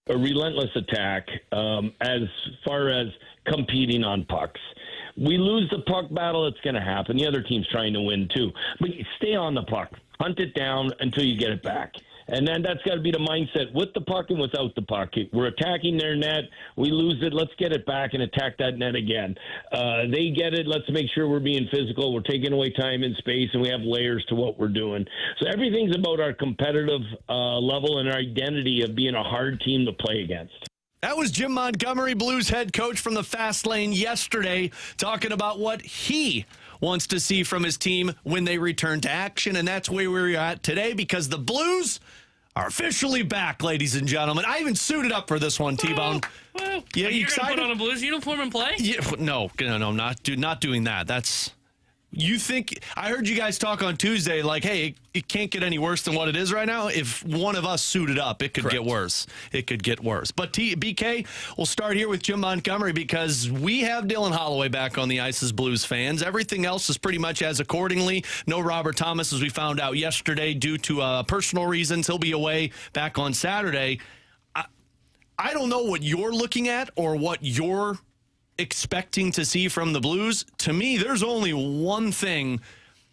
a relentless attack as far as competing on pucks. We lose the puck battle, it's going to happen. The other team's trying to win too. But stay on the puck. Hunt it down until you get it back. And then that's got to be the mindset with the puck and without the puck. We're attacking their net. We lose it. Let's get it back and attack that net again. They get it. Let's make sure we're being physical. We're taking away time and space, and we have layers to what we're doing. So everything's about our competitive level and our identity of being a hard team to play against. That was Jim Montgomery, Blues head coach from the Fast Lane yesterday, talking about what he wants to see from his team when they return to action. And that's where we're at today because the Blues are officially back, ladies and gentlemen. I even suited up for this one, T-Bone. Well, yeah, you excited? Put on a Blues uniform and play? Yeah, no, not doing that. That's... You think, I heard you guys talk on Tuesday, like, hey, it can't get any worse than what it is right now. If one of us suited up, it could get worse. It could get worse. But BK, we'll start here with Jim Montgomery because we have Dylan Holloway back on the ice as Blues fans. Everything else is pretty much as accordingly. No Robert Thomas, as we found out yesterday, due to personal reasons. He'll be away back on Saturday. I don't know what you're looking at or what you're expecting to see from the Blues. To me, there's only one thing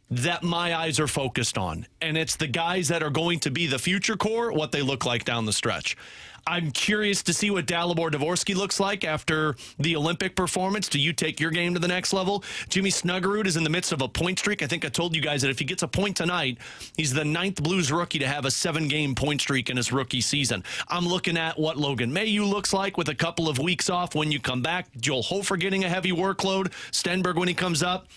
that my eyes are focused on, and it's the guys that are going to be the future core, what they look like down the stretch. I'm curious to see what Dalibor Dvorsky looks like after the Olympic performance. Do you take your game to the next level? Jimmy Snuggerud is in the midst of a point streak. I think I told you guys that if he gets a point tonight, he's the 9th Blues rookie to have a 7-game point streak in his rookie season. I'm looking at what Logan Mailloux looks like with a couple of weeks off when you come back. Joel Hofer getting a heavy workload. Stenberg when he comes up.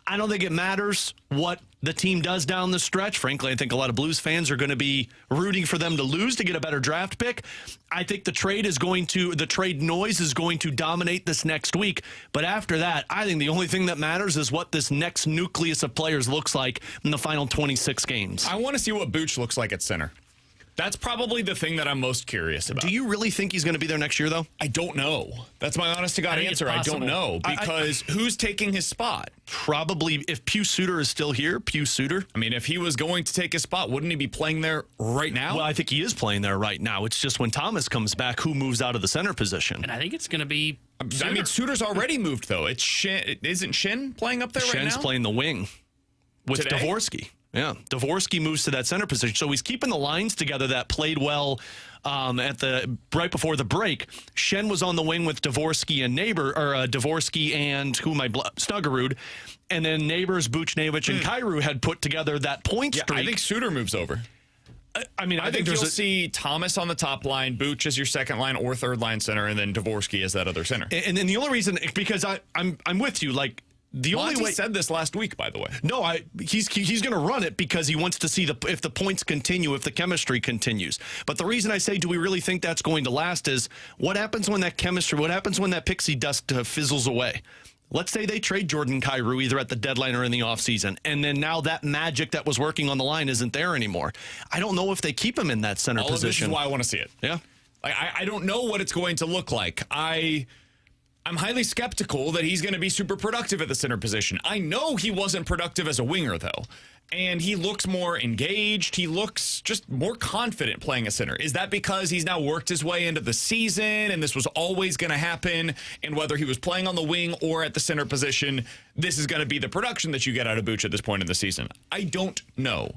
I don't think it matters what the team does down the stretch. Frankly, I think a lot of Blues fans are going to be rooting for them to lose to get a better draft pick. I think the trade noise is going to dominate this next week. But after that, I think the only thing that matters is what this next nucleus of players looks like in the final 26 games. I want to see what Booch looks like at center. That's probably the thing that I'm most curious about. Do you really think he's going to be there next year, though? I don't know. That's my honest-to-God answer. I don't know. Because who's taking his spot? Probably, if Pius Suter is still here, Pius Suter. I mean, if he was going to take his spot, wouldn't he be playing there right now? Well, I think he is playing there right now. It's just when Thomas comes back, who moves out of the center position? And I think it's going to be Suter. I mean, Suter's already moved, though. Isn't Schenn playing up there right now? Schen's playing the wing with Today? Dvorsky. Yeah, Dvorsky moves to that center position, so he's keeping the lines together that played well right before the break. Schenn was on the wing with Dvorsky and Dvorsky and Snuggerud, and then Neighbors, Buchnevich, and Kyrou had put together that point streak. I think Suter moves over. I think you'll see Thomas on the top line, Booch as your second line or third line center, and then Dvorsky as that other center. And then the only reason, because I'm with you, like. The only way said this last week, by the way. No, he's going to run it because he wants to see if the points continue, if the chemistry continues. But the reason I say, do we really think that's going to last is what happens when that chemistry, what happens when that pixie dust fizzles away? Let's say they trade Jordan Kyrou either at the deadline or in the offseason, and then now that magic that was working on the line isn't there anymore. I don't know if they keep him in that center position. This is why I want to see it. Yeah. I don't know what it's going to look like. I'm highly skeptical that he's going to be super productive at the center position. I know he wasn't productive as a winger, though. And he looks more engaged. He looks just more confident playing a center. Is that because he's now worked his way into the season and this was always going to happen? And whether he was playing on the wing or at the center position, this is going to be the production that you get out of Booch at this point in the season? I don't know.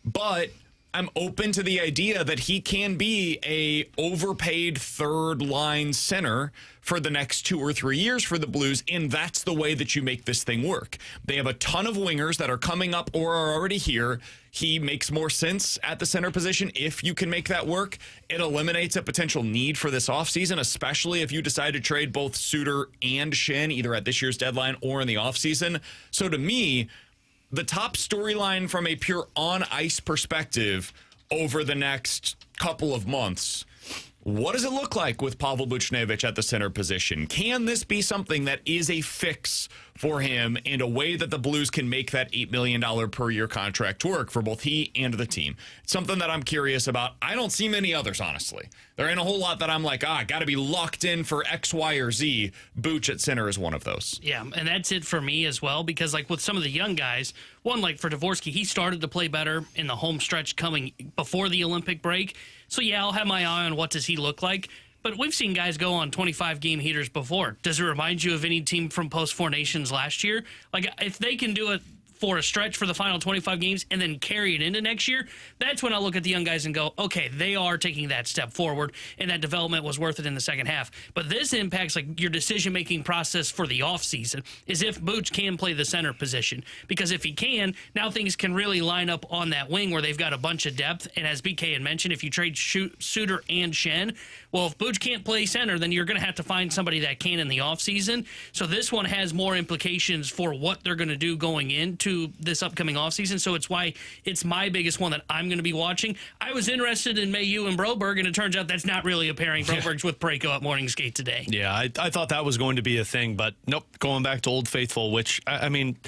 But I'm open to the idea that he can be a overpaid third line center for the next 2 or 3 years for the Blues, and that's the way that you make this thing work. They have a ton of wingers that are coming up or are already here. He makes more sense at the center position if you can make that work. It eliminates a potential need for this offseason, especially if you decide to trade both Suter and Schenn either at this year's deadline or in the offseason. So to me, the top storyline from a pure on-ice perspective over the next couple of months, what does it look like with Pavel Buchnevich at the center position? Can this be something that is a fix for him and a way that the Blues can make that $8 million per year contract work for both he and the team? It's something that I'm curious about. I don't see many others, honestly. There ain't a whole lot that I'm like, got to be locked in for X, Y, or Z. Booch at center is one of those. Yeah, and that's it for me as well, because like with some of the young guys, one like for Dvorsky, he started to play better in the home stretch coming before the Olympic break. So yeah, I'll have my eye on what does he look like. But we've seen guys go on 25-game heaters before. Does it remind you of any team from post-Four Nations last year? Like, if they can do it for a stretch for the final 25 games and then carry it into next year, that's when I look at the young guys and go, okay, they are taking that step forward, and that development was worth it in the second half. But this impacts like your decision-making process for the offseason, is if Booch can play the center position. Because if he can, now things can really line up on that wing where they've got a bunch of depth. And as BK had mentioned, if you trade Suter and Schenn, well, if Booch can't play center, then you're going to have to find somebody that can in the offseason. So this one has more implications for what they're going to do going into this upcoming offseason. So it's why it's my biggest one that I'm going to be watching. I was interested in Mayu and Broberg, and it turns out that's not really a pairing. Broberg's with Parayko at morning skate today. Yeah, I thought that was going to be a thing, but nope, going back to Old Faithful, which, I mean,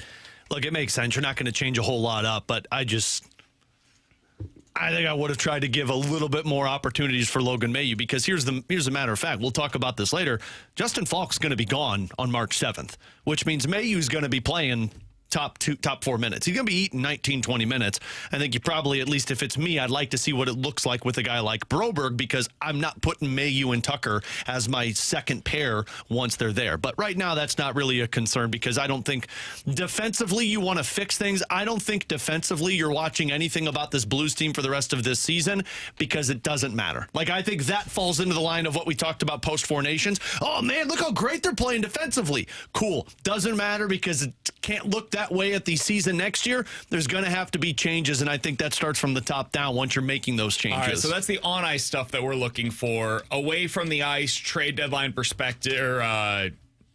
look, it makes sense. You're not going to change a whole lot up, but I think I would have tried to give a little bit more opportunities for Logan Mayu, because here's the matter of fact. We'll talk about this later. Justin Falk's going to be gone on March 7th, which means Mayu's going to be playing top 4 minutes. He's going to be eating 19, 20 minutes. I think you probably, at least if it's me, I'd like to see what it looks like with a guy like Broberg, because I'm not putting Mayu and Tucker as my second pair once they're there. But right now, that's not really a concern, because I don't think defensively you want to fix things. I don't think defensively you're watching anything about this Blues team for the rest of this season, because it doesn't matter. Like, I think that falls into the line of what we talked about post-Four Nations. Oh, man, look how great they're playing defensively. Cool. Doesn't matter, because it can't look that way at the season next year. There's going to have to be changes, and I think that starts from the top down once you're making those changes. All right, so that's the on-ice stuff that we're looking for. Away from the ice, trade deadline perspective,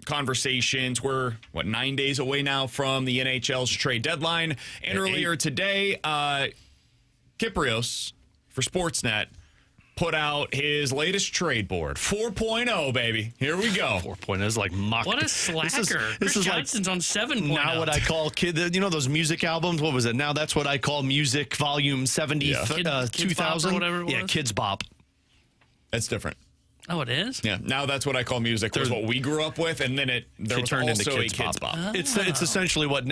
conversations. We're, 9 days away now from the NHL's trade deadline. And earlier today, Kyprios for Sportsnet put out his latest trade board. 4.0, baby. Here we go. 4.0 is like mock. What a slacker. This Chris is Johnson's on 7.0. Now what I call those music albums. What was it? Now that's what I call music volume 70, Kids Bop or 2000. whatever it was? Yeah, Kids Bop. That's different. Oh, it is? Yeah, now that's what I call music. There's what we grew up with, and then there was turned also into a Kids Bop. Oh. It's essentially what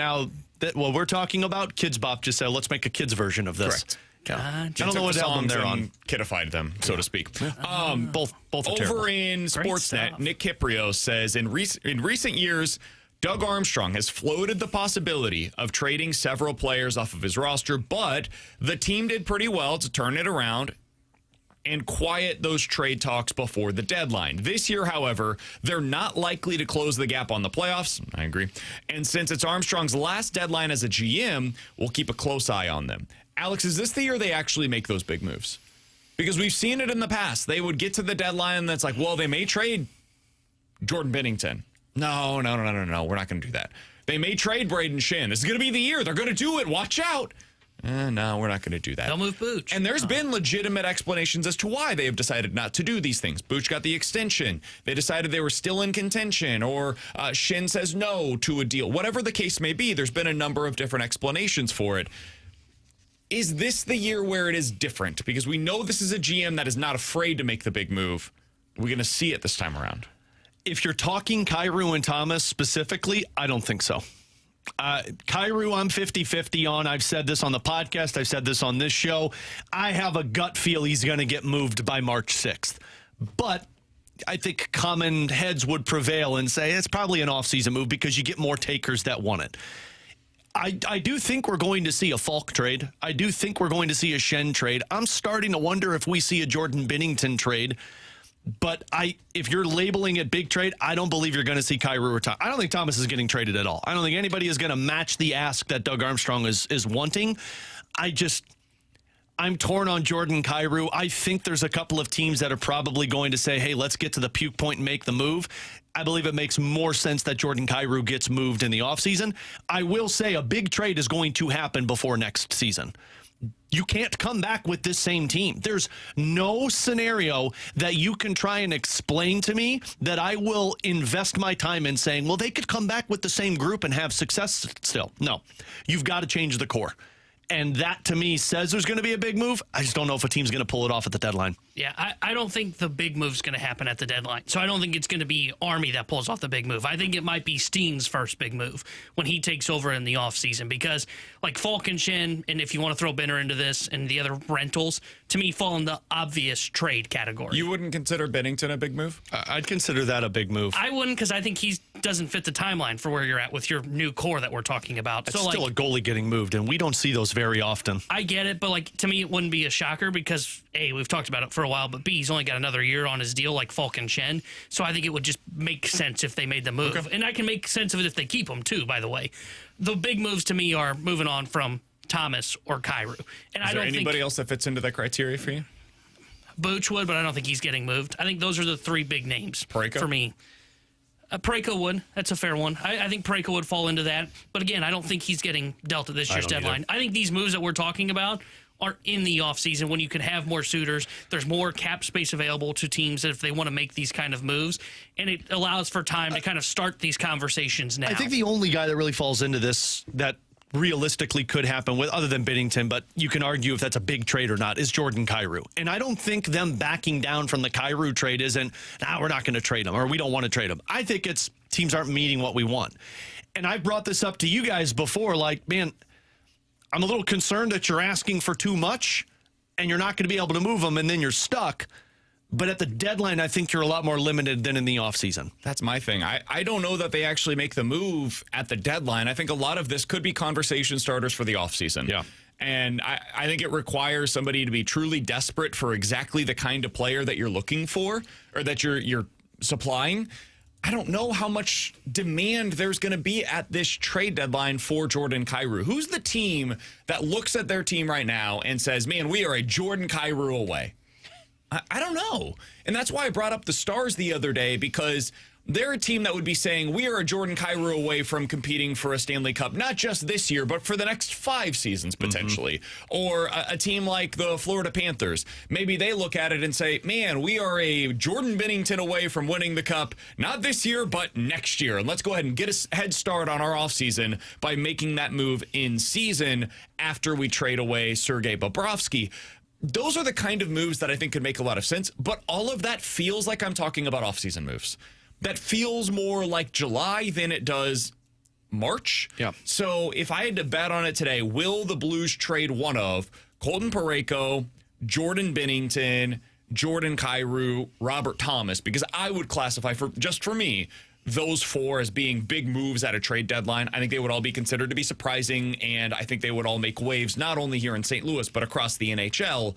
we're talking about. Kids Bop just said, let's make a kids version of this. Correct. Yeah. I Gotcha. don't know what album they're on. Kidified them, so to speak. Both are Over terrible. in Sportsnet, stuff. Nick Kyprios says, in recent years, Doug Armstrong has floated the possibility of trading several players off of his roster, but the team did pretty well to turn it around and quiet those trade talks before the deadline. This year, however, they're not likely to close the gap on the playoffs. I agree. And since it's Armstrong's last deadline as a GM, we'll keep a close eye on them. Alex, is this the year they actually make those big moves? Because we've seen it in the past. They would get to the deadline and it's like, well, they may trade Jordan Binnington. No. We're not going to do that. They may trade Braden Schenn. This is going to be the year. They're going to do it. Watch out. No, we're not going to do that. They'll move Booch. And there's been legitimate explanations as to why they have decided not to do these things. Booch got the extension. They decided they were still in contention, or Schenn says no to a deal. Whatever the case may be, there's been a number of different explanations for it. Is this the year where it is different? Because we know this is a GM that is not afraid to make the big move. We're going to see it this time around. If you're talking Kyrou and Thomas specifically, I don't think so. Kyrou, I'm 50-50 on. I've said this on the podcast. I've said this on this show. I have a gut feel he's going to get moved by March 6th. But I think common heads would prevail and say it's probably an offseason move because you get more takers that want it. I do think we're going to see a Falk trade. I do think we're going to see a Schenn trade. I'm starting to wonder if we see a Jordan Binnington trade. But if you're labeling it big trade, I don't believe you're going to see Kyrou or Thomas. I don't think Thomas is getting traded at all. I don't think anybody is going to match the ask that Doug Armstrong is wanting. I'm torn on Jordan Kyrou. I think there's a couple of teams that are probably going to say, hey, let's get to the puke point and make the move. I believe it makes more sense that Jordan Kyrou gets moved in the offseason. I will say a big trade is going to happen before next season. You can't come back with this same team. There's no scenario that you can try and explain to me that I will invest my time in saying, well, they could come back with the same group and have success still. No, you've got to change the core. And that, to me, says there's going to be a big move. I just don't know if a team's going to pull it off at the deadline. Yeah, I don't think the big move's going to happen at the deadline. So I don't think it's going to be Army that pulls off the big move. I think it might be Steen's first big move when he takes over in the offseason. Because, like, Falk and Schenn, and if you want to throw Binner into this, and the other rentals, to me, fall in the obvious trade category. You wouldn't consider Binnington a big move? I'd consider that a big move. I wouldn't, because I think he doesn't fit the timeline for where you're at with your new core that we're talking about. It's still a goalie getting moved, and we don't see those very often. I get it, but like to me, it wouldn't be a shocker because A, we've talked about it for a while, but B, he's only got another year on his deal, like Falk and Schenn. So I think it would just make sense if they made the move, and I can make sense of it if they keep him too. By the way, the big moves to me are moving on from Thomas or Kyrou. And Is there anybody else that fits into that criteria for you? Booch would, but I don't think he's getting moved. I think those are the three big names for me. Parayko would. That's a fair one. I think Parayko would fall into that. But again, I don't think he's getting dealt at this year's deadline. I think these moves that we're talking about are in the offseason when you can have more suitors. There's more cap space available to teams if they want to make these kind of moves. And it allows for time to kind of start these conversations now. I think the only guy that really falls into this that realistically could happen with, other than Binnington, but you can argue if that's a big trade or not, is Jordan Kyrou. And I don't think them backing down from the Kyrou trade isn't, we're not going to trade him, or we don't want to trade him. I think it's teams aren't meeting what we want. And I brought this up to you guys before, like, man, I'm a little concerned that you're asking for too much and you're not going to be able to move them and then you're stuck. But at the deadline, I think you're a lot more limited than in the offseason. That's my thing. I don't know that they actually make the move at the deadline. I think a lot of this could be conversation starters for the offseason. Yeah. And I think it requires somebody to be truly desperate for exactly the kind of player that you're looking for or that you're supplying. I don't know how much demand there's going to be at this trade deadline for Jordan Kyrou. Who's the team that looks at their team right now and says, man, we are a Jordan Kyrou away? I don't know. And that's why I brought up the Stars the other day, because they're a team that would be saying we are a Jordan Kyrou away from competing for a Stanley Cup, not just this year, but for the next 5 seasons potentially. Or a team like the Florida Panthers. Maybe they look at it and say, man, we are a Jordan Binnington away from winning the Cup, not this year, but next year. And let's go ahead and get a head start on our offseason by making that move in season after we trade away Sergei Bobrovsky. Those are the kind of moves that I think could make a lot of sense, but all of that feels like I'm talking about offseason moves. That feels more like July than it does March. Yeah. So if I had to bet on it today, will the Blues trade one of Colton Parayko, Jordan Binnington, Jordan Kyrou, Robert Thomas? Because I would classify, for me, those 4 as being big moves at a trade deadline. I think they would all be considered to be surprising, and I think they would all make waves, not only here in St. Louis, but across the NHL.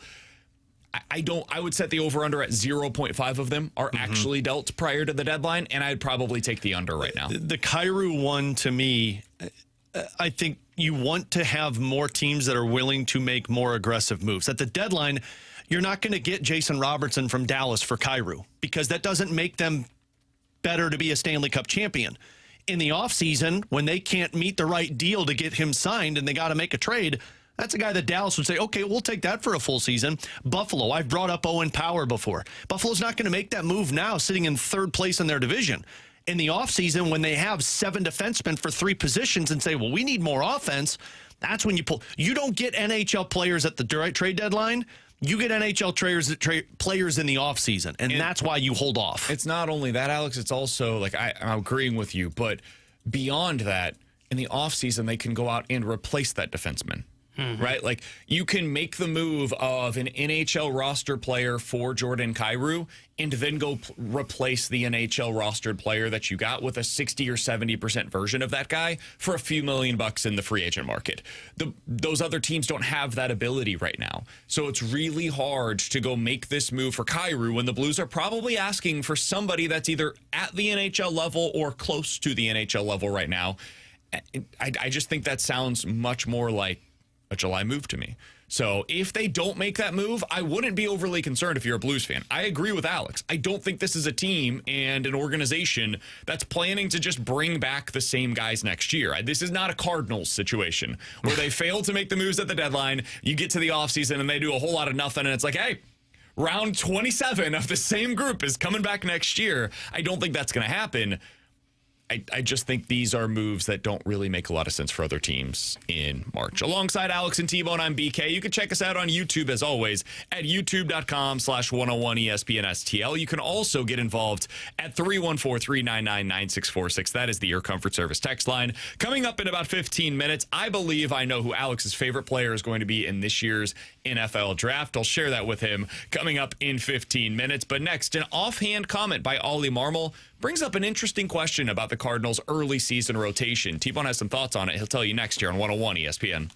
I would set the over-under at 0.5 of them are actually dealt prior to the deadline, and I'd probably take the under right now. The Kyrou one, to me, I think you want to have more teams that are willing to make more aggressive moves. At the deadline, you're not going to get Jason Robertson from Dallas for Kyrou because that doesn't make them better to be a Stanley Cup champion. In the offseason, when they can't meet the right deal to get him signed and they got to make a trade, that's a guy that Dallas would say, okay, we'll take that for a full season. Buffalo, I've brought up Owen Power before. Buffalo's not going to make that move now, sitting in 3rd place in their division. In the offseason, when they have 7 defensemen for 3 positions and say, well, we need more offense, that's when you pull. You don't get NHL players at the trade deadline. You get NHL players in the offseason, and that's why you hold off. It's not only that, Alex. It's also, like, I'm agreeing with you, but beyond that, in the offseason, they can go out and replace that defenseman. Right? Like, you can make the move of an NHL roster player for Jordan Kyrou and then go replace the NHL rostered player that you got with a 60 or 70% version of that guy for a few $1 million in the free agent market. Those other teams don't have that ability right now. So it's really hard to go make this move for Kyrou when the Blues are probably asking for somebody that's either at the NHL level or close to the NHL level right now. I just think that sounds much more like a July move to me. So if they don't make that move, I wouldn't be overly concerned if you're a Blues fan. I agree with Alex. I don't think this is a team and an organization that's planning to just bring back the same guys next year. This is not a Cardinals situation where they fail to make the moves at the deadline. You get to the offseason and they do a whole lot of nothing, and it's like, hey, round 27 of the same group is coming back next year. I don't think that's going to happen. I just think these are moves that don't really make a lot of sense for other teams in March. Alongside Alex and T-Bone, I'm BK. You can check us out on YouTube, as always, at youtube.com/101ESPNSTL. You can also get involved at 314-399-9646. That is the Air Comfort Service text line. Coming up in about 15 minutes, I believe I know who Alex's favorite player is going to be in this year's NFL draft. I'll share that with him coming up in 15 minutes. But next, an offhand comment by Ollie Marmol brings up an interesting question about the Cardinals' early season rotation. T-Bone has some thoughts on it. He'll tell you next year on 101 ESPN.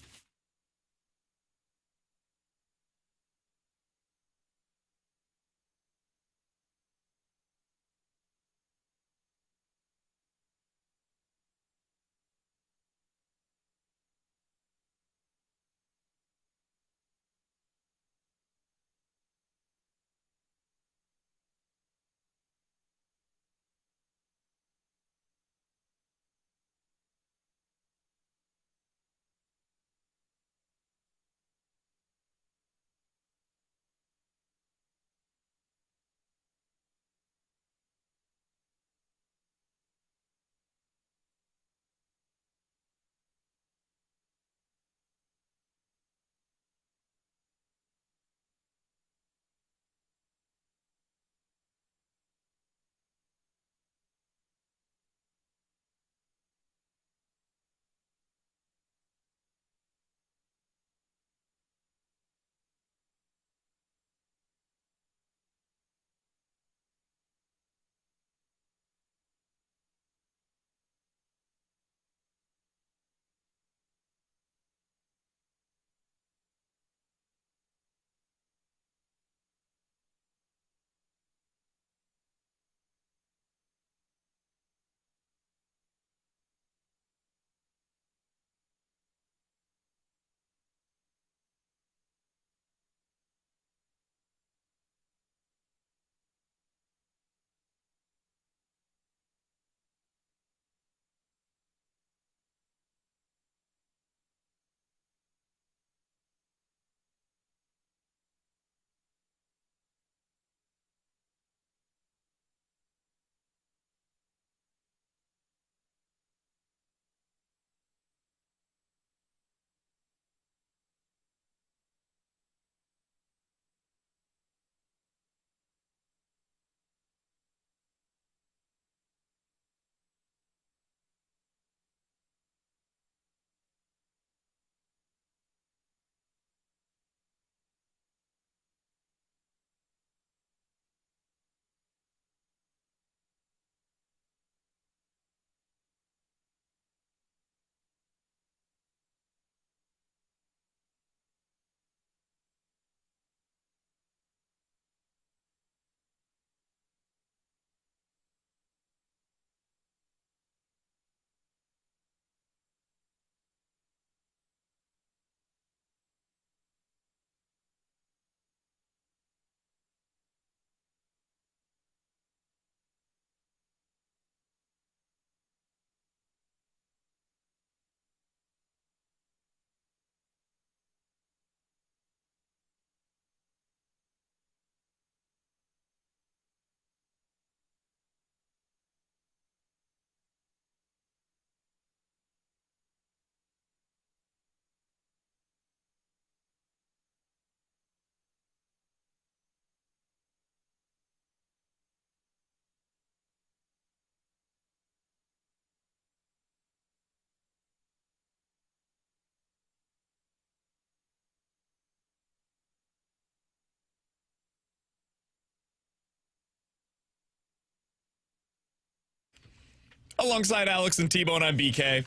Alongside Alex and T-Bone, I'm BK.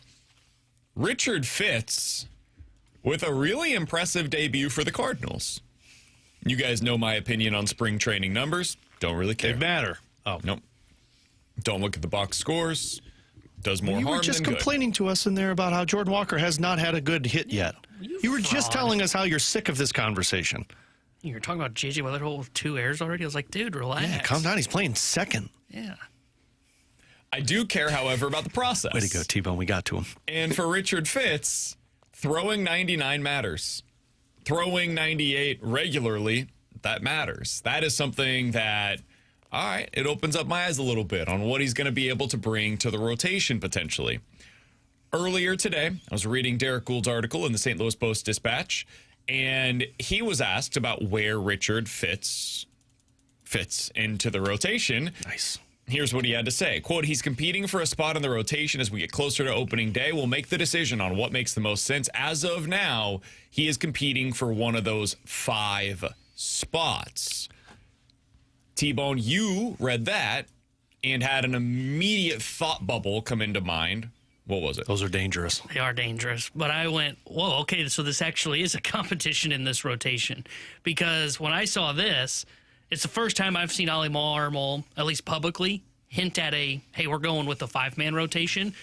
Richard Fitz with a really impressive debut for the Cardinals. You guys know my opinion on spring training numbers. Don't really care. They matter. Oh. Nope. Don't look at the box scores. Does more harm than good. You were just complaining to us in there about how Jordan Walker has not had a good hit yet. You were just telling us how you're sick of this conversation. You're talking about J.J. Weatherholt with 2 errors already? I was like, dude, relax. Yeah, calm down. He's playing second. Yeah. I do care, however, about the process. Way to go, T-Bone. We got to him. And for Richard Fitz, throwing 99 matters. Throwing 98 regularly, that matters. That is something that all right, it opens up my eyes a little bit on what he's going to be able to bring to the rotation potentially. Earlier today, I was reading Derek Gould's article in the St. Louis Post-Dispatch, and he was asked about where Richard fits into the rotation. Nice. Here's what he had to say. Quote, he's competing for a spot in the rotation as we get closer to opening day. We'll make the decision on what makes the most sense. As of now, he is competing for one of those 5 spots. T-Bone, you read that and had an immediate thought bubble come into mind. What was it? Those are dangerous. They are dangerous. But I went, whoa, okay, so this actually is a competition in this rotation. Because when I saw this, it's the first time I've seen Ollie Marmol, at least publicly, hint at hey, we're going with a 5-man rotation.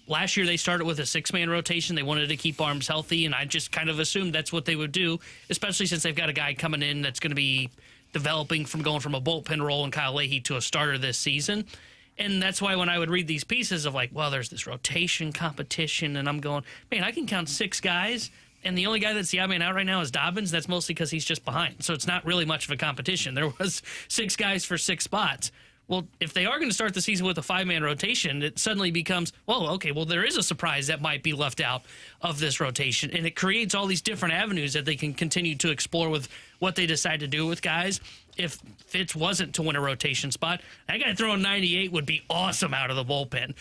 Last year they started with a 6-man rotation. They wanted to keep arms healthy, and I just kind of assumed that's what they would do, especially since they've got a guy coming in that's going to be developing from going from a bullpen role in Kyle Leahy to a starter this season. And that's why when I would read these pieces of like, well, there's this rotation competition, and I'm going, man, I can count 6 guys, and the only guy that's the odd man out right now is Dobbins. That's mostly because he's just behind. So it's not really much of a competition. There was 6 guys for 6 spots. Well, if they are going to start the season with a 5-man rotation, it suddenly becomes, well, okay, well, there is a surprise that might be left out of this rotation. And it creates all these different avenues that they can continue to explore with what they decide to do with guys. If Fitz wasn't to win a rotation spot, that guy throwing 98 would be awesome out of the bullpen.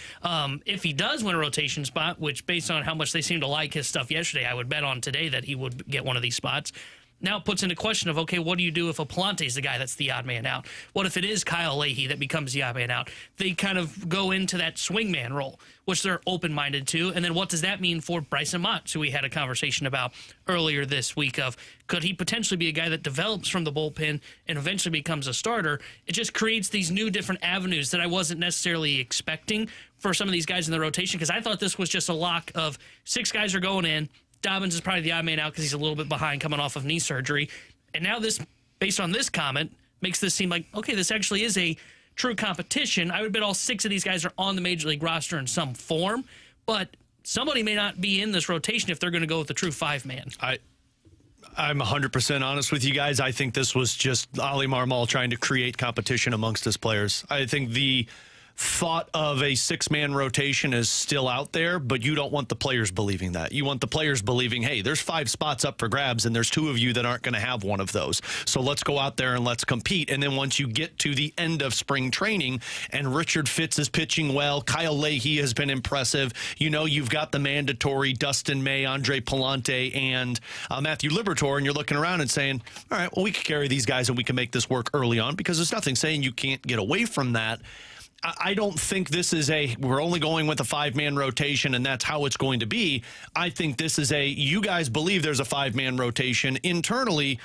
If he does win a rotation spot, which based on how much they seem to like his stuff yesterday, I would bet on today that he would get one of these spots. Now it puts into question of, okay, what do you do if Aponte's the guy that's the odd man out? What if it is Kyle Leahy that becomes the odd man out? They kind of go into that swingman role, which they're open-minded to. And then what does that mean for Bryson Mott, who we had a conversation about earlier this week of, could he potentially be a guy that develops from the bullpen and eventually becomes a starter? It just creates these new different avenues that I wasn't necessarily expecting for some of these guys in the rotation, because I thought this was just a lock of 6 guys are going in. Dobbins is probably the odd man out because he's a little bit behind coming off of knee surgery. And now this, based on this comment, makes this seem like, okay, this actually is a true competition. I would bet all 6 of these guys are on the Major League roster in some form, but somebody may not be in this rotation if they're going to go with the true 5-man. I'm 100% honest with you guys. I think this was just Ollie Marmol trying to create competition amongst his players. I think the thought of a 6-man rotation is still out there, but you don't want the players believing that. You want the players believing, hey, there's 5 spots up for grabs, and there's 2 of you that aren't going to have one of those. So let's go out there and let's compete. And then once you get to the end of spring training and Richard Fitz is pitching well, Kyle Leahy has been impressive, you know, you've got the mandatory Dustin May, Andre Palante, and Matthew Liberatore, and you're looking around and saying, all right, well, we can carry these guys and we can make this work early on, because there's nothing saying you can't get away from that. I don't think this is we're only going with a 5-man rotation and that's how it's going to be. I think this is you guys believe there's a 5-man rotation. Internally,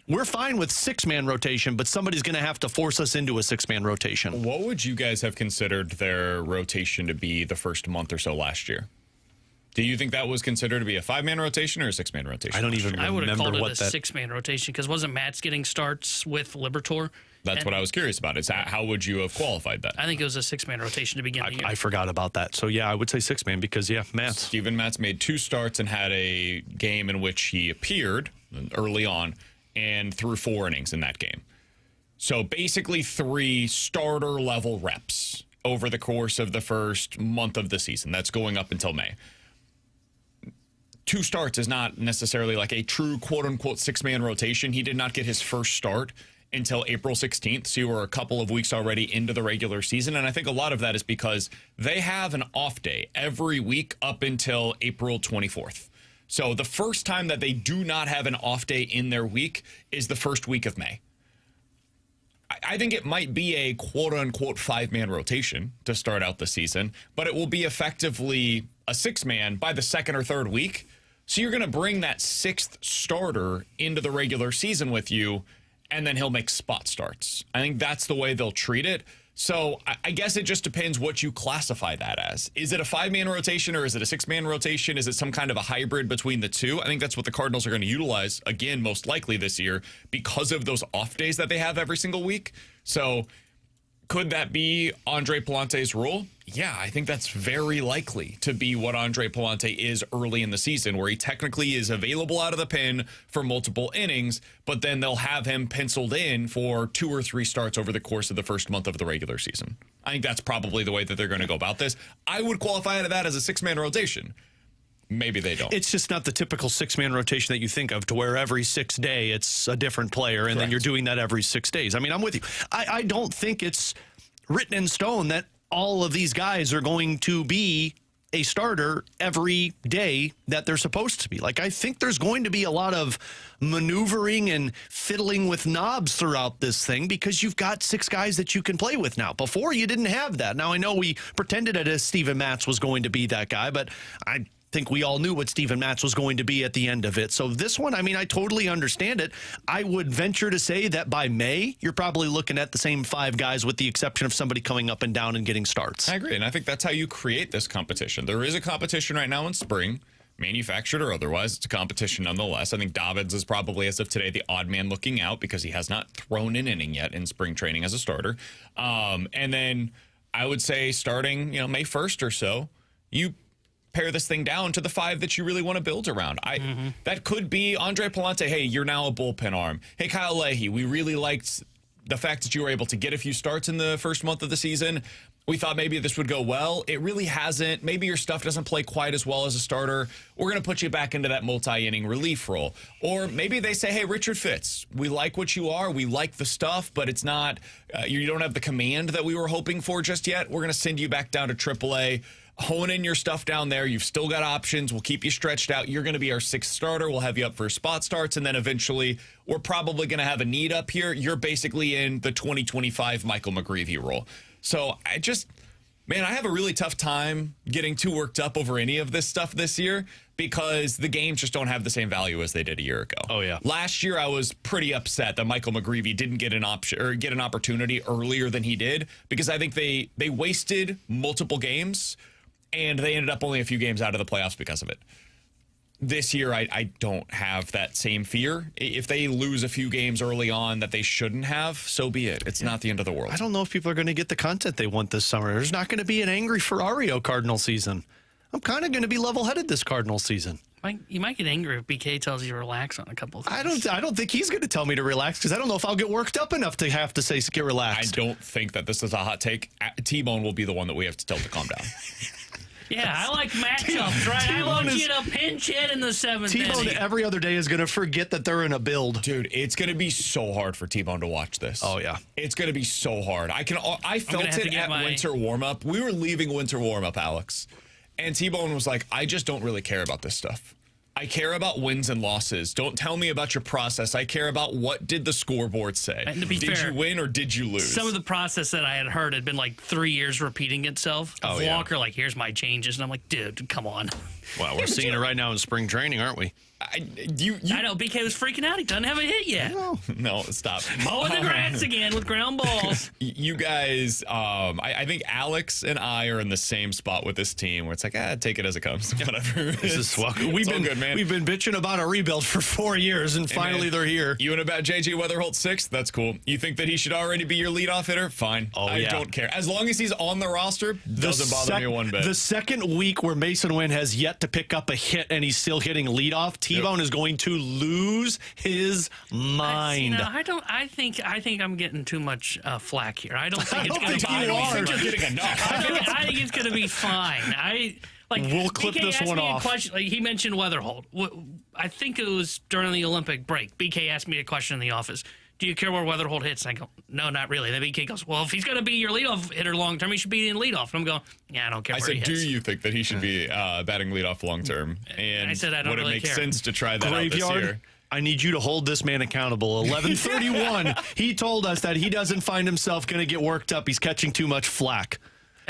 we're fine with 6-man rotation, but somebody's going to have to force us into a 6-man rotation. What would you guys have considered their rotation to be the first month or so last year? Do you think that was considered to be a 5-man rotation or a 6-man rotation? I don't even remember. I would have called it a 6-man rotation, because wasn't Matt's getting starts with Liberatore? That's what I was curious about. Is how would you have qualified that? I think it was a 6-man rotation to begin the year. I forgot about that. So, yeah, I would say 6-man because, yeah, Matz. Steven Matz made 2 starts and had a game in which he appeared early on and threw 4 innings in that game. So, basically 3 starter-level reps over the course of the first month of the season. That's going up until May. 2 starts is not necessarily like a true quote-unquote 6-man rotation. He did not get his first start until April 16th, so you were a couple of weeks already into the regular season, and I think a lot of that is because they have an off day every week up until April 24th. So the first time that they do not have an off day in their week is the first week of May. I think it might be a quote-unquote 5-man rotation to start out the season, but it will be effectively a 6-man by the 2nd or 3rd week. So you're going to bring that 6th starter into the regular season with you, and then he'll make spot starts. I think that's the way they'll treat it. So I guess it just depends what you classify that as. Is it a 5-man rotation or is it a 6-man rotation? Is it some kind of a hybrid between the two? I think that's what the Cardinals are going to utilize, again, most likely this year, because of those off days that they have every single week. So could that be Andre Palante's rule? Yeah, I think that's very likely to be what Andre Pallante is early in the season, where he technically is available out of the pen for multiple innings, but then they'll have him penciled in for 2 or 3 starts over the course of the first month of the regular season. I think that's probably the way that they're going to go about this. I would qualify that as a 6-man rotation. Maybe they don't. It's just not the typical 6-man rotation that you think of, to where every 6th day it's a different player, and then you're doing that every 6 days. I mean, I'm with you. I don't think it's written in stone that all of these guys are going to be a starter every day that they're supposed to be. Like, I think there's going to be a lot of maneuvering and fiddling with knobs throughout this thing, because you've got 6 guys that you can play with now. Before, you didn't have that. Now, I know we pretended that Steven Matz was going to be that guy, but I think we all knew what Steven Matz was going to be at the end of it. So this one, I mean, I totally understand it. I would venture to say that by May, you're probably looking at the same 5 guys, with the exception of somebody coming up and down and getting starts. I agree, and I think that's how you create this competition. There is a competition right now in spring, manufactured or otherwise. It's a competition nonetheless. I think Dobbins is probably, as of today, the odd man looking out, because he has not thrown an inning yet in spring training as a starter. And then I would say starting, May 1st or so, you pare this thing down to the 5 that you really want to build around. That could be Andre Pallante. Hey, you're now a bullpen arm. Hey, Kyle Leahy, we really liked the fact that you were able to get a few starts in the first month of the season. We thought maybe this would go well. It really hasn't. Maybe your stuff doesn't play quite as well as a starter. We're going to put you back into that multi-inning relief role. Or maybe they say, hey, Richard Fitz, we like what you are. We like the stuff, but it's not, you don't have the command that we were hoping for just yet. We're going to send you back down to AAA. Hone in your stuff down there. You've still got options. We'll keep you stretched out. You're going to be our 6th starter. We'll have you up for spot starts. And then eventually, we're probably going to have a need up here. You're basically in the 2025 Michael McGreevy role. So I have a really tough time getting too worked up over any of this stuff this year, because the games just don't have the same value as they did a year ago. Oh, yeah. Last year, I was pretty upset that Michael McGreevy didn't get an option or get an opportunity earlier than he did, because I think they wasted multiple games, and they ended up only a few games out of the playoffs because of it. This year, I don't have that same fear. If they lose a few games early on that they shouldn't have, so be it. It's not the end of the world. I don't know if people are going to get the content they want this summer. There's not going to be an angry Ferrario Cardinal season. I'm kind of going to be level-headed this Cardinal season. You might get angry if BK tells you to relax on a couple of things. I don't think he's going to tell me to relax, because I don't know if I'll get worked up enough to have to say get relaxed. I don't think that this is a hot take. T-Bone will be the one that we have to tell to calm down. Yeah, I like matchups, right? I want you to pinch hit in the 7th T-Bone inning. every other day is going to forget that they're in a build. Dude, it's going to be so hard for T-Bone to watch this. Oh, yeah. It's going to be so hard. I felt it at winter warm-up. We were leaving winter warm-up, Alex. And T-Bone was like, I just don't really care about this stuff. I care about wins and losses. Don't tell me about your process. I care about what did the scoreboard say. And to be fair, did you win or did you lose? Some of the process that I had heard had been like 3 years repeating itself. Oh, Walker, like, here's my changes. And I'm like, dude, come on. Well, we're seeing it right now in spring training, aren't we? I know, BK was freaking out. He doesn't have a hit yet. No, stop. Mowing the grass again with ground balls. You guys, I think Alex and I are in the same spot with this team, where it's like, take it as it comes. Whatever. We've been good, man. We've been bitching about a rebuild for 4 years, and finally they're here. You and about JJ Weatherholt 6th? That's cool. You think that he should already be your leadoff hitter? Fine. I don't care. As long as he's on the roster, doesn't bother me one bit. The second week where Mason Wynn has yet to pick up a hit and he's still hitting leadoff, T-Bone is going to lose his mind. I think I'm getting too much flack here. I don't think it's going to be. I think you're getting enough. I think it's going to be fine. We'll clip BK this one off. Question, he mentioned Weatherholt. I think it was during the Olympic break. BK asked me a question in the office. Do you care where Weatherholt hits? And I go, no, not really. Then BK goes, well, if he's going to be your leadoff hitter long term, he should be in leadoff. And I'm going, yeah, I don't care where he hits. Do you think that he should be batting leadoff long term? And I said, I don't would really it make care. sense to try that out this year? I need you to hold this man accountable. 11:31. He told us that he doesn't find himself going to get worked up. He's catching too much flack.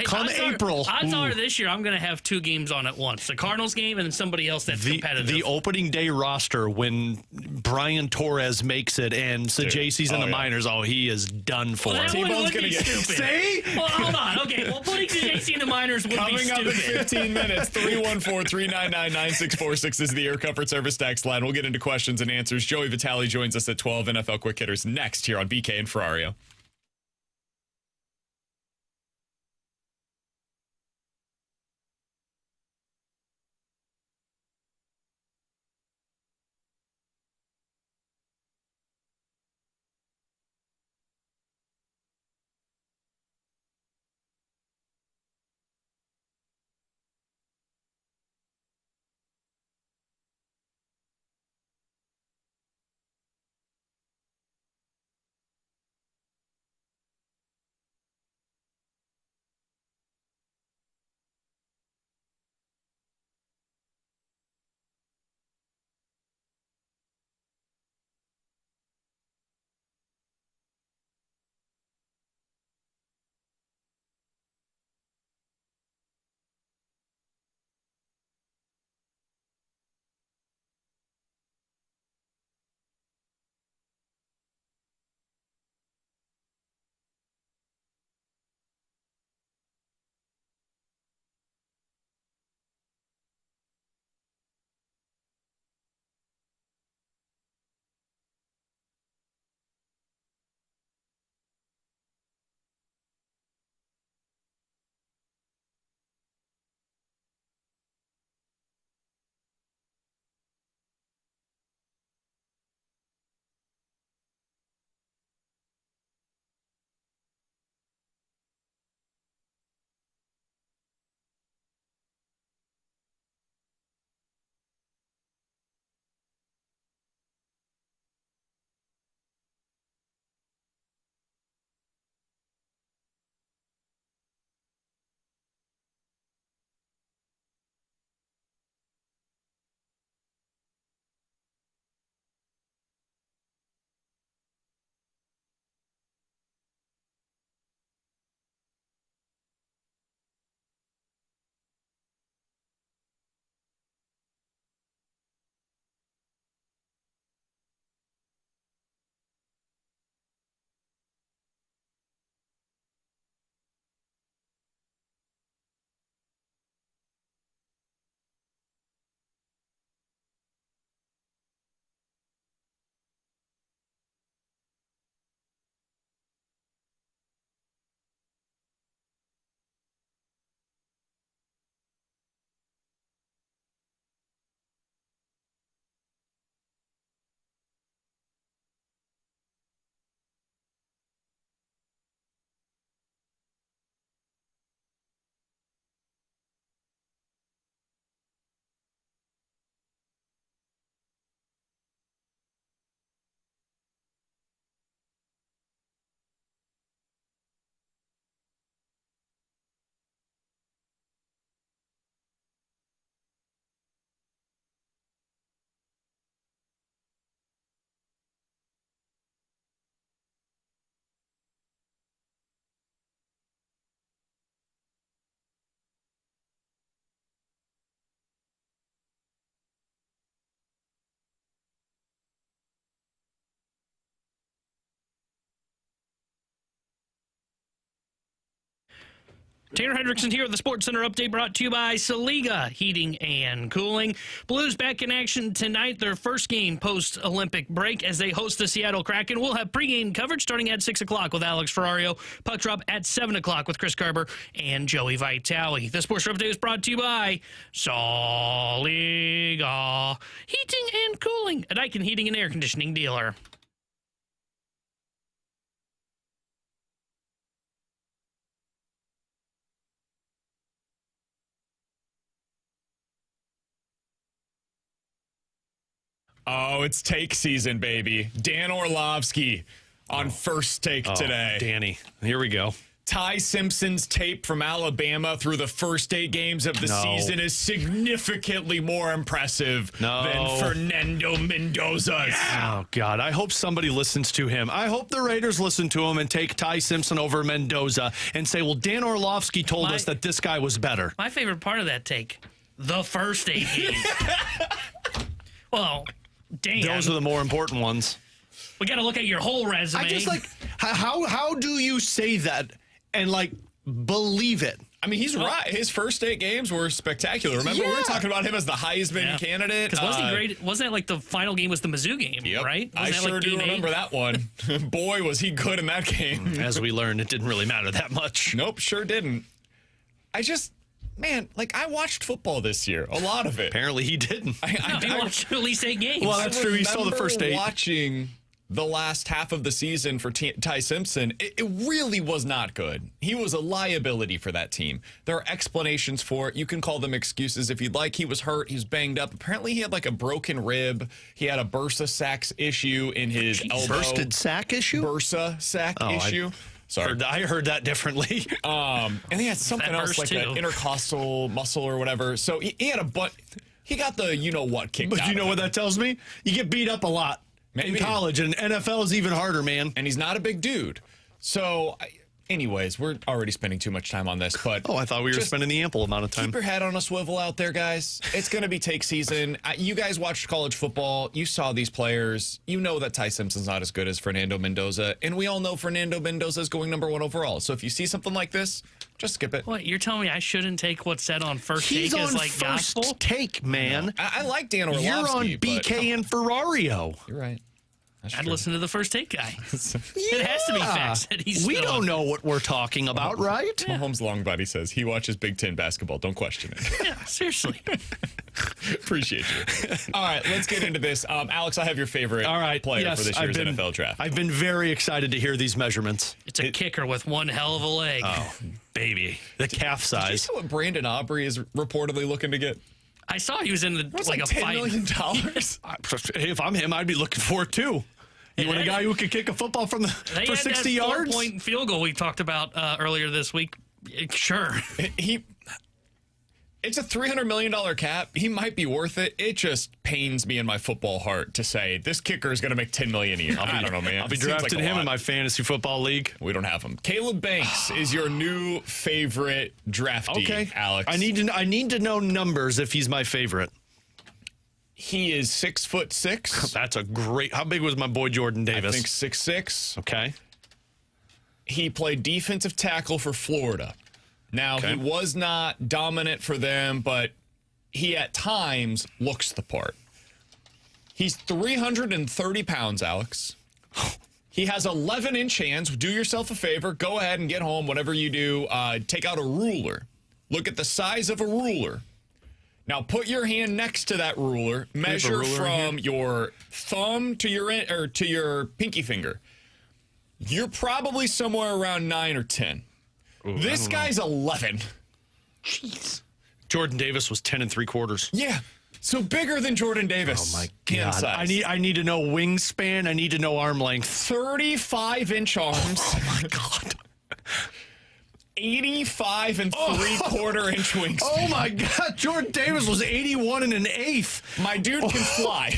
Come April. Odds are this year I'm going to have 2 games on at once. The Cardinals game and then somebody else that's competitive. The opening day roster, when Brian Torres makes it and Sajaci's in the minors, he is done for. Well, T-Bone's going to be stupid. See? Well, hold on. Okay, well, putting Sajaci in the minors would be stupid. Coming up in 15 minutes, 314-399-9646 is the Air Comfort Service text line. We'll get into questions and answers. Joey Vitale joins us at 12. NFL Quick Hitters next here on BK and Ferrario. Tanner Hendrickson here with the Sports Center update brought to you by Saliga Heating and Cooling. Blues back in action tonight, their first game post-Olympic break as they host the Seattle Kraken. We'll have pregame coverage starting at 6 o'clock with Alex Ferrario. Puck drop at 7 o'clock with Chris Garber and Joey Vitale. The Sports Center update is brought to you by Saliga Heating and Cooling, a Daikin Heating and Air Conditioning dealer. Oh, it's take season, baby. Dan Orlovsky on First Take today. Danny, here we go. Ty Simpson's tape from Alabama through the first 8 games of the season is significantly more impressive than Fernando Mendoza's. Oh, God. I hope somebody listens to him. I hope the Raiders listen to him and take Ty Simpson over Mendoza and say, well, Dan Orlovsky told us that this guy was better. My favorite part of that take, the first 8 games. Well, Dan. Those are the more important ones. We got to look at your whole resume. I just how do you say that and believe it? I mean, he's right. His first 8 games were spectacular. Remember, we were talking about him as the Heisman candidate. Because wasn't he great? Wasn't it the final game was the Mizzou game, right? I sure do remember that one. Boy, was he good in that game. As we learned, it didn't really matter that much. Nope, sure didn't. Man, I watched football this year, a lot of it. Apparently he didn't. He watched at least 8 games. Well, that's true. He saw the first 8. Watching the last half of the season for Ty Simpson, it really was not good. He was a liability for that team. There are explanations for it. You can call them excuses if you'd like. He was hurt. He was banged up. Apparently, he had a broken rib. He had a bursa sac issue in his elbow. Bursted sac issue? Bursa sac issue. Sorry. I heard that differently. And he had something else an intercostal muscle or whatever. So he had he got the you-know-what kicked out. But you know what that tells me? You get beat up a lot in college, and NFL is even harder, man. And he's not a big dude. So, anyways, we're already spending too much time on this. But I thought we were spending the ample amount of time. Keep your head on a swivel out there, guys. It's going to be take season. You guys watched college football. You saw these players. You know that Ty Simpson's not as good as Fernando Mendoza. And we all know Fernando Mendoza is going number 1 overall. So if you see something like this, just skip it. What, you're telling me I shouldn't take what's said on First Take as First gospel? Take, man. I like Dan Orlovsky. You're on BK and Ferrario. You're right. I'd listen to the First Take guy. It has to be facts. We don't know what we're talking about, right? Mahomes' long body says he watches Big Ten basketball. Don't question it. Yeah, seriously. Appreciate you. All right, let's get into this. Alex, I have your favorite player for this year's NFL draft. I've been very excited to hear these measurements. It's a kicker with one hell of a leg. Oh, baby. The calf size. Did you see what Brandon Aubrey is reportedly looking to get? I saw he was in a $10 fight. million. If I'm him, I'd be looking for it too. You want a guy who can kick a football for 60 yards? 4-point field goal we talked about earlier this week. Sure. It's a $300 million cap. He might be worth it. It just pains me in my football heart to say this kicker is going to make $10 million a year. I don't know, man. I'll be drafting him in my fantasy football league. We don't have him. Caleb Banks is your new favorite draftee, Alex. I need to know numbers if he's my favorite. He is 6'6". That's a great. How big was my boy Jordan Davis? I think 6'6". Okay. He played defensive tackle for Florida. Now, he was not dominant for them, but he at times looks the part. He's 330 pounds, Alex. He has 11-inch hands. Do yourself a favor. Go ahead and get home. Whatever you do, take out a ruler. Look at the size of a ruler. Now, put your hand next to that ruler. Measure from your thumb to your pinky finger. You're probably somewhere around 9 or 10. Ooh, this guy's 11. Jeez. Jordan Davis was 10 3/4. Yeah. So bigger than Jordan Davis. Oh, my God. I need to know wingspan. I need to know arm length. 35-inch arms. Oh, my God. 85 3/4-inch wingspan. Oh, my God. Jordan Davis was 81 1/8. My dude can fly.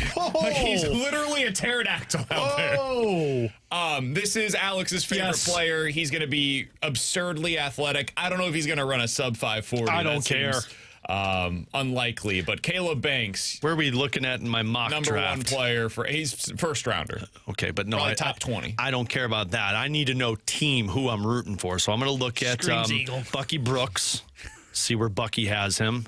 He's literally a pterodactyl out there. This is Alex's favorite player. He's going to be absurdly athletic. I don't know if he's going to run a sub 540. I don't care. unlikely. But Caleb Banks, Where are we looking at in my mock number draft? one player he's first rounder. Okay, but no, Probably top 20. I don't care about that. I need to know team who I'm rooting for. So I'm going to look at Screams Eagle. Bucky Brooks, see where Bucky has him.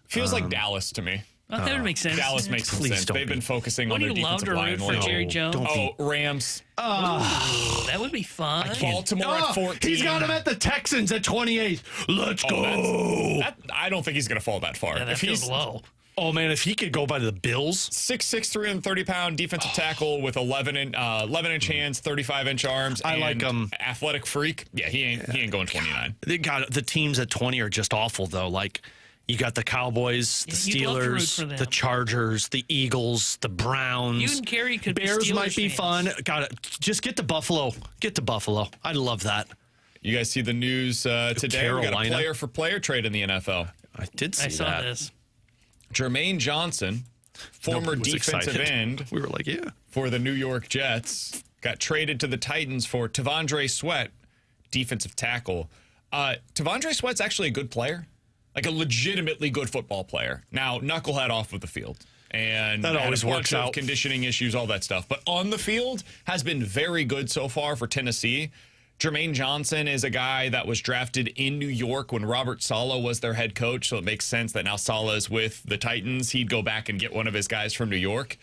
Feels like Dallas to me. Oh, that would make sense. Dallas makes some Please sense. don't They've been be. focusing on their Wouldn't you love defensive to line root for more. Jerry Jones? don't Rams. That would be fun. Baltimore at 14. He's got him at the Texans at 28. Let's go. I don't think he's going to fall that far. Yeah, that if feels he's low. Oh, man, if he could go by the Bills. 6'6", 330-pound defensive tackle with 11-inch hands, 35-inch arms. I like and him. Athletic freak. Yeah, he ain't going 29. They got the teams at 20 are just awful, though. Like, you got the Cowboys, the You'd love to root Steelers, for them. the Chargers, the Eagles, the Browns. You and Kerry could be Bears Steelers might be fans. fun. Got it. Just get to Buffalo. Get to Buffalo. I love that. You guys see the news today? We got a Carolina. player-for-player trade in the NFL. I did see I saw that. this. Jermaine Johnson, former Nobody was defensive excited. end We were like, yeah. for the New York Jets, got traded to the Titans for Tavondre Sweat, defensive tackle. Tavondre Sweat's actually a good player, like a legitimately good football player. Now, knucklehead off of the field. And That had always a bunch works of out. conditioning issues, all that stuff. But on the field, has been very good so far for Tennessee. Jermaine Johnson is a guy that was drafted in New York when Robert Saleh was their head coach, so it makes sense that now Saleh is with the Titans. He'd go back and get one of his guys from New York.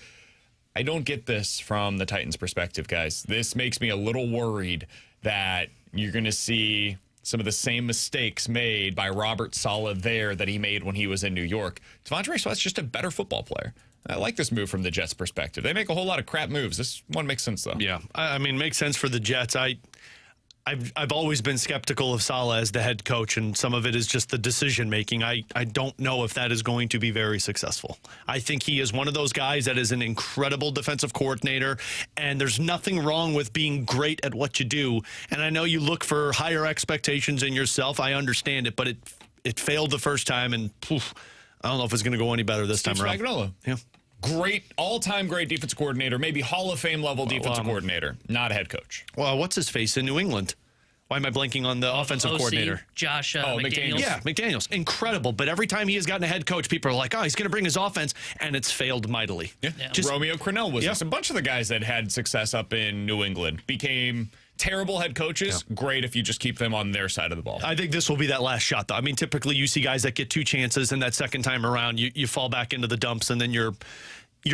I don't get this from the Titans' perspective, guys. This makes me a little worried that you're going to see some of the same mistakes made by Robert Saleh there that he made when he was in New York. Tavondre Sweat's just a better football player. I like this move from the Jets' perspective. They make a whole lot of crap moves. This one makes sense, though. Yeah. I mean, makes sense for the Jets. I've always been skeptical of Saleh as the head coach, and some of it is just the decision making. I don't know if that is going to be very successful. I think he is one of those guys that is an incredible defensive coordinator, and there's nothing wrong with being great at what you do. And I know you look for higher expectations in yourself. I understand it, but it failed the first time, and poof, I don't know if it's going to go any better this time around. Spagnuolo. Yeah. Great, all-time great defensive coordinator, maybe Hall of Fame level defensive coordinator, not a head coach. Well, what's his face in New England? Why am I blanking on the offensive OC, coordinator? Josh McDaniels. McDaniels. Yeah, McDaniels. Incredible. But every time he has gotten a head coach, people are like, oh, he's going to bring his offense, and it's failed mightily. Yeah. Just- Romeo Crennel was this. A bunch of the guys that had success up in New England became terrible head coaches. Yeah. Great if you just keep them on their side of the ball. I think this will be that last shot, though. I mean, typically you see guys that get two chances, and that second time around, you fall back into the dumps, and then you're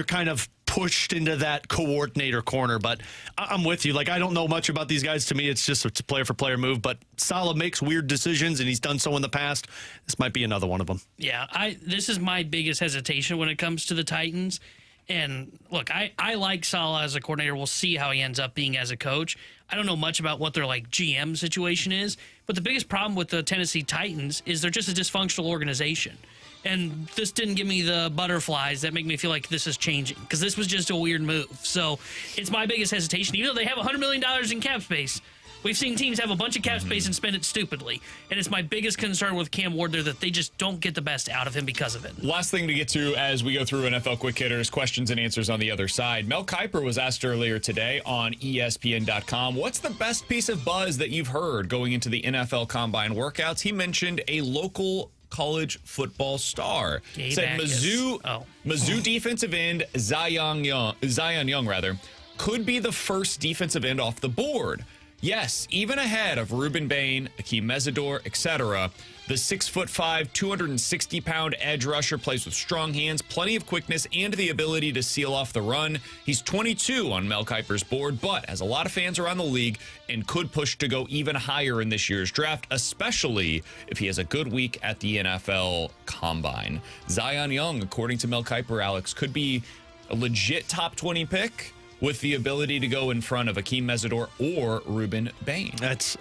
kind of pushed into that coordinator corner. But I'm with you. Like, I don't know much about these guys. To me, it's just a player-for-player move. But Saleh makes weird decisions, and he's done so in the past. This might be another one of them. Yeah, this is my biggest hesitation when it comes to the Titans. And look, I like Saleh as a coordinator. We'll see how he ends up being as a coach. I don't know much about what their GM situation is, but the biggest problem with the Tennessee Titans is they're just a dysfunctional organization. And this didn't give me the butterflies that make me feel like this is changing, because this was just a weird move. So it's my biggest hesitation. Even though they have $100 million in cap space, we've seen teams have a bunch of cap space and spend it stupidly. And it's my biggest concern with Cam Ward there that they just don't get the best out of him because of it. Last thing to get to as we go through NFL Quick Hitters, questions and answers on the other side. Mel Kiper was asked earlier today on ESPN.com, what's the best piece of buzz that you've heard going into the NFL Combine workouts? He mentioned a local college football star. Said Mizzou defensive end Zion Young could be the first defensive end off the board. Yes, even ahead of Ruben Bain, Akeem Mesidor, etc. The 6'5", 260-pound edge rusher plays with strong hands, plenty of quickness, and the ability to seal off the run. He's 22 on Mel Kiper's board, but has a lot of fans around the league and could push to go even higher in this year's draft, especially if he has a good week at the NFL Combine. Zion Young, according to Mel Kiper, Alex, could be a legit top 20 pick with the ability to go in front of Akeem Mesidor or Ruben Bain. That's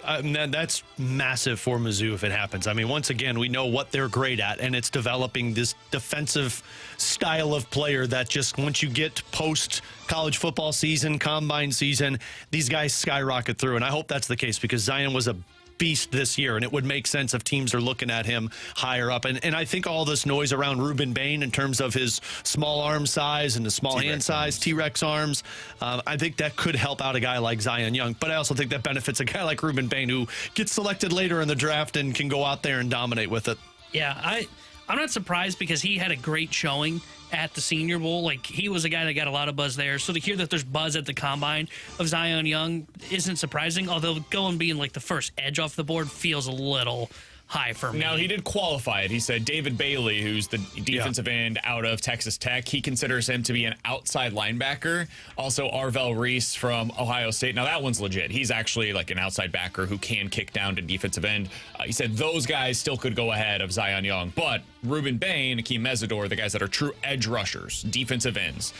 massive for Mizzou if it happens. I mean, once again, we know what they're great at, and it's developing this defensive style of player that just once you get post-college football season, combine season, these guys skyrocket through. And I hope that's the case, because Zion was a beast this year, and it would make sense if teams are looking at him higher up. And I think all this noise around Ruben Bain in terms of his small arm size and the small hand size, T-Rex arms, I think that could help out a guy like Zion Young. But I also think that benefits a guy like Ruben Bain, who gets selected later in the draft and can go out there and dominate with it. Yeah, I'm not surprised because he had a great showing at the Senior Bowl. Like, he was a guy that got a lot of buzz there. So to hear that there's buzz at the Combine of Zion Young isn't surprising, although going being like the first edge off the board feels a little high for me. Now, he did qualify it. He said David Bailey, who's the defensive end out of Texas Tech, he considers him to be an outside linebacker. Also, Arvell Reese from Ohio State. Now, that one's legit. He's actually like an outside backer who can kick down to defensive end. He said those guys still could go ahead of Zion Young. But Ruben Bain, Akeem Mesidor, the guys that are true edge rushers, defensive ends,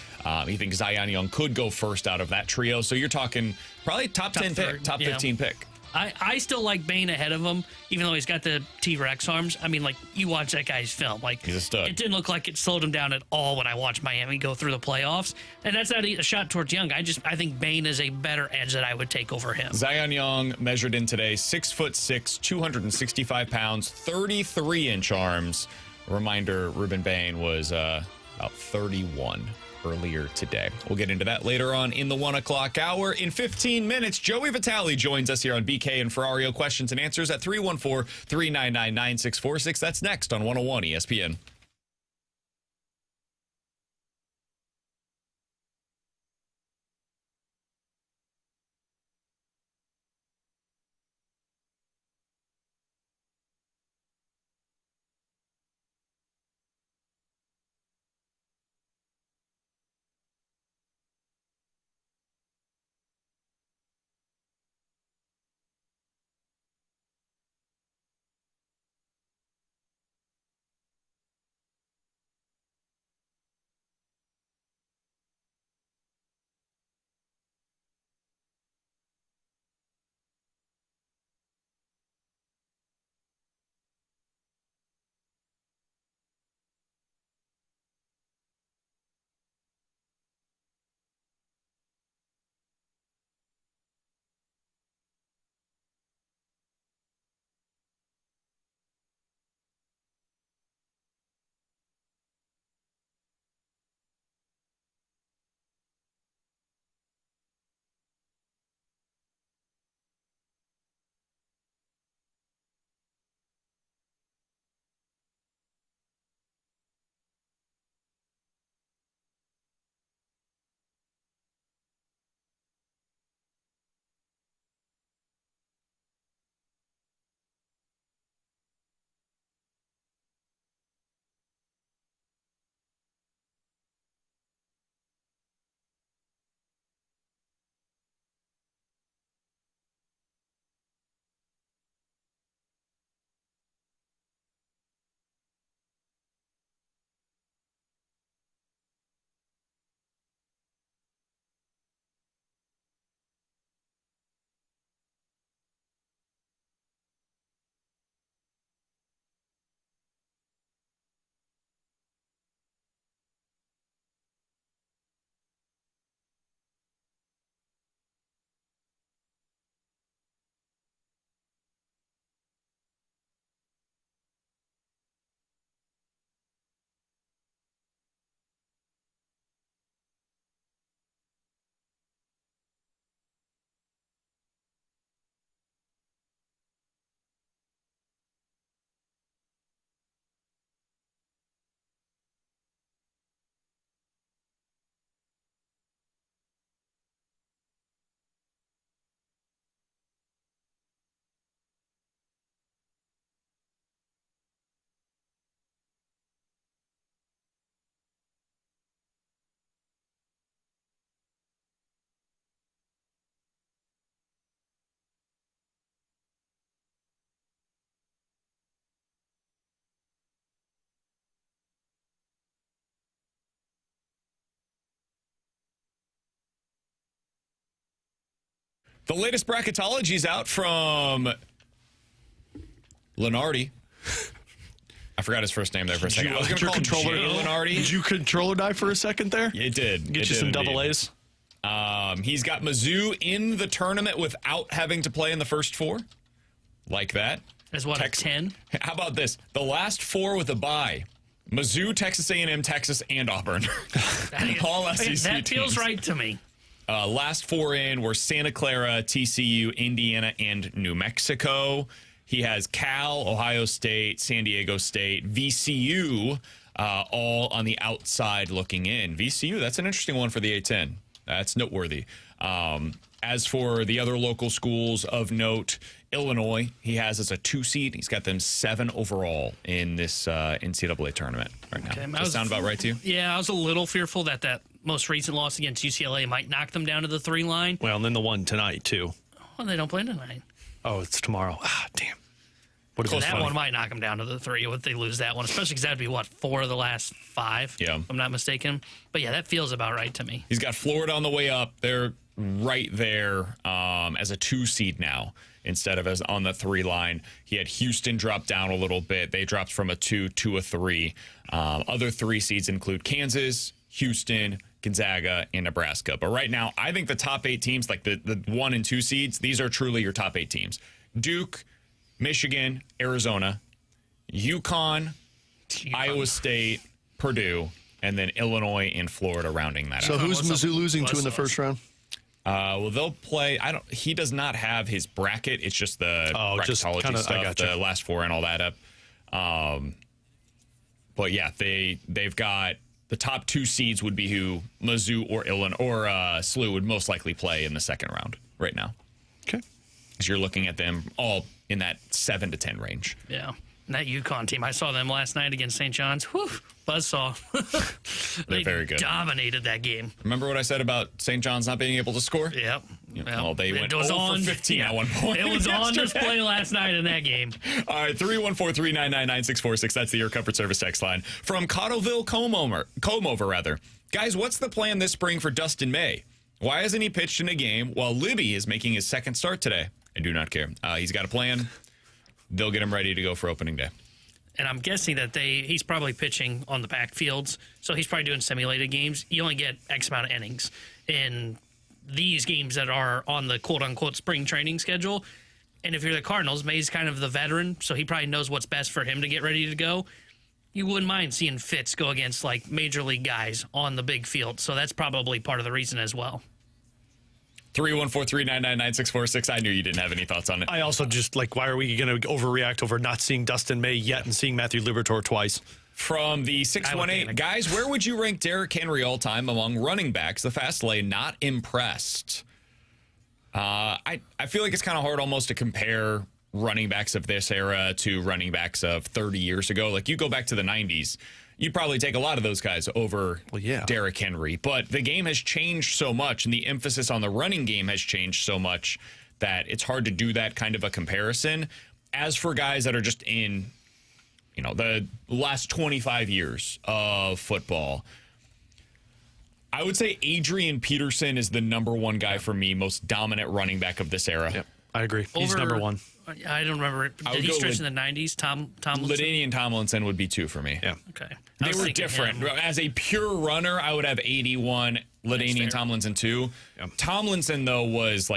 he thinks Zion Young could go first out of that trio. So you're talking probably top 10 pick, top 15 pick. I still like Bain ahead of him, even though he's got the T-Rex arms. I mean, like, you watch that guy's film. Like, he's a stud. It didn't look like it slowed him down at all when I watched Miami go through the playoffs. And that's not a shot towards Young. I think Bain is a better edge that I would take over him. Zion Young measured in today, 6'6", 265 pounds, 33-inch arms. Reminder, Ruben Bain was about 31 earlier today. We'll get into that later on in the 1 o'clock hour. In 15 minutes, Joey Vitale joins us here on BK and Ferrario Questions and Answers at 314-399-9646. That's next on 101 ESPN. The latest bracketology is out from Lenardi. I forgot his first name there for a second. I was going to call him Jay Lenardi. Did you controller die for a second there? It did. Get you some double A's. He's got Mizzou in the tournament without having to play in the first four. Like that. As what, a 10? How about this? The last four with a bye. Mizzou, Texas A&M, Texas, and Auburn. All SEC teams. That feels right to me. Last four in were Santa Clara, TCU, Indiana, and New Mexico. He has Cal, Ohio State, San Diego State, VCU, all on the outside looking in. VCU, that's an interesting one for the A10. That's noteworthy. As for the other local schools of note, Illinois, he has as a 2 seed. He's got them 7 overall in this NCAA tournament right now. Okay, Does that sound about right to you? Yeah, I was a little fearful that most recent loss against UCLA might knock them down to the 3 line. Well, and then the one tonight, too. Well, they don't play tonight. Oh, it's tomorrow. Ah, damn. What is So this that funny? one might knock them down to the 3 if they lose that one, especially because that would be, 4 of the last 5, Yeah. if I'm not mistaken. But, yeah, that feels about right to me. He's got Florida on the way up. They're right there as a 2 seed now instead of as on the 3 line. He had Houston drop down a little bit. They dropped from a 2 to a 3. Other 3 seeds include Kansas, Houston, Gonzaga, and Nebraska. But right now, I think the top 8 teams, like the 1 and 2 seeds, these are truly your top 8 teams. Duke, Michigan, Arizona, UConn, Iowa State, Purdue, and then Illinois and Florida rounding that So out. who's What's Mizzou up? losing to in the What's first round? Well, they'll play. He does not have his bracket. It's just the just bracketology kinda- I stuff, gotcha. the last 4 and all that up. But yeah, they've got the top 2 seeds would be who Mizzou or Illinois or SLU would most likely play in the second round right now. Okay. Because you're looking at them all in that 7 to 10 range. Yeah. And that UConn team, I saw them last night against St. John's. Whew, buzzsaw. They very good. dominated that game. Remember what I said about St. John's not being able to score? Yep. Well, they It went was 0 on, for 15 at one point. It was on yesterday. display last night in that game. All right, 314-399-9646. That's the Air Comfort Service text line. From Cottleville, Combe-over, rather. Guys, what's the plan this spring for Dustin May? Why hasn't he pitched in a game while Libby is making his second start today? I do not care. He's got a plan. They'll get him ready to go for opening day. And I'm guessing that he's probably pitching on the back fields, so he's probably doing simulated games. You only get X amount of innings in these games that are on the quote-unquote spring training schedule. And if you're the Cardinals, May's kind of the veteran, so he probably knows what's best for him to get ready to go. You wouldn't mind seeing Fitz go against, like, major league guys on the big field, so that's probably part of the reason as well. 314-399-9646. I knew you didn't have any thoughts on it. I also just, why are we going to overreact over not seeing Dustin May yet and seeing Matthew Liberatore twice? From the 618, guys, where would you rank Derrick Henry all time among running backs? The fast lane, not impressed. I feel like it's kind of hard almost to compare running backs of this era to running backs of 30 years ago. Like, you go back to the 90s, you'd probably take a lot of those guys over Derrick Henry. But the game has changed so much, and the emphasis on the running game has changed so much that it's hard to do that kind of a comparison. As for guys that are just in, the last 25 years of football, I would say Adrian Peterson is the number 1 guy for me, most dominant running back of this era. Yep, I agree. He's number 1. I don't remember. Did he stretch in the 90s? Tomlinson? LaDainian Tomlinson would be 2 for me. Yeah. Okay. They were different. As a pure runner, I would have 81, LaDainian Tomlinson 2. Yep. Tomlinson, though, was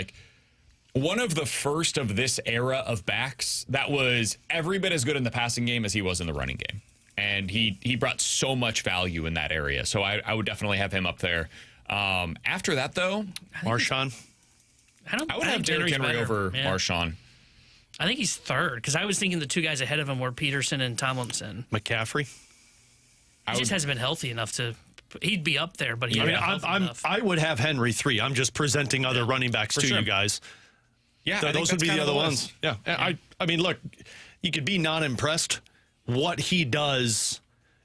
one of the first of this era of backs that was every bit as good in the passing game as he was in the running game. And he brought so much value in that area. So I would definitely have him up there. After that, though, Marshawn. I would have Derrick Henry over Marshawn. I think he's 3rd, because I was thinking the 2 guys ahead of him were Peterson and Tomlinson. McCaffrey. He just hasn't been healthy enough to. He'd be up there, but he'd be healthy enough. I would have Henry 3. I'm just presenting other running backs to you guys. Yeah, those would be the other ones. Yeah. I mean, look, you could be not impressed. What he does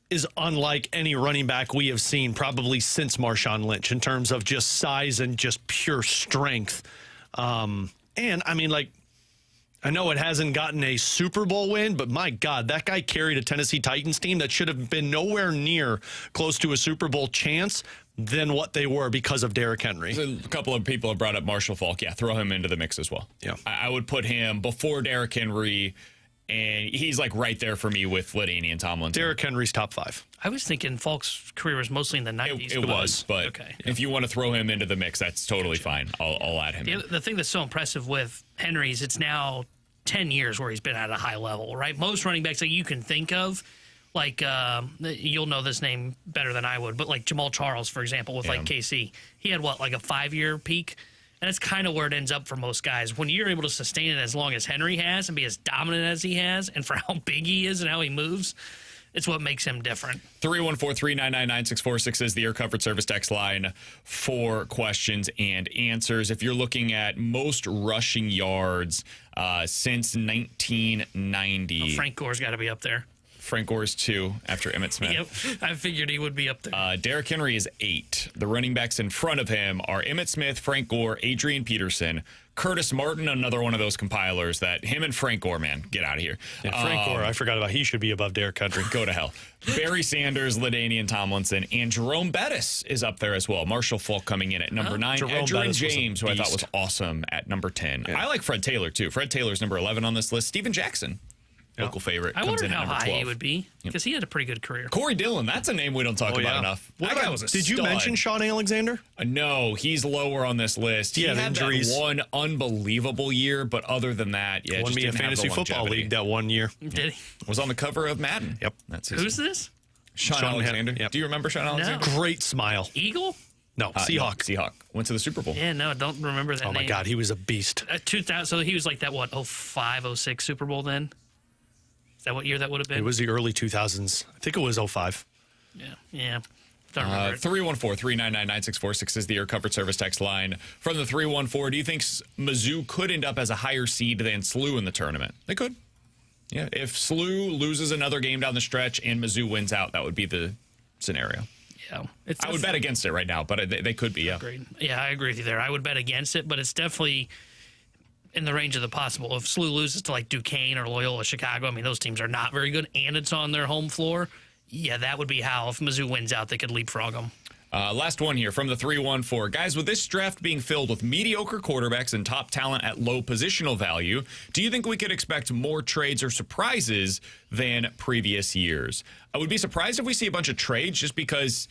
is unlike any running back we have seen probably since Marshawn Lynch in terms of just size and just pure strength. And I mean, I know it hasn't gotten a Super Bowl win, but my God, that guy carried a Tennessee Titans team that should have been nowhere near close to a Super Bowl chance than what they were because of Derrick Henry. A couple of people have brought up Marshall Faulk. Yeah, throw him into the mix as well. Yeah, I would put him before Derrick Henry, and he's right there for me with LaDainian Tomlinson. Derrick Henry's top 5. I was thinking Falk's career was mostly in the 90s. It was, but okay. If you want to throw him into the mix, that's totally fine. I'll add him in. The thing that's so impressive with Henry is it's now 10 years where he's been at a high level, right? Most running backs that you can think of, you'll know this name better than I would, but Jamal Charles, for example, with KC, he had a 5-year peak, And that's kind of where it ends up for most guys. When you're able to sustain it as long as Henry has and be as dominant as he has, and for how big he is and how he moves, it's what makes him different. 314-399-9646 is the Air Comfort Service text line for questions and answers. If you're looking at most rushing yards since 1990. Well, Frank Gore's got to be up there. Frank Gore's 2 after Emmitt Smith. Yep, I figured he would be up there. Derrick Henry is 8. The running backs in front of him are Emmitt Smith, Frank Gore, Adrian Peterson, Curtis Martin, another one of those compilers that him and Frank Gore, man, get out of here. And Frank Gore, I forgot about. He should be above Derrick Henry. Go to hell. Barry Sanders, LaDainian Tomlinson, and Jerome Bettis is up there as well. Marshall Falk coming in at number 9. Edgerrin James, who I thought was awesome, at number 10. Yeah. I like Fred Taylor, too. Fred Taylor's number 11 on this list. Steven Jackson. Local favorite. I comes wonder in how at number high 12. he would be because he had a pretty good career. Corey Dillon, that's a name we don't talk about enough. That guy was a Did you stud. mention Sean Alexander? No, he's lower on this list. He had injuries. That one unbelievable year, but other than that, yeah, won just me a didn't have the fantasy football longevity. league that one year. Did he? Was on the cover of Madden. Yep. That's Who's this? Sean Alexander. Yep. Do you remember Sean Alexander? Great smile. Eagle? No, Seahawk. Seahawk. Went to the Super Bowl. Yeah, no, I don't remember that Oh, name. my God. He was a beast. 2000. So he was like that, what, 05, 06 Super Bowl then? Is that what year that would have been? It was the early 2000s. I think it was 05. Yeah. Don't remember it. 314-399-9646 is the Air Comfort Service text line. From the 314, do you think Mizzou could end up as a higher seed than SLU in the tournament? They could. Yeah, if SLU loses another game down the stretch and Mizzou wins out, that would be the scenario. Yeah. I would bet against it right now, but they could be, yeah. Agreed. Yeah, I agree with you there. I would bet against it, but it's definitely in the range of the possible. If SLU loses to like Duquesne or Loyola Chicago, I mean, those teams are not very good, and it's on their home floor. Yeah, that would be how, if Mizzou wins out, they could leapfrog them. Last one here from the 314. Guys, with this draft being filled with mediocre quarterbacks and top talent at low positional value, do you think we could expect more trades or surprises than previous years? I would be surprised if we see a bunch of trades, just because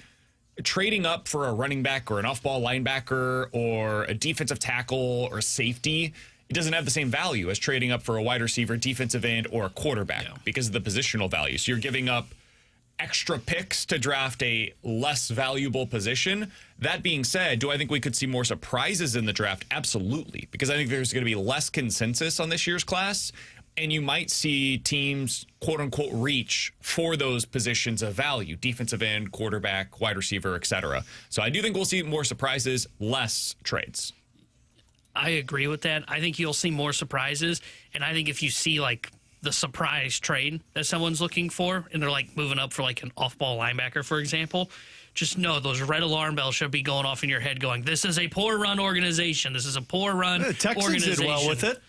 trading up for a running back or an off-ball linebacker or a defensive tackle or safety, it doesn't have the same value as trading up for a wide receiver, defensive end, or a quarterback because of the positional value. So you're giving up extra picks to draft a less valuable position. That being said, do I think we could see more surprises in the draft? Absolutely, because I think there's going to be less consensus on this year's class, and you might see teams, quote unquote, reach for those positions of value: defensive end, quarterback, wide receiver, etc. So I do think we'll see more surprises, less trades. I agree with that. I think you'll see more surprises, and I think if you see like the surprise trade that someone's looking for, and they're like moving up for like an off-ball linebacker, for example, just know those red alarm bells should be going off in your head going, this is a poor run organization. This is a poor run Texans organization. did well with it.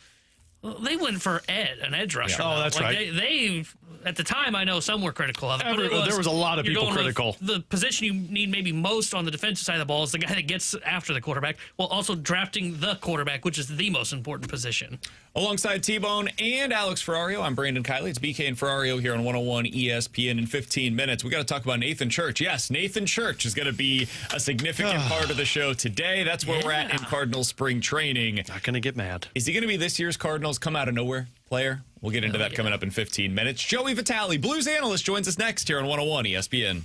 Well, they went for an edge rusher. Oh, though. that's like right. They at the time, I know some were critical of it. But There was a lot of you're people going with critical. The position you need maybe most on the defensive side of the ball is the guy that gets after the quarterback, while also drafting the quarterback, which is the most important position. Alongside T-Bone and Alex Ferrario, I'm Brandon Kiley. It's BK and Ferrario here on 101 ESPN in 15 minutes. We got to talk about Nathan Church. Yes, Nathan Church is going to be a significant part of the show today. That's where we're at in Cardinals spring training. Not going to get mad. Is he going to be this year's Cardinals come out of nowhere player? We'll get into that coming up in 15 minutes. Joey Vitale, Blues analyst, joins us next here on 101 ESPN.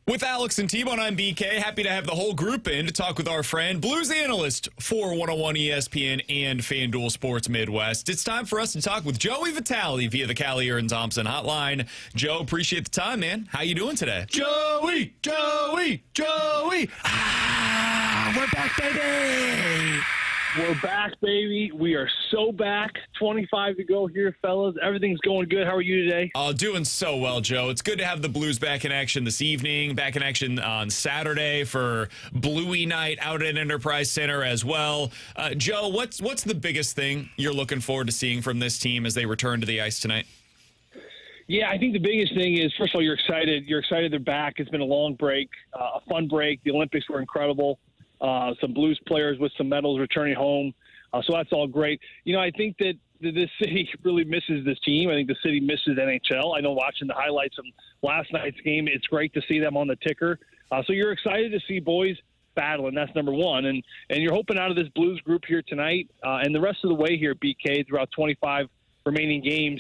With Alex and T-Bone, I'm BK. Happy to have the whole group in to talk with our friend, Blues analyst for 101 ESPN and FanDuel Sports Midwest. It's time for us to talk with Joey Vitale via the Callier and Thompson hotline. Joe, appreciate the time, man. How you doing today? Joey! We're back, baby! We're back, baby. We are so back. 25 to go here, fellas. Everything's going good. How are you today? Oh, doing so well, Joe. It's good to have the Blues back in action this evening, back in action on Saturday for Bluey Night out at Enterprise Center as well. Joe, what's the biggest thing you're looking forward to seeing from this team as they return to the ice tonight? Yeah, I think the biggest thing is, first of all, you're excited. You're excited they're back. It's been a long break, a fun break. The Olympics were incredible. Some Blues players with some medals returning home. So that's all great. I think that this city really misses this team. I think the city misses NHL. I know watching the highlights of last night's game, it's great to see them on the ticker. So you're excited to see boys battle, and that's number one. And you're hoping out of this Blues group here tonight and the rest of the way here, BK, throughout 25 remaining games,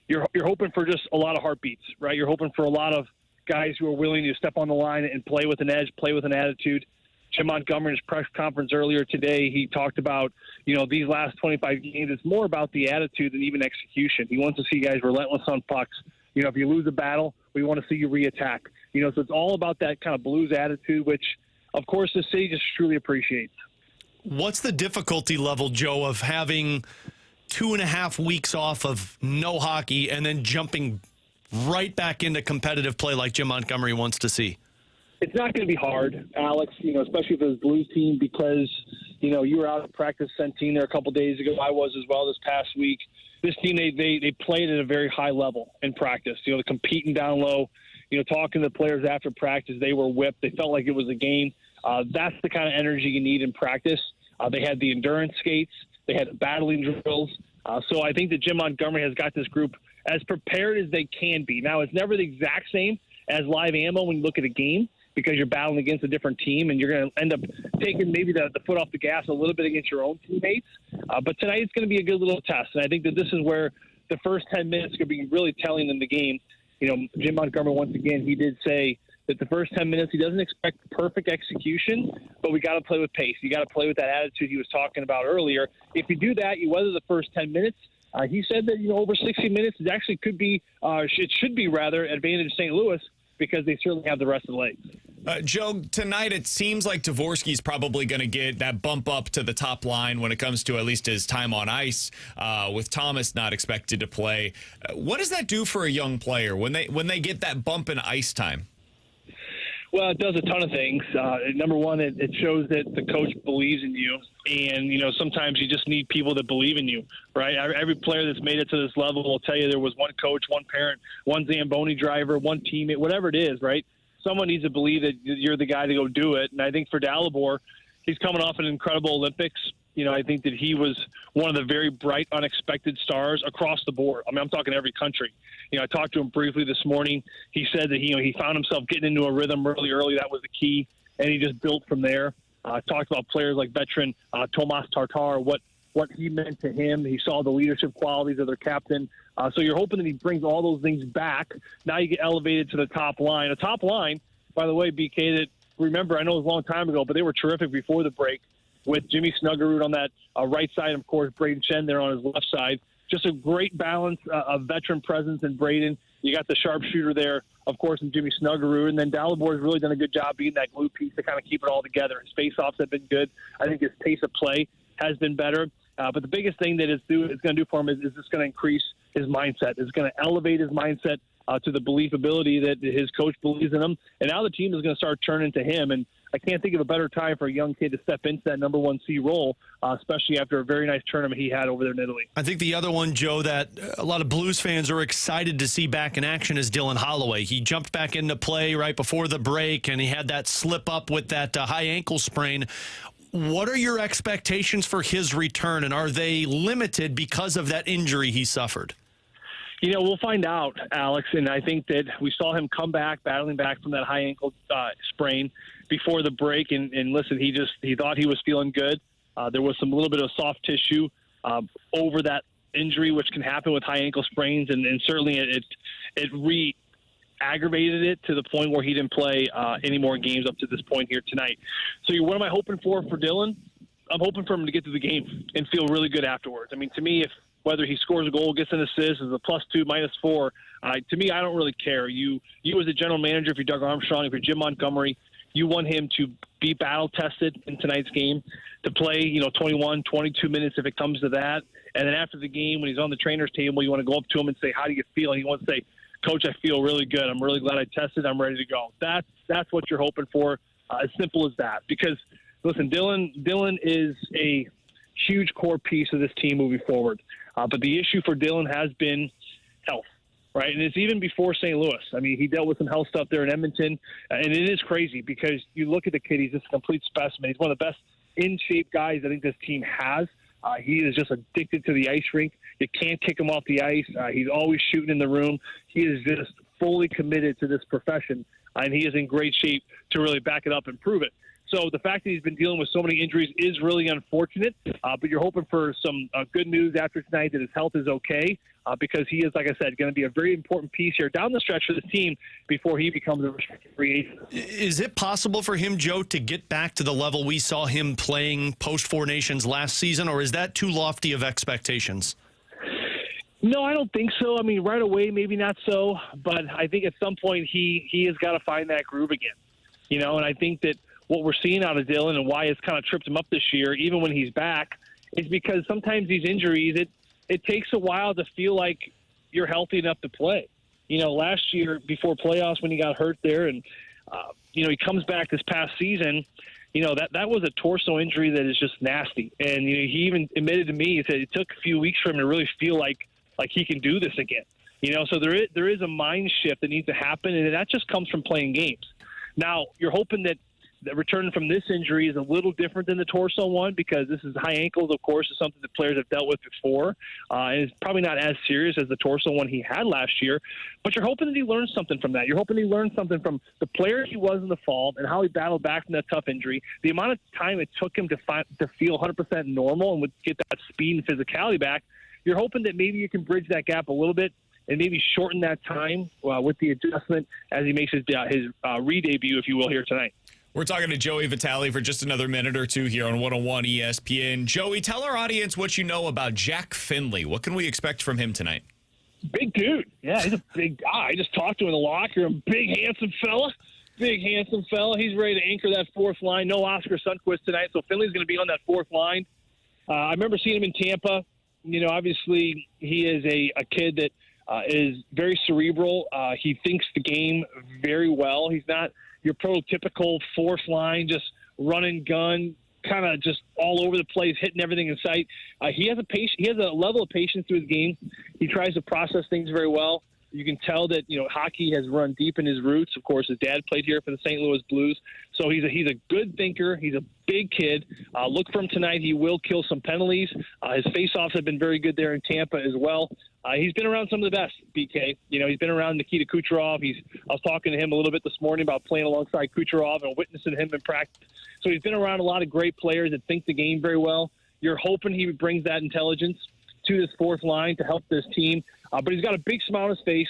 you're hoping for just a lot of heartbeats, right? You're hoping for a lot of guys who are willing to step on the line and play with an edge, play with an attitude. Jim Montgomery's press conference earlier today, he talked about, these last 25 games, it's more about the attitude than even execution. He wants to see guys relentless on pucks. If you lose a battle, we want to see you reattack. So it's all about that kind of Blues attitude, which, of course, the city just truly appreciates. What's the difficulty level, Joe, of having 2.5 weeks off of no hockey and then jumping right back into competitive play like Jim Montgomery wants to see? It's not going to be hard, Alex, especially for this Blues team because, you were out at practice Centene there a couple days ago. I was as well this past week. This team, they played at a very high level in practice, they're competing down low, talking to the players after practice. They were whipped. They felt like it was a game. That's the kind of energy you need in practice. They had the endurance skates. They had the battling drills. So I think that Jim Montgomery has got this group as prepared as they can be. Now, it's never the exact same as live ammo when you look at a game, because you're battling against a different team and you're going to end up taking maybe the foot off the gas a little bit against your own teammates. But tonight it's going to be a good little test. And I think that this is where the first 10 minutes could be really telling in the game. Jim Montgomery, once again, he did say that the first 10 minutes, he doesn't expect perfect execution, but we got to play with pace. You got to play with that attitude he was talking about earlier. If you do that, you weather the first 10 minutes. He said that, over 60 minutes, it actually could be, it should be rather, advantage St. Louis, because they certainly have the rest of the legs. Joe, tonight it seems like Dvorsky's probably going to get that bump up to the top line when it comes to at least his time on ice, with Thomas not expected to play. What does that do for a young player when they get that bump in ice time? Well, it does a ton of things. Number one, it shows that the coach believes in you. And, sometimes you just need people that believe in you, right? Every player that's made it to this level will tell you there was one coach, one parent, one Zamboni driver, one teammate, whatever it is, right? Someone needs to believe that you're the guy to go do it. And I think for Dalibor, he's coming off an incredible Olympics. I think that he was one of the very bright, unexpected stars across the board. I mean, I'm talking every country. I talked to him briefly this morning. He said that he found himself getting into a rhythm really early. That was the key, and he just built from there. Talked about players like veteran Tomas Tartar, what he meant to him. He saw the leadership qualities of their captain. So you're hoping that he brings all those things back. Now you get elevated to the top line. A top line, by the way, BK, that remember, I know it was a long time ago, but they were terrific before the break with Jimmy Snuggerud on that right side, and, of course, Braden Schenn there on his left side. Just a great balance of veteran presence in Braden. You got the sharpshooter there, of course, in Jimmy Snuggerud. And then Dalibor has really done a good job being that glue piece to kind of keep it all together. His face-offs have been good. I think his pace of play has been better. But the biggest thing that it's going to do for him is it's going to increase his mindset. It's going to elevate his mindset to the believability that his coach believes in him. And now the team is going to start turning to him. And I can't think of a better time for a young kid to step into that number 1C role, especially after a very nice tournament he had over there in Italy. I think the other one, Joe, that a lot of Blues fans are excited to see back in action is Dylan Holloway. He jumped back into play right before the break, and he had that slip up with that high ankle sprain. What are your expectations for his return, and are they limited because of that injury he suffered? We'll find out, Alex, and I think that we saw him come back, battling back from that high ankle sprain before the break, and listen, he thought he was feeling good. There was some little bit of soft tissue over that injury, which can happen with high ankle sprains, and certainly it aggravated it to the point where he didn't play any more games up to this point here tonight. So what am I hoping for Dylan? I'm hoping for him to get to the game and feel really good afterwards. I mean, to me, whether he scores a goal, gets an assist, is a +2, -4, to me, I don't really care. You as a general manager, if you're Doug Armstrong, if you're Jim Montgomery, you want him to be battle-tested in tonight's game, to play, 21, 22 minutes if it comes to that. And then after the game, when he's on the trainer's table, you want to go up to him and say, how do you feel? And he wants to say, Coach, I feel really good. I'm really glad I tested. I'm ready to go. That's what you're hoping for, as simple as that. Because, listen, Dylan is a huge core piece of this team moving forward. But the issue for Dylan has been health, right? And it's even before St. Louis. I mean, he dealt with some health stuff there in Edmonton. And it is crazy because you look at the kid, he's just a complete specimen. He's one of the best in-shape guys I think this team has. He is just addicted to the ice rink. You can't kick him off the ice. He's always shooting in the room. He is just fully committed to this profession, and he is in great shape to really back it up and prove it. So the fact that he's been dealing with so many injuries is really unfortunate, but you're hoping for some good news after tonight that his health is okay, because he is, like I said, going to be a very important piece here down the stretch for this team before he becomes a restricted free agent. Is it possible for him, Joe, to get back to the level we saw him playing post-Four Nations last season, or is that too lofty of expectations? No, I don't think so. I mean, right away, maybe not so, but I think at some point he has got to find that groove again, and I think that what we're seeing out of Dylan and why it's kind of tripped him up this year, even when he's back, is because sometimes these injuries, it takes a while to feel like you're healthy enough to play. Last year before playoffs when he got hurt there and, he comes back this past season, that was a torso injury that is just nasty. And, he even admitted to me, he said it took a few weeks for him to really feel like he can do this again. So there is a mind shift that needs to happen, and that just comes from playing games. Now, you're hoping that returning from this injury is a little different than the torso one because this is high ankles, of course, is something that players have dealt with before. And it's probably not as serious as the torso one he had last year. But you're hoping that he learns something from that. You're hoping he learns something from the player he was in the fall and how he battled back from that tough injury, the amount of time it took him to feel 100% normal and would get that speed and physicality back. You're hoping that maybe you can bridge that gap a little bit and maybe shorten that time with the adjustment as he makes his re-debut, if you will, here tonight. We're talking to Joey Vitale for just another minute or two here on 101 ESPN. Joey, tell our audience what you know about Jack Finley. What can we expect from him tonight? Big dude. Yeah, he's a big guy. I just talked to him in the locker room. Big, handsome fella. He's ready to anchor that fourth line. No Oscar Sundquist tonight, so Finley's going to be on that fourth line. I remember seeing him in Tampa. Obviously he is a kid that is very cerebral. He thinks the game very well. He's not your prototypical fourth line, just run and gun, kind of just all over the place, hitting everything in sight. He has a level of patience to his game. He tries to process things very well. You can tell that hockey has run deep in his roots. Of course, his dad played here for the St. Louis Blues, so he's a good thinker. He's a big kid. Look for him tonight. He will kill some penalties. His faceoffs have been very good there in Tampa as well. He's been around some of the best, BK. He's been around Nikita Kucherov. I was talking to him a little bit this morning about playing alongside Kucherov and witnessing him in practice. So he's been around a lot of great players that think the game very well. You're hoping he brings that intelligence to this fourth line to help this team. But he's got a big smile on his face.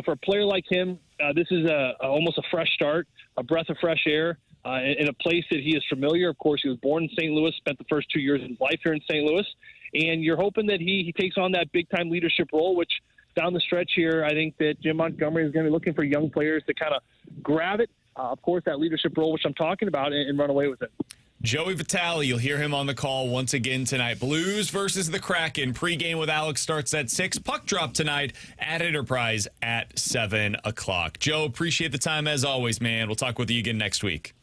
For a player like him, this is almost a fresh start, a breath of fresh air in a place that he is familiar. Of course, he was born in St. Louis, spent the first 2 years of his life here in St. Louis. And you're hoping that he takes on that big-time leadership role, which down the stretch here, I think that Jim Montgomery is going to be looking for young players to kind of grab it, of course, that leadership role, which I'm talking about, and run away with it. Joey Vitale, you'll hear him on the call once again tonight. Blues versus the Kraken. Pregame with Alex starts at 6. Puck drop tonight at Enterprise at 7 o'clock. Joe, appreciate the time as always, man. We'll talk with you again next week.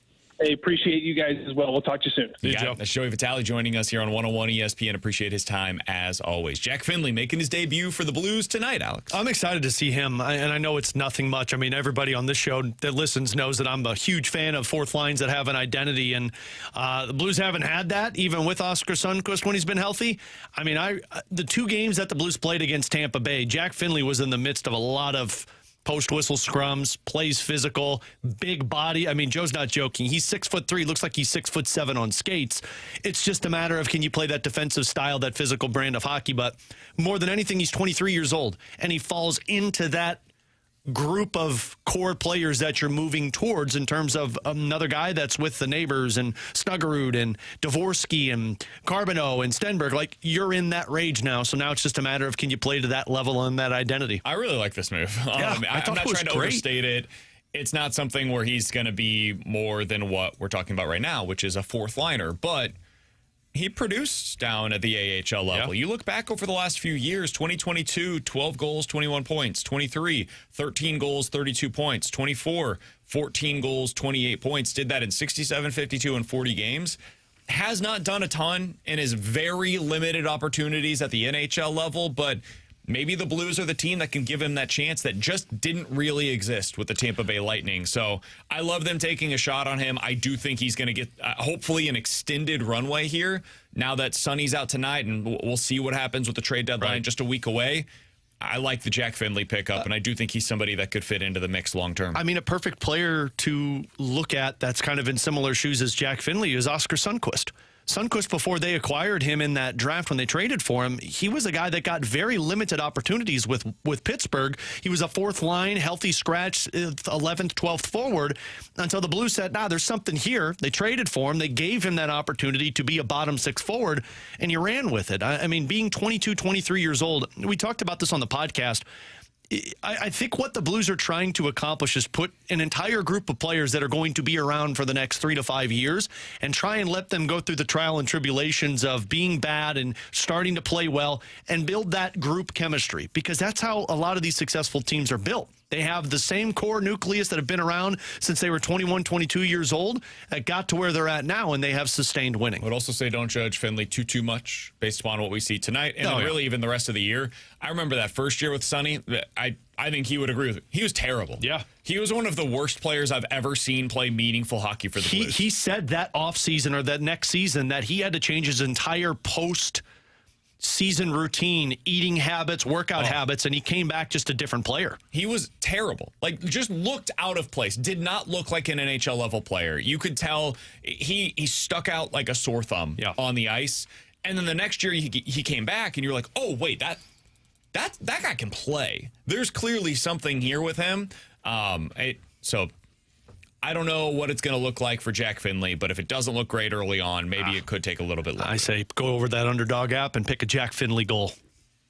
Hey, appreciate you guys as well. We'll talk to you soon. See you, Joe. That's Joey Vitale joining us here on 101 ESPN. Appreciate his time as always. Jack Finley making his debut for the Blues tonight, Alex. I'm excited to see him, and I know it's nothing much. I mean, everybody on this show that listens knows that I'm a huge fan of fourth lines that have an identity, and the Blues haven't had that, even with Oscar Sundquist when he's been healthy. I mean, the 2 games that the Blues played against Tampa Bay, Jack Finley was in the midst of a lot of post-whistle scrums, plays physical, big body. I mean, Joe's not joking. He's 6'3", looks like he's 6'7" on skates. It's just a matter of can you play that defensive style, that physical brand of hockey. But more than anything, he's 23 years old, and he falls into that group of core players that you're moving towards in terms of another guy that's with the Neighbors and Snuggerud and Dvorsky and Carbonneau and Stenberg. Like, you're in that range now, so now it's just a matter of can you play to that level and that identity. I really like this move. Yeah, I'm not trying to great. overstate it. It's not something where he's going to be more than what we're talking about right now, which is a fourth liner, but he produced down at the AHL level. Yeah. You look back over the last few years, 2022, 12 goals, 21 points. 23, 13 goals, 32 points. 24, 14 goals, 28 points. Did that in 67, 52, and 40 games. Has not done a ton in his very limited opportunities at the NHL level, but maybe the Blues are the team that can give him that chance that just didn't really exist with the Tampa Bay Lightning. So I love them taking a shot on him. I do think he's going to get, hopefully, an extended runway here now that Sonny's out tonight, and we'll see what happens with the trade deadline just a week away. I like the Jack Finley pickup, and I do think he's somebody that could fit into the mix long term. I mean, a perfect player to look at that's kind of in similar shoes as Jack Finley is Oscar Sundqvist. Sundqvist, before they acquired him in that draft when they traded for him, he was a guy that got very limited opportunities with Pittsburgh. He was a fourth line, healthy scratch, 11th, 12th forward, until the Blues said, there's something here. They traded for him. They gave him that opportunity to be a bottom six forward, and he ran with it. I mean, being 22, 23 years old, we talked about this on the podcast. I think what the Blues are trying to accomplish is put an entire group of players that are going to be around for the next 3 to 5 years and try and let them go through the trial and tribulations of being bad and starting to play well and build that group chemistry, because that's how a lot of these successful teams are built. They have the same core nucleus that have been around since they were 21, 22 years old that got to where they're at now, and they have sustained winning. I would also say don't judge Finley too much based upon what we see tonight and really even the rest of the year. I remember that first year with Sonny. I think he would agree with me. He was terrible. Yeah. He was one of the worst players I've ever seen play meaningful hockey for the Blues. He said that offseason or that next season that he had to change his entire post-season routine, eating habits, workout habits, and he came back just a different player. He was terrible. Like, just looked out of place. Did not look like an NHL level player. You could tell he stuck out like a sore thumb on the ice. And then the next year he came back, and you're like, oh, wait, that guy can play. There's clearly something here with him. So I don't know what it's going to look like for Jack Finley, but if it doesn't look great early on, maybe it could take a little bit longer. I say go over that Underdog app and pick a Jack Finley goal.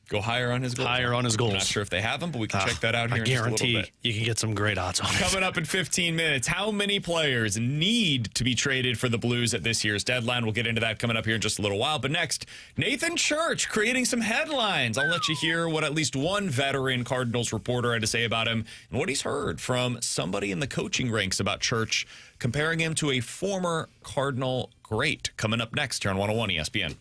Go higher on his goals. Higher on his goals. I'm not sure if they have them, but we can check that out here in just a little bit. You can get some great odds on it. Coming up in 15 minutes, how many players need to be traded for the Blues at this year's deadline? We'll get into that coming up here in just a little while. But next, Nathan Church creating some headlines. I'll let you hear what at least one veteran Cardinals reporter had to say about him and what he's heard from somebody in the coaching ranks about Church, comparing him to a former Cardinal great. Coming up next here on 101 ESPN.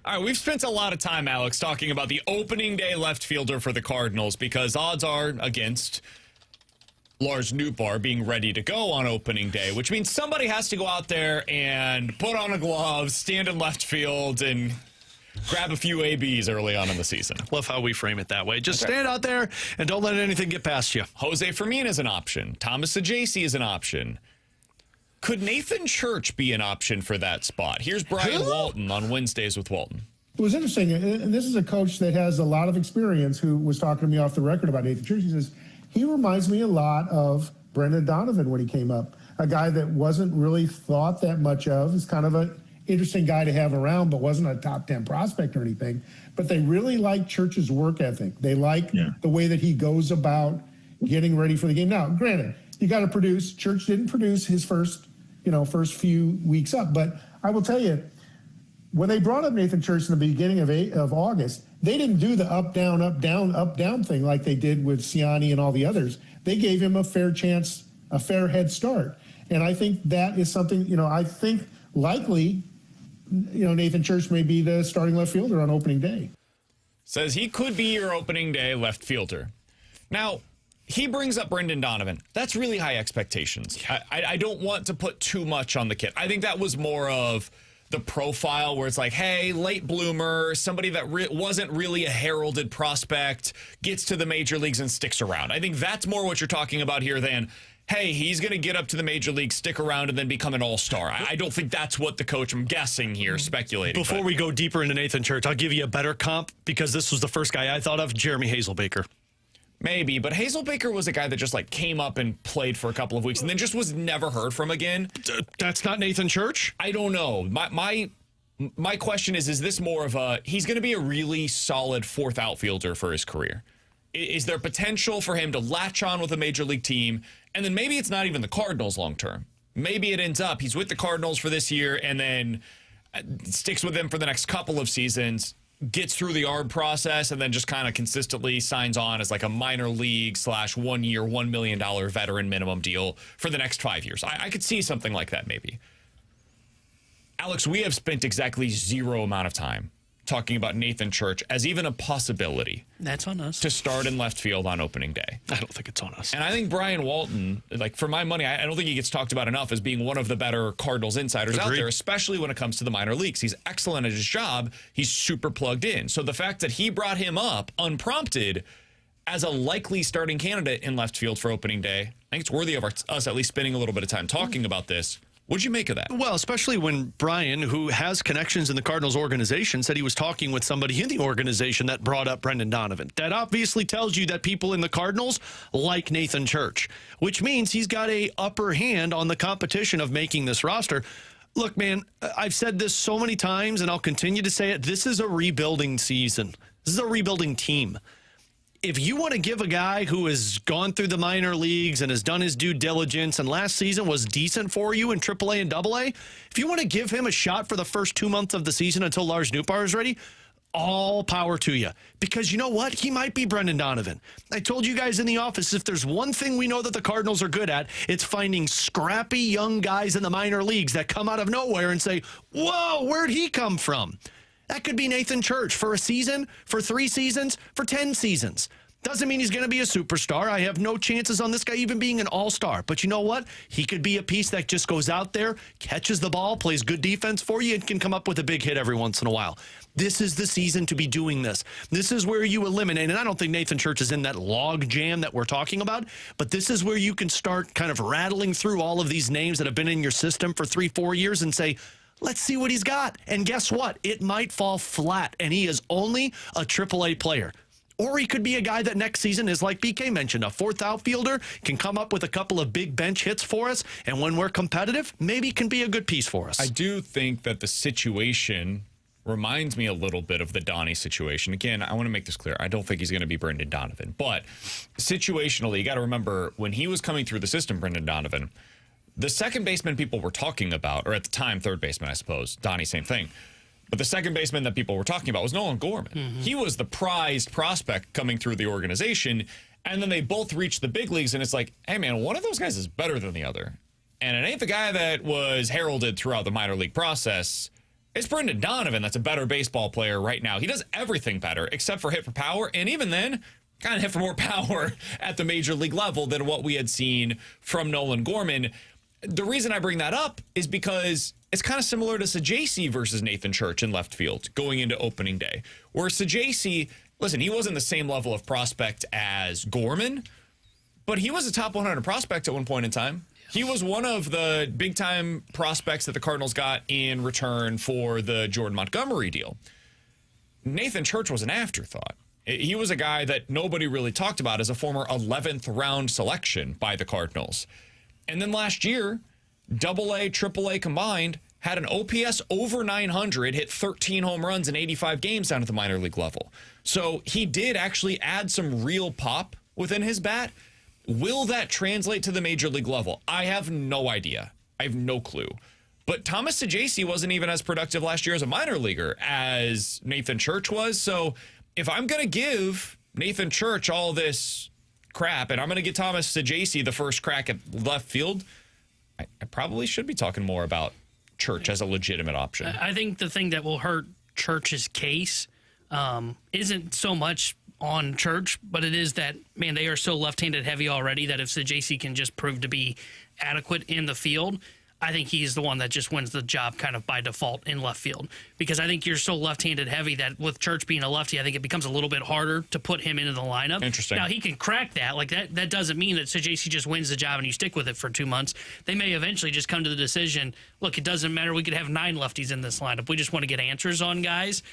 All right, we've spent a lot of time, Alex, talking about the opening day left fielder for the Cardinals because odds are against Lars Nootbaar being ready to go on opening day, which means somebody has to go out there and put on a glove, stand in left field, and grab a few ABs early on in the season. Love how we frame it that way. Just stand out there and don't let anything get past you. Jose Fermin is an option. Thomas Sajaci is an option. Could Nathan Church be an option for that spot? Here's Brian Walton on Wednesdays with Walton. It was interesting, and this is a coach that has a lot of experience who was talking to me off the record about Nathan Church. He says, he reminds me a lot of Brendan Donovan when he came up, a guy that wasn't really thought that much of. He's kind of an interesting guy to have around, but wasn't a top 10 prospect or anything. But they really like Church's work ethic. They like the way that he goes about getting ready for the game. Now, granted, you got to produce. Church didn't produce his first few weeks up. But I will tell you, when they brought up Nathan Church in the beginning of August, they didn't do the up, down, up, down, up, down thing like they did with Siani and all the others. They gave him a fair chance, a fair head start. And I think that is something, I think likely, Nathan Church may be the starting left fielder on opening day. Says he could be your opening day left fielder. Now, he brings up Brendan Donovan. That's really high expectations. I don't want to put too much on the kid. I think that was more of the profile where it's like, hey, late bloomer, somebody that wasn't really a heralded prospect, gets to the major leagues and sticks around. I think that's more what you're talking about here than, hey, he's going to get up to the major leagues, stick around, and then become an all-star. I don't think that's what the coach, I'm guessing here, speculating. Before we go deeper into Nathan Church, I'll give you a better comp because this was the first guy I thought of, Jeremy Hazelbaker. Maybe, but Hazelbaker was a guy that just came up and played for a couple of weeks and then just was never heard from again. That's not Nathan Church? I don't know. My question is this more of he's going to be a really solid fourth outfielder for his career? Is there potential for him to latch on with a major league team? And then maybe it's not even the Cardinals long term. Maybe it ends up he's with the Cardinals for this year and then sticks with them for the next couple of seasons, gets through the ARB process, and then just kind of consistently signs on as a minor league / 1 year, $1 million veteran minimum deal for the next 5 years. I could see something like that maybe. Alex, we have spent exactly zero amount of time talking about Nathan Church as even a possibility. That's on us. To start in left field on opening day. I don't think it's on us. And I think Brian Walton, for my money, I don't think he gets talked about enough as being one of the better Cardinals insiders out there, especially when it comes to the minor leagues. He's excellent at his job. He's super plugged in. So the fact that he brought him up unprompted as a likely starting candidate in left field for opening day, I think it's worthy of us at least spending a little bit of time talking about this. What'd you make of that? Well, especially when Brian, who has connections in the Cardinals organization, said he was talking with somebody in the organization that brought up Brendan Donovan. That obviously tells you that people in the Cardinals like Nathan Church, which means he's got a upper hand on the competition of making this roster. Look, man, I've said this so many times, and I'll continue to say it. This is a rebuilding season. This is a rebuilding team. If you want to give a guy who has gone through the minor leagues and has done his due diligence and last season was decent for you in AAA and AA, if you want to give him a shot for the first 2 months of the season until Lars Nootbaar is ready, all power to you. Because you know what? He might be Brendan Donovan. I told you guys in the office, if there's one thing we know that the Cardinals are good at, it's finding scrappy young guys in the minor leagues that come out of nowhere and say, whoa, where'd he come from? That could be Nathan Church for a season, for 3 seasons, for 10 seasons. Doesn't mean he's going to be a superstar. I have no chances on this guy even being an all-star. But you know what? He could be a piece that just goes out there, catches the ball, plays good defense for you, and can come up with a big hit every once in a while. This is the season to be doing this. This is where you eliminate, and I don't think Nathan Church is in that log jam that we're talking about, but this is where you can start kind of rattling through all of these names that have been in your system for 3-4 years and say, let's see what he's got. And guess what? It might fall flat, and he is only a AAA player. Or he could be a guy that next season is, like BK mentioned, a fourth outfielder, can come up with a couple of big bench hits for us, and when we're competitive, maybe can be a good piece for us. I do think that the situation reminds me a little bit of the Donnie situation. Again, I want to make this clear. I don't think he's going to be Brendan Donovan. But situationally, you got to remember, when he was coming through the system, Brendan Donovan, the second baseman people were talking about, or at the time, third baseman, I suppose. Donnie, same thing. But the second baseman that people were talking about was Nolan Gorman. Mm-hmm. He was the prized prospect coming through the organization. And then they both reached the big leagues, and it's like, hey, man, one of those guys is better than the other. And it ain't the guy that was heralded throughout the minor league process. It's Brendan Donovan that's a better baseball player right now. He does everything better except for hit for power, and even then, kind of hit for more power at the major league level than what we had seen from Nolan Gorman. The reason I bring that up is because it's kind of similar to Sajaci versus Nathan Church in left field going into opening day, where Sajaci, listen, he wasn't the same level of prospect as Gorman, but he was a top 100 prospect at one point in time. He was one of the big-time prospects that the Cardinals got in return for the Jordan Montgomery deal. Nathan Church was an afterthought. He was a guy that nobody really talked about as a former 11th round selection by the Cardinals. And then last year, AA, AAA combined, had an OPS over 900, hit 13 home runs in 85 games down at the minor league level. So he did actually add some real pop within his bat. Will that translate to the major league level? I have no idea. I have no clue. But Thomas Sajaci wasn't even as productive last year as a minor leaguer as Nathan Church was. So if I'm going to give Nathan Church all this crap and I'm going to get Thomas Sajaci the first crack at left field, I probably should be talking more about Church as a legitimate option. I think the thing that will hurt Church's case isn't so much on Church, but it is that, man, they are so left-handed heavy already that if Sajaci can just prove to be adequate in the field, I think he's the one that just wins the job kind of by default in left field. Because I think you're so left-handed heavy that with Church being a lefty, I think it becomes a little bit harder to put him into the lineup. Interesting. Now, he can crack that. Like, that doesn't mean that Sajaci just wins the job and you stick with it for 2 months. They may eventually just come to the decision, look, it doesn't matter. We could have 9 lefties in this lineup. We just want to get answers on guys.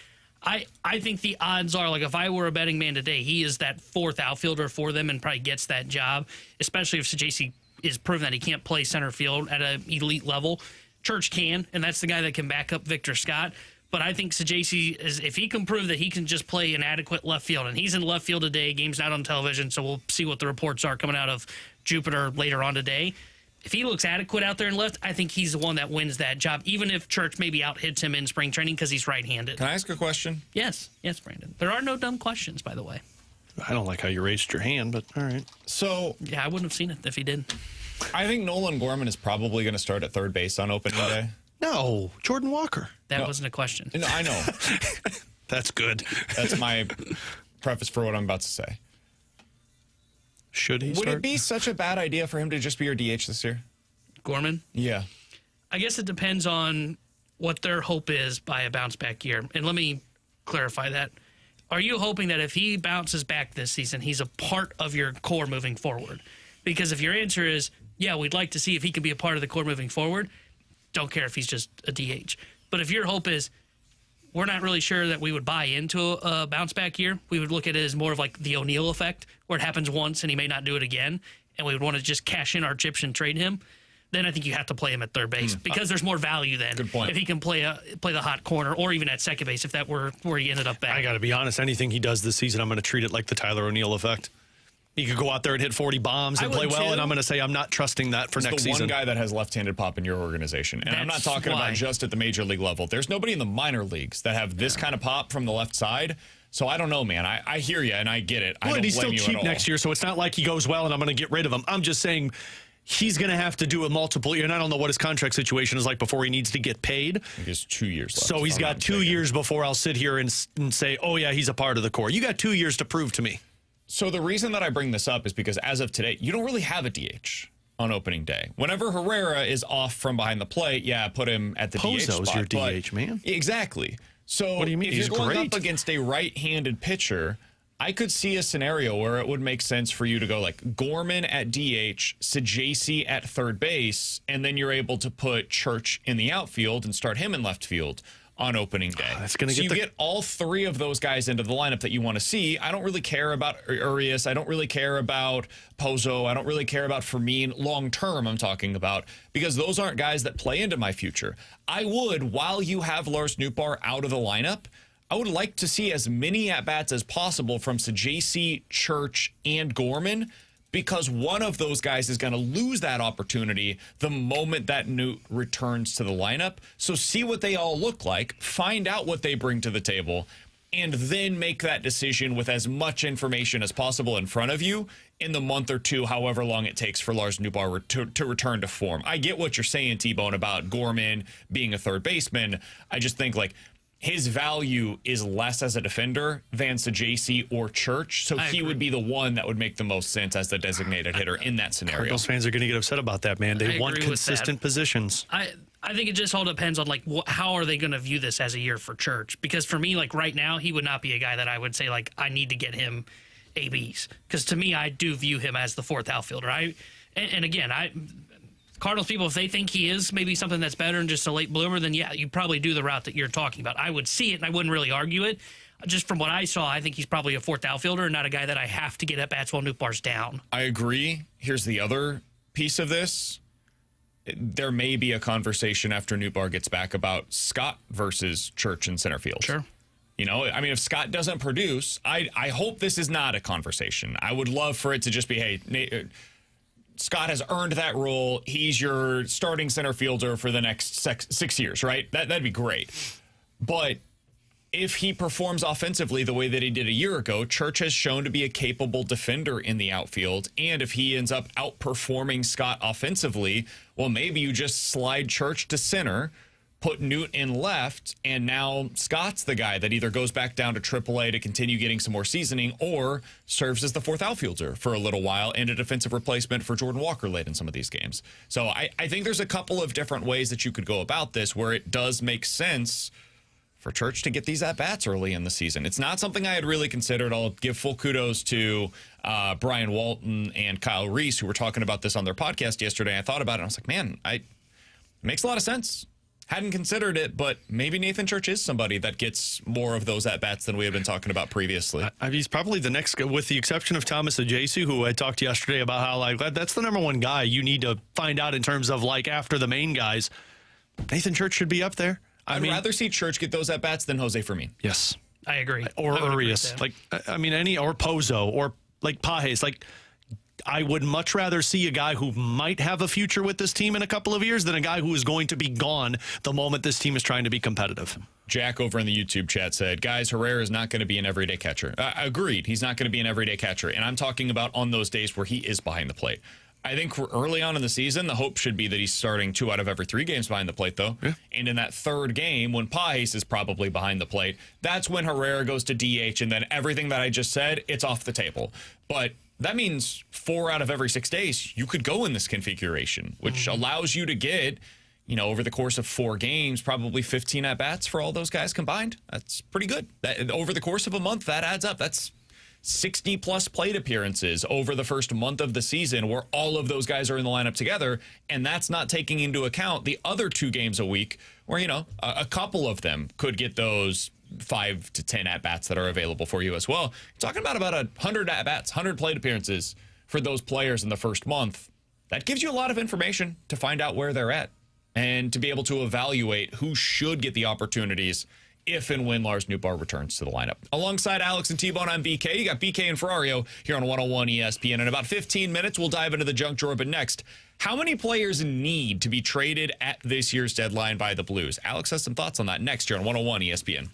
I think the odds are, like, if I were a betting man today, he is that 4th outfielder for them and probably gets that job, especially if Sajaci is proven that he can't play center field at an elite level. Church can, and that's the guy that can back up Victor Scott. But I think Sajaci, if he can prove that he can just play an adequate left field, and he's in left field today, game's not on television, so we'll see what the reports are coming out of Jupiter later on today. If he looks adequate out there in left, I think he's the one that wins that job, even if Church maybe out-hits him in spring training because he's right-handed. Can I ask a question? Yes, Brandon. There are no dumb questions, by the way. I don't like how you raised your hand, but all right. So, yeah, I wouldn't have seen it if he did. I think Nolan Gorman is probably going to start at third base on opening day. No, Jordan Walker. That wasn't a question. No, I know. That's good. That's my preface for what I'm about to say. Should he Would start? it be such a bad idea for him to just be your DH this year? Gorman? Yeah. I guess it depends on what their hope is by a bounce-back year. And let me clarify that. Are you hoping that if he bounces back this season, he's a part of your core moving forward? Because if your answer is, yeah, we'd like to see if he can be a part of the core moving forward, don't care if he's just a DH. But if your hope is, we're not really sure that we would buy into a bounce-back year, we would look at it as more of like the O'Neal effect, where it happens once and he may not do it again, and we would want to just cash in our chips and trade him. Then I think you have to play him at third base because there's more value then. Good point. If he can play the hot corner or even at second base, if that were where he ended up back. I got to be honest. Anything he does this season, I'm going to treat it like the Tyler O'Neill effect. He could go out there and hit 40 bombs and play well, and I'm going to say I'm not trusting that for next season. He's the one guy that has left-handed pop in your organization. And I'm not talking about just at the major league level. There's nobody in the minor leagues that have this kind of pop from the left side. So I don't know, man. I hear you, and I get it. I don't blame you at all. He's still cheap next year, so it's not like he goes well and I'm going to get rid of him. I'm just saying he's going to have to do a multiple year, and I don't know what his contract situation is like before he needs to get paid. He has 2 years left. So he's got 2 years before I'll sit here and say, oh, yeah, he's a part of the core. You got 2 years to prove to me. So the reason that I bring this up is because as of today, you don't really have a DH on opening day. Whenever Herrera is off from behind the plate, yeah, put him at the DH spot. Pozo's your DH, man. Exactly. So what do you mean? If you're going great. up against a right-handed pitcher, I could see a scenario where it would make sense for you to go like Gorman at DH, Sajaci at third base, and then you're able to put Church in the outfield and start him in left field on opening day. That's gonna so get you get all 3 of those guys into the lineup that you want to see. I don't really care about Urias. I don't really care about Pozo. I don't really care about Fermin long term, I'm talking about, because those aren't guys that play into my future. I would, while you have Lars Nootbaar out of the lineup, I would like to see as many at-bats as possible from Sajaci, Church, and Gorman, because one of those guys is going to lose that opportunity the moment that Newt returns to the lineup. So see what they all look like, find out what they bring to the table, and then make that decision with as much information as possible in front of you in the month or two, however long it takes for Lars Nootbaar to return to form. I get what you're saying, T-Bone, about Gorman being a third baseman. I just think, like, his value is less as a defender than Sajaci or Church, so he would be the one that would make the most sense as the designated hitter in that scenario. Cardinals fans are going to get upset about that, man. They want consistent positions. I think it just all depends on, like, how are they going to view this as a year for Church? Because for me, like, right now, he would not be a guy that I would say, like, I need to get him ABs. Because to me, I do view him as the fourth outfielder. And again, Cardinals people, if they think he is maybe something that's better and just a late bloomer, then yeah, you probably do the route that you're talking about. I would see it, and I wouldn't really argue it. Just from what I saw, I think he's probably a fourth outfielder and not a guy that I have to get at bats while Nootbaar's down. I agree. Here's the other piece of this. There may be a conversation after Nootbaar gets back about Scott versus Church in center field. Sure. You know, I mean, if Scott doesn't produce, I hope this is not a conversation. I would love for it to just be, hey, Scott has earned that role. He's your starting center fielder for the next 6 years, right? That'd be great. But if he performs offensively the way that he did a year ago, Church has shown to be a capable defender in the outfield. And if he ends up outperforming Scott offensively, well, maybe you just slide Church to center, put Newt in left, and now Scott's the guy that either goes back down to AAA to continue getting some more seasoning or serves as the fourth outfielder for a little while and a defensive replacement for Jordan Walker late in some of these games. So I think there's a couple of different ways that you could go about this where it does make sense for Church to get these at-bats early in the season. It's not something I had really considered. I'll give full kudos to Brian Walton and Kyle Reese, who were talking about this on their podcast yesterday. I thought about it, and I was like, man, it makes a lot of sense. Hadn't considered it, but maybe Nathan Church is somebody that gets more of those at-bats than we have been talking about previously. He's probably the next, with the exception of Thomas Ajasu, who I talked yesterday about how, like, that's the number one guy you need to find out in terms of, like, after the main guys. Nathan Church should be up there. I'd rather see Church get those at-bats than Jose Fermin. Yes. I agree. Or Urias. Like, I mean, or Pozo, or, like, Pajes. Like, I would much rather see a guy who might have a future with this team in a couple of years than a guy who is going to be gone the moment this team is trying to be competitive. Jack over in the YouTube chat said, guys, Herrera is not going to be an everyday catcher. Agreed. He's not going to be an everyday catcher. And I'm talking about on those days where he is behind the plate. I think early on in the season, the hope should be that he's starting 2 out of every 3 games behind the plate, though. Yeah. And in that third game, when Pajes is probably behind the plate, that's when Herrera goes to DH, and then everything that I just said, it's off the table. But that means 4 out of every 6 days you could go in this configuration, which allows you to get, you know, over the course of 4 games, probably 15 at-bats for all those guys combined. That's pretty good. Over the course of a month, that adds up. That's 60-plus plate appearances over the first month of the season where all of those guys are in the lineup together, and that's not taking into account the other 2 games a week where, you know, a couple of them could get those 5 to 10 at-bats that are available for you as well. You're talking about 100 at-bats, 100 plate appearances for those players in the first month. That gives you a lot of information to find out where they're at and to be able to evaluate who should get the opportunities if and when Lars Nootbaar returns to the lineup. Alongside Alex and T-Bone, I'm BK. You got BK and Ferrario here on 101 ESPN. In about 15 minutes, we'll dive into the junk drawer. But next, how many players need to be traded at this year's deadline by the Blues? Alex has some thoughts on that next here on 101 ESPN.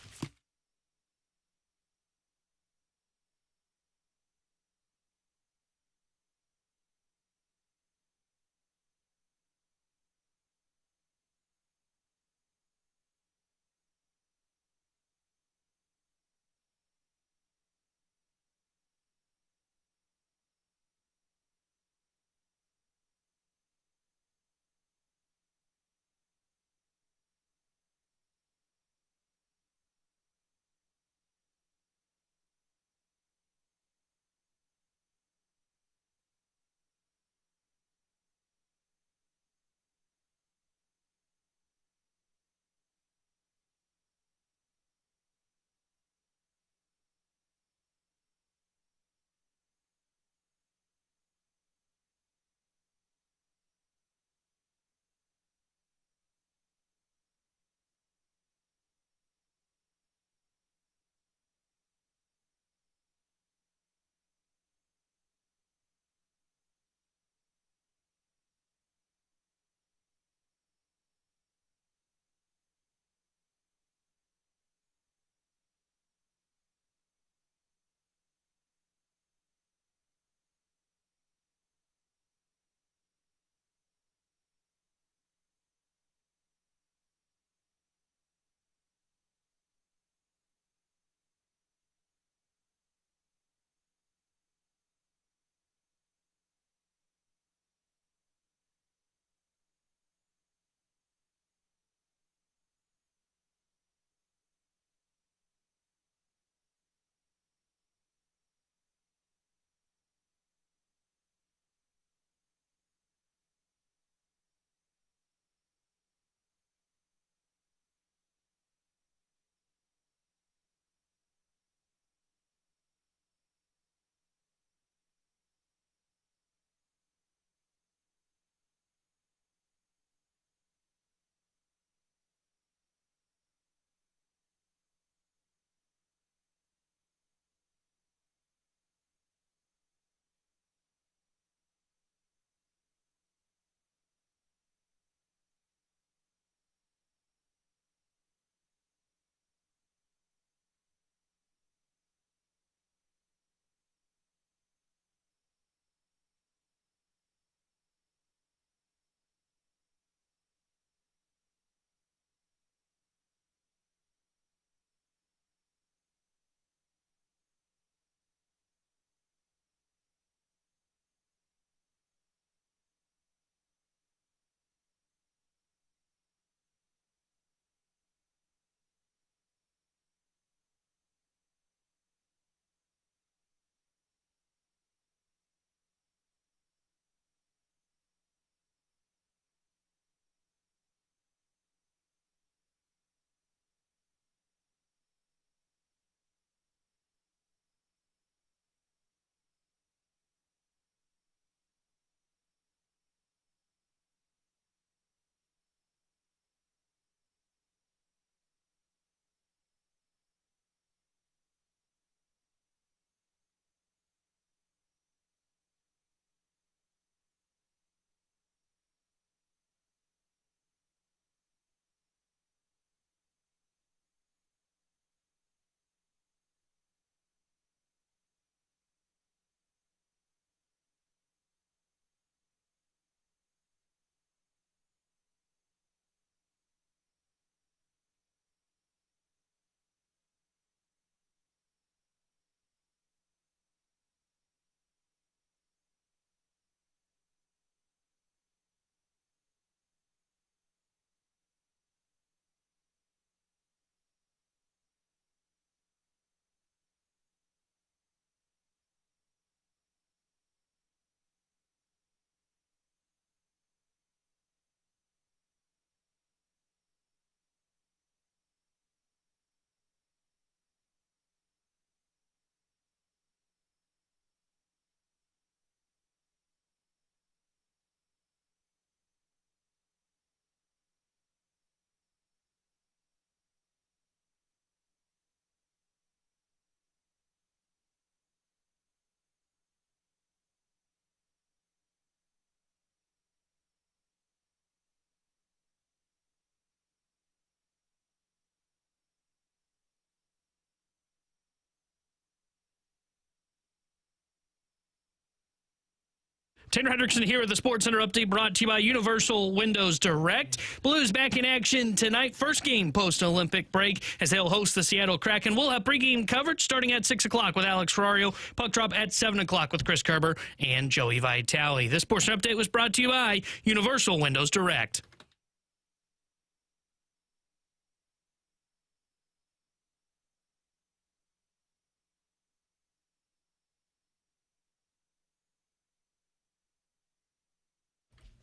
Tanner Hendrickson here with the Sports Center update brought to you by Universal Windows Direct. Blues back in action tonight. First game post-Olympic break as they'll host the Seattle Kraken. We'll have pregame coverage starting at 6 o'clock with Alex Ferrario. Puck drop at 7 o'clock with Chris Kerber and Joey Vitale. This Sports Center update was brought to you by Universal Windows Direct.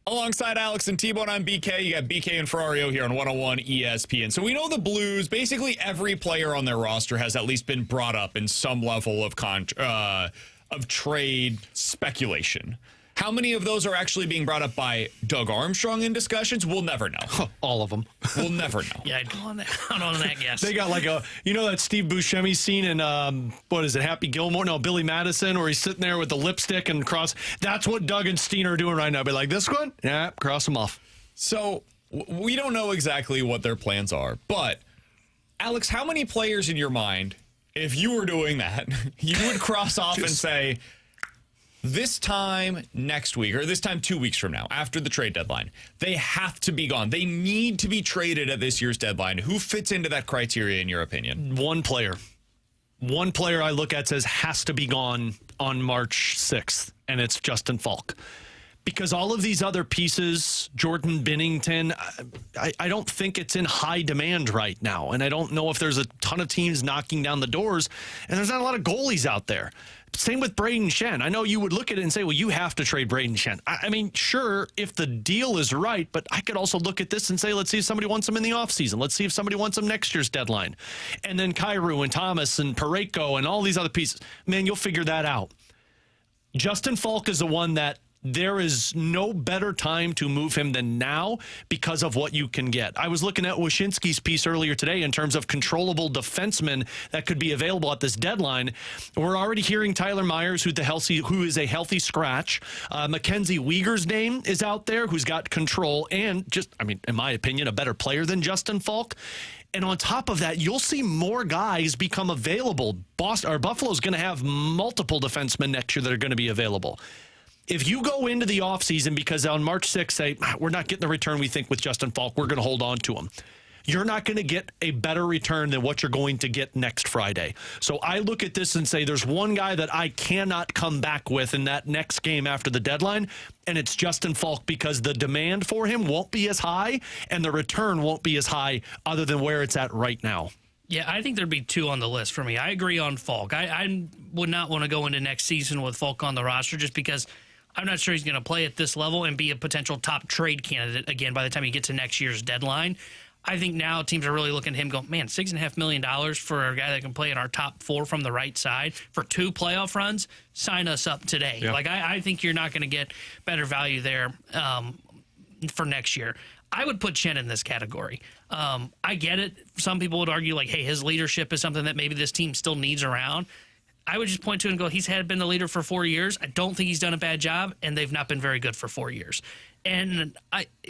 Alongside Alex and T-Bone, I'm BK. You got BK and Ferrario here on 101 ESPN. So we know the Blues, basically every player on their roster has at least been brought up in some level of trade speculation. How many of those are actually being brought up by Doug Armstrong in discussions? We'll never know. All of them. We'll never know. Yeah, I'd go on that guess. They got like that Steve Buscemi scene in, Happy Gilmore? No, Billy Madison, where he's sitting there with the lipstick and cross. That's what Doug and Steen are doing right now. Be like, this one? Yeah, cross them off. So we don't know exactly what their plans are. But, Alex, how many players in your mind, if you were doing that, you would cross off and say, this time next week, or this time 2 weeks from now, after the trade deadline, they have to be gone. They need to be traded at this year's deadline. Who fits into that criteria, in your opinion? One player. One player I look at says has to be gone on March 6th, and it's Justin Falk. Because all of these other pieces, Jordan Binnington, I don't think it's in high demand right now. And I don't know if there's a ton of teams knocking down the doors, and there's not a lot of goalies out there. Same with Binner Schenn. I know you would look at it and say, well, you have to trade Binner Schenn. I mean, sure, if the deal is right, but I could also look at this and say, let's see if somebody wants him in the offseason. Let's see if somebody wants him next year's deadline. And then Kyrou and Thomas and Parayko and all these other pieces. Man, you'll figure that out. Justin Falk is the one that there is no better time to move him than now because of what you can get. I was looking at Wyshynski's piece earlier today in terms of controllable defensemen that could be available at this deadline. We're already hearing Tyler Myers, who is a healthy scratch. Mackenzie Weegar's name is out there, who's got control and just, in my opinion, a better player than Justin Falk. And on top of that, you'll see more guys become available. Buffalo's going to have multiple defensemen next year that are going to be available. If you go into the offseason because on March 6th, say, we're not getting the return we think with Justin Falk, we're going to hold on to him. You're not going to get a better return than what you're going to get next Friday. So I look at this and say there's one guy that I cannot come back with in that next game after the deadline, and it's Justin Falk, because the demand for him won't be as high and the return won't be as high other than where it's at right now. Yeah, I think there'd be two on the list for me. I agree on Falk. I would not want to go into next season with Falk on the roster just because I'm not sure he's going to play at this level and be a potential top trade candidate again by the time you get to next year's deadline. I think now teams are really looking at him going, man, $6.5 million for a guy that can play in our top four from the right side for 2 playoff runs. Sign us up today. Yeah. I think you're not going to get better value there for next year. I would put Schenn in this category. I get it. Some people would argue hey, his leadership is something that maybe this team still needs around. I would just point to it and go, he's been the leader for 4 years. I don't think he's done a bad job, and they've not been very good for 4 years. And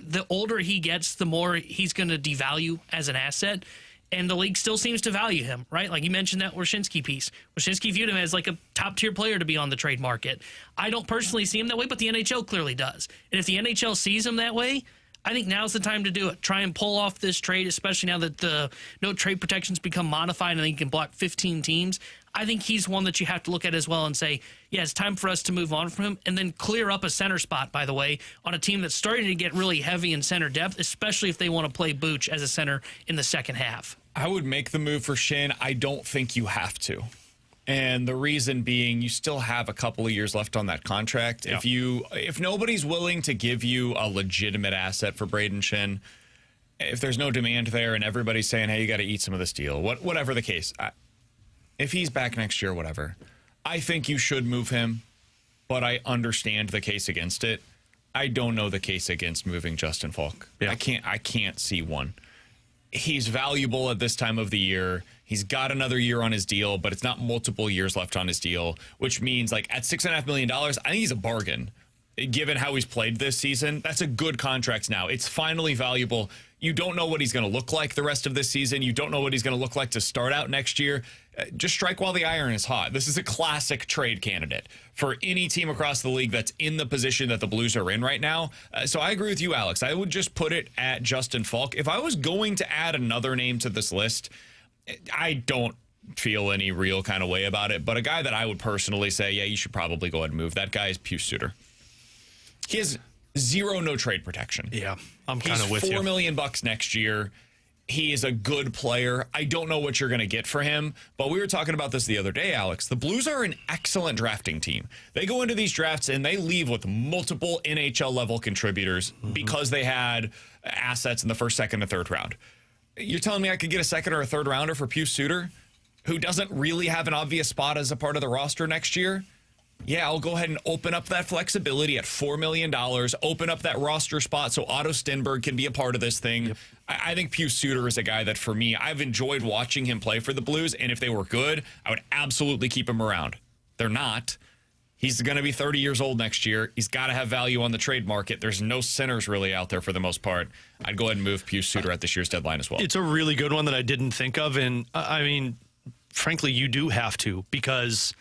the older he gets, the more he's going to devalue as an asset, and the league still seems to value him, right? Like you mentioned that Wyshynski piece. Wyshynski viewed him as a top-tier player to be on the trade market. I don't personally see him that way, but the NHL clearly does. And if the NHL sees him that way, I think now's the time to do it. Try and pull off this trade, especially now that the no trade protections become modified and you can block 15 teams. I think he's one that you have to look at as well and say, yeah, it's time for us to move on from him, and then clear up a center spot, by the way, on a team that's starting to get really heavy in center depth, especially if they want to play Booch as a center in the second half. I would make the move for Schenn. I don't think you have to. And the reason being, you still have a couple of years left on that contract. Yeah. If nobody's willing to give you a legitimate asset for Binner Schenn, if there's no demand there and everybody's saying, hey, you got to eat some of this deal, whatever the case, if he's back next year, whatever, I think you should move him, but I understand the case against it. I don't know the case against moving Justin Falk. Yeah. I can't see one. He's valuable at this time of the year. He's got another year on his deal, but it's not multiple years left on his deal, which means at $6.5 million, I think he's a bargain. given how he's played this season. That's a good contract now. It's finally valuable. You don't know what he's going to look like the rest of this season. You don't know what he's going to look like to start out next year. Just strike while the iron is hot. This is a classic trade candidate for any team across the league that's in the position that the Blues are in right now. So I agree with you, Alex. I would just put it at Justin Falk. If I was going to add another name to this list, I don't feel any real kind of way about it. But a guy that I would personally say, yeah, you should probably go ahead and move. That guy is Pius Suter. He has zero no trade protection. Yeah, I'm kind of with you. $4 million next year. He is a good player. I don't know what you're going to get for him, but we were talking about this the other day, Alex. The Blues are an excellent drafting team. They go into these drafts and they leave with multiple NHL level contributors because they had assets in the first, second, and third round. You're telling me I could get a second or a third rounder for Pius Suter, who doesn't really have an obvious spot as a part of the roster next year? Yeah, I'll go ahead and open up that flexibility at $4 million, open up that roster spot so Otto Stenberg can be a part of this thing. Yep. I think Pius Suter is a guy that, for me, I've enjoyed watching him play for the Blues, and if they were good, I would absolutely keep him around. They're not. He's going to be 30 years old next year. He's got to have value on the trade market. There's no centers really out there for the most part. I'd go ahead and move Pius Suter at this year's deadline as well. It's a really good one that I didn't think of, and I mean, frankly, you do have to, because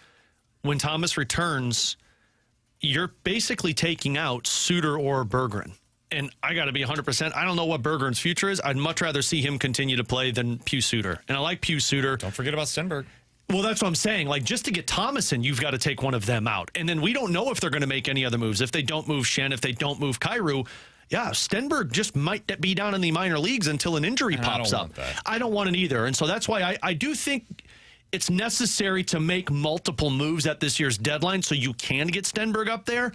when Thomas returns, you're basically taking out Suter or Berggren. And I got to be 100%. I don't know what Berggren's future is. I'd much rather see him continue to play than Pius Suter. And I like Pius Suter. Don't forget about Stenberg. Well, that's what I'm saying. Like, just to get Thomas in, you've got to take one of them out. And then we don't know if they're going to make any other moves. If they don't move Schenn, if they don't move Kyrou, yeah, Stenberg just might be down in the minor leagues until an injury pops up. I don't want it either. And so that's why I do think it's necessary to make multiple moves at this year's deadline so you can get Stenberg up there,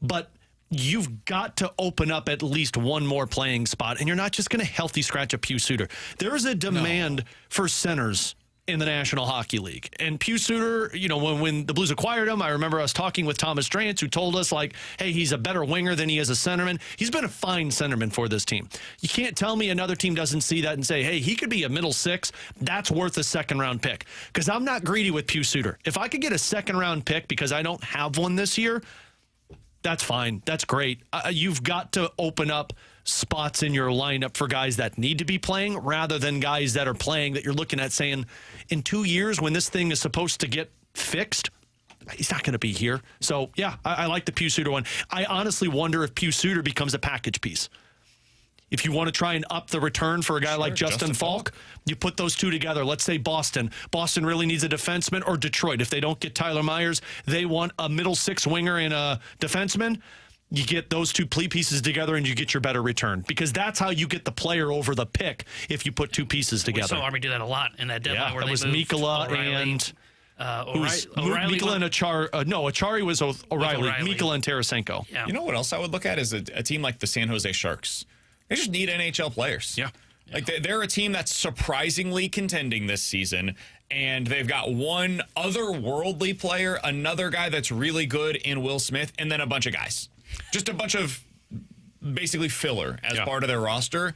but you've got to open up at least one more playing spot, and you're not just going to healthy scratch a Pius Suter. There is a demand for centers in the National Hockey League. And Pius Suter, you know, when the Blues acquired him, I remember us talking with Thomas Drance, who told us, like, hey, he's a better winger than he is a centerman. He's been a fine centerman for this team. You can't tell me another team doesn't see that and say, hey, he could be a middle six. That's worth a second-round pick. Because I'm not greedy with Pius Suter. If I could get a second-round pick because I don't have one this year, that's fine. That's great. You've got to open up spots in your lineup for guys that need to be playing rather than guys that are playing that you're looking at saying, in 2 years when this thing is supposed to get fixed, he's not going to be here. So, yeah, I like the Pius Suter one. I honestly wonder if Pius Suter becomes a package piece. If you want to try and up the return for a guy like Justin Falk, you put those two together. Let's say Boston. Boston really needs a defenseman, or Detroit. If they don't get Tyler Myers, they want a middle six winger and a defenseman. You get those two pieces together and you get your better return, because that's how you get the player over the pick if you put two pieces together. We saw Army do that a lot in that deadline where that they was moved Mikola and Mikola and Achari. No, Achari was O'Reilly. Mikola and Tarasenko. Yeah. You know what else I would look at is a team like the San Jose Sharks. They just need NHL players. Yeah. Like they're a team that's surprisingly contending this season, and they've got one otherworldly player, another guy that's really good in Will Smith, and then a bunch of guys. Just a bunch of basically filler as part of their roster.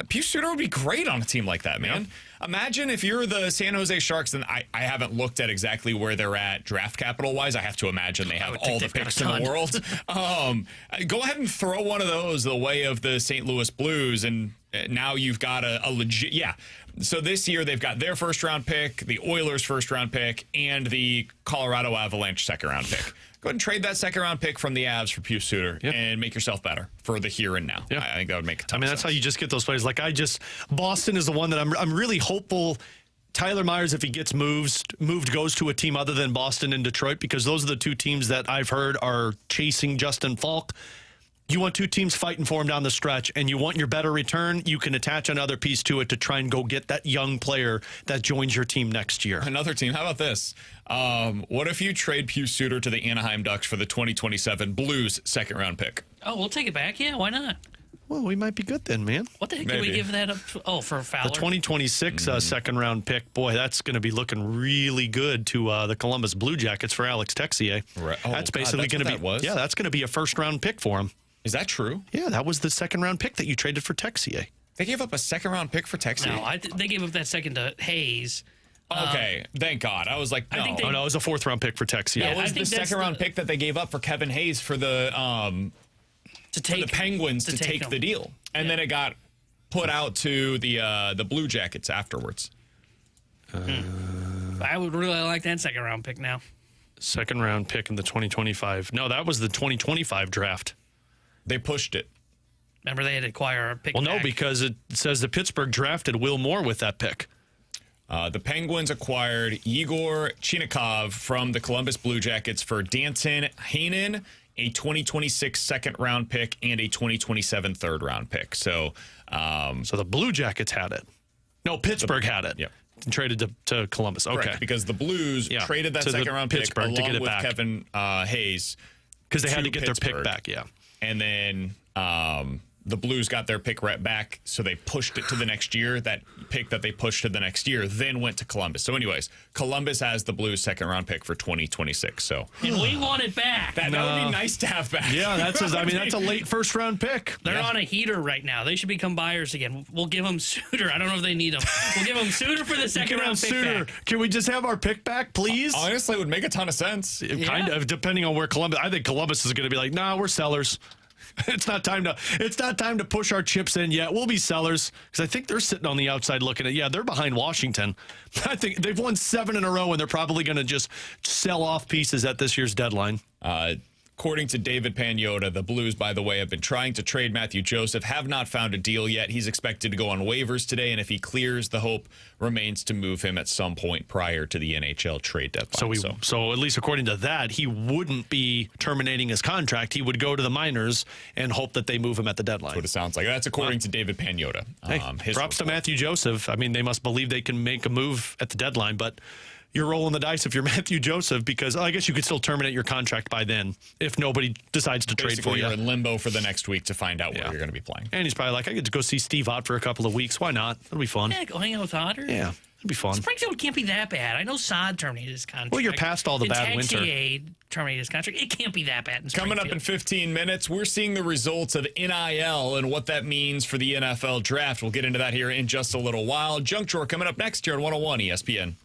Pius Suter would be great on a team like that, man. Yep. Imagine if you're the San Jose Sharks, and I haven't looked at exactly where they're at draft capital-wise. I have to imagine they have all the picks in the world. Go ahead and throw one of those the way of the St. Louis Blues, and now you've got a legit... Yeah. So this year they've got their first-round pick, the Oilers' first-round pick, and the Colorado Avalanche second-round pick. Go ahead and trade that second-round pick from the Avs for Pius Suter and make yourself better for the here and now. Yep. I think that would make a ton of sense. That's how you just get those players. Like Boston is the one that I'm really hopeful Tyler Myers, if he gets moved, goes to a team other than Boston and Detroit, because those are the two teams that I've heard are chasing Justin Falk. You want two teams fighting for him down the stretch, and you want your better return, you can attach another piece to it to try and go get that young player that joins your team next year. Another team. How about this? What if you trade Pius Suter to the Anaheim Ducks for the 2027 Blues second-round pick? Oh, we'll take it back. Yeah, why not? Well, we might be good then, man. What the heck did we give that up? For Fowler? The 2026 second-round pick. Boy, that's going to be looking really good to the Columbus Blue Jackets for Alex Texier. Right. That's basically going to be. Yeah, that's going to be a first-round pick for him. Is that true? Yeah, that was the second-round pick that you traded for Texier. They gave up a second-round pick for Texier? No, they gave up that second to Hayes. Okay, thank God. I was like, no. I think Oh, no, it was a 4th-round pick for Texas. Yeah, It I was the think that's second-round pick that they gave up for Kevin Hayes for the Penguins to take him. the deal. And then it got put out to the Blue Jackets afterwards. I would really like that second-round pick now. 2nd-round pick in the 2025. No, that was the 2025 draft. They pushed it. Remember, they had to acquire a pick. Well, no, back. because it says the Pittsburgh drafted Will Moore with that pick. The Penguins acquired Igor Chinakhov from the Columbus Blue Jackets for Danton Heinen, a 2026 second-round pick, and a 2027 third-round pick. So the Blue Jackets had it. No, Pittsburgh had it. Yep. And traded to Columbus. Okay. Correct, because the Blues traded that To the second-round pick Pittsburgh along to get it with back. Kevin Hayes. Because they had to get their Pittsburgh. pick back, yeah. And then the Blues got their pick right back, so they pushed it to the next year. That pick that they pushed to the next year then went to Columbus. So anyways, Columbus has the Blues second-round pick for 2026. So And we want it back. that would be nice to have back. Yeah, that's a late 1st-round pick. They're on a heater right now. They should become buyers again. We'll give them Suter. I don't know if they need them. We'll give them Suter for the second-round pick Suter. back. Can we just have our pick back, please? Honestly, it would make a ton of sense. Kind of, depending on where Columbus. I think Columbus is going to be like, nah, we're sellers. It's not time to push our chips in yet. We'll be sellers because I think they're sitting on the outside looking at. They're behind Washington. I think they've won 7 in a row, and they're probably going to just sell off pieces at this year's deadline. According to David Pagnotta, the Blues, by the way, have been trying to trade Matthew Joseph, have not found a deal yet. He's expected to go on waivers today, and if he clears, the hope remains to move him at some point prior to the NHL trade deadline. So at least according to that, he wouldn't be terminating his contract. He would go to the minors and hope that they move him at the deadline. That's what it sounds like. That's according to David Pagnotta. Hey, props to Matthew Joseph. I mean, they must believe they can make a move at the deadline, but you're rolling the dice if you're Matthew Joseph because I guess you could still terminate your contract by then if nobody decides to trade for you. You're in limbo for the next week to find out where you're going to be playing. And he's probably like, I get to go see Steve Ott for a couple of weeks. Why not? It'll be fun. Yeah, go hang out with Otter. Yeah, it'll be fun. Springfield can't be that bad. I know Sod terminated his contract. Well, you're past all the bad winter. Texier terminated his contract. It can't be that bad in Coming up in 15 minutes, we're seeing the results of NIL and what that means for the NFL draft. We'll get into that here in just a little while. Junk Drawer coming up next here on 101 ESPN.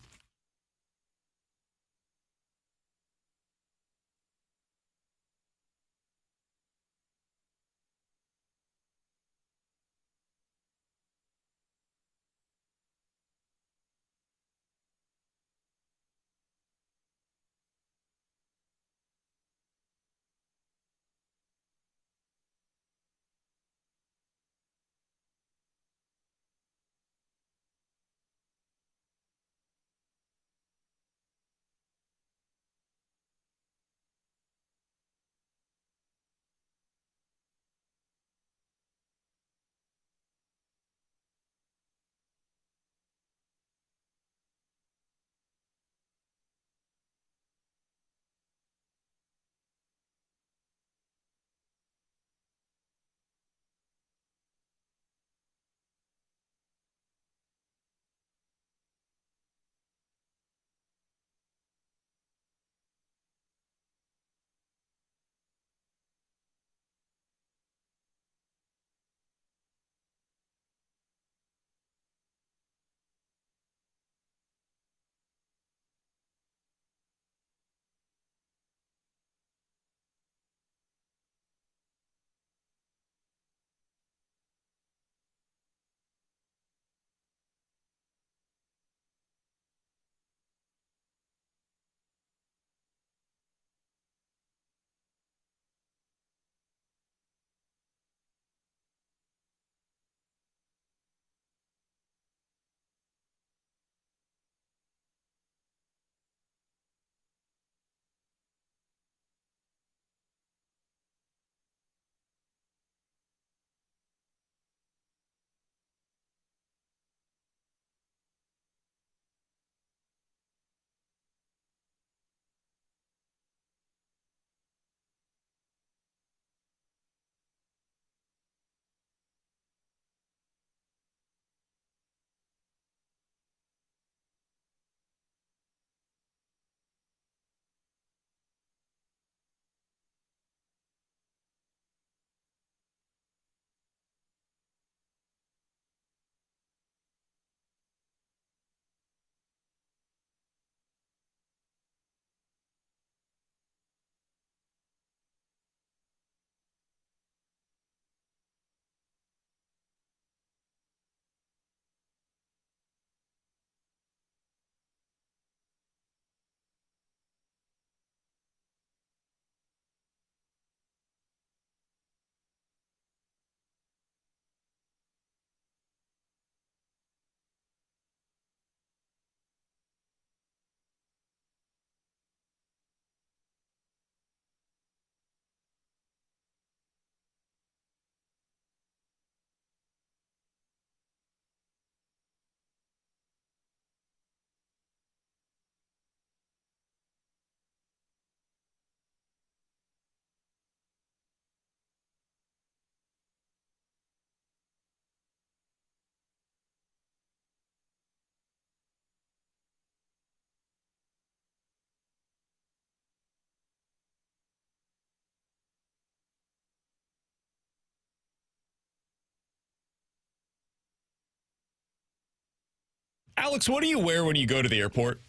Alex, what do you wear when you go to the airport?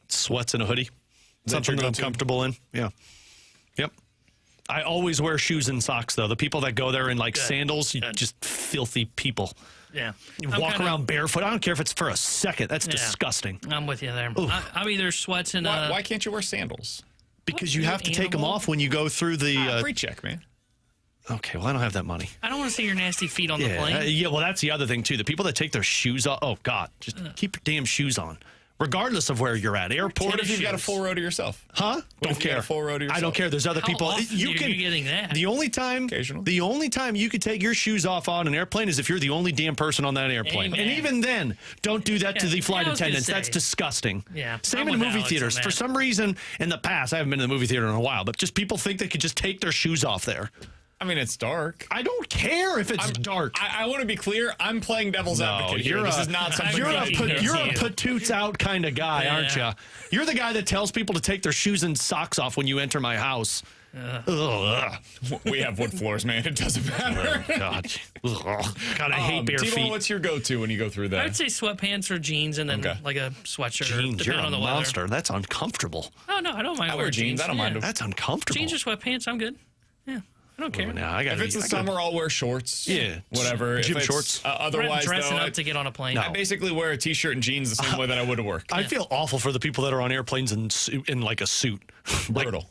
Sweats and a hoodie. That Something your that I'm go-to? comfortable in. Yeah. Yep. I always wear shoes and socks, though. The people that go there in like sandals, just filthy people. Yeah. You walk around barefoot. I don't care if it's for a second. That's disgusting. I'm with you there. I'm either sweats and... Why can't you wear sandals? Because you have to take them off when you go through the... Free check, man. Okay, well, I don't have that money. I don't want to see your nasty feet on the plane. Yeah, well, that's the other thing, too. The people that take their shoes off... Oh, God. Just keep your damn shoes on. Regardless of where you're at. Airport... What if you've got a full row to yourself? Huh? Don't care. A full row to yourself? I don't care. There's other people. How often are you getting that? The only time you could take your shoes off on an airplane is if you're the only damn person on that airplane. Amen. And even then, don't do that to the flight I was gonna attendants. say. That's disgusting. Yeah, Same I'm in with movie Alex theaters. on For that. some reason, in the past, I haven't been to the movie theater in a while, but just people think they could just take their shoes off there. I mean, it's dark. I don't care if it's dark. I want to be clear. I'm playing devil's advocate here. This is not something You're that I you're do. a patoots out kind of guy, aren't you? You're the guy that tells people to take their shoes and socks off when you enter my house. Ugh. We have wood floors, man. It doesn't matter. Oh, God. Ugh. God, I hate bare T-Bone, feet. what's your go-to when you go through that? I'd say sweatpants or jeans and then like a sweatshirt. Jeans, you're depending a on the monster. weather. That's uncomfortable. Oh, no, I don't mind I wear wearing jeans. I don't mind them. That's uncomfortable. Jeans or sweatpants, I'm good. Yeah, I don't care. Now, I gotta If it's the summer, I'll wear shorts. Yeah. Whatever. Gym If it's, shorts. Otherwise, Dressing though, up to get on a plane. I basically wear a T-shirt and jeans the same way that I would to work. I feel awful for the people that are on airplanes in like a suit. Brutal.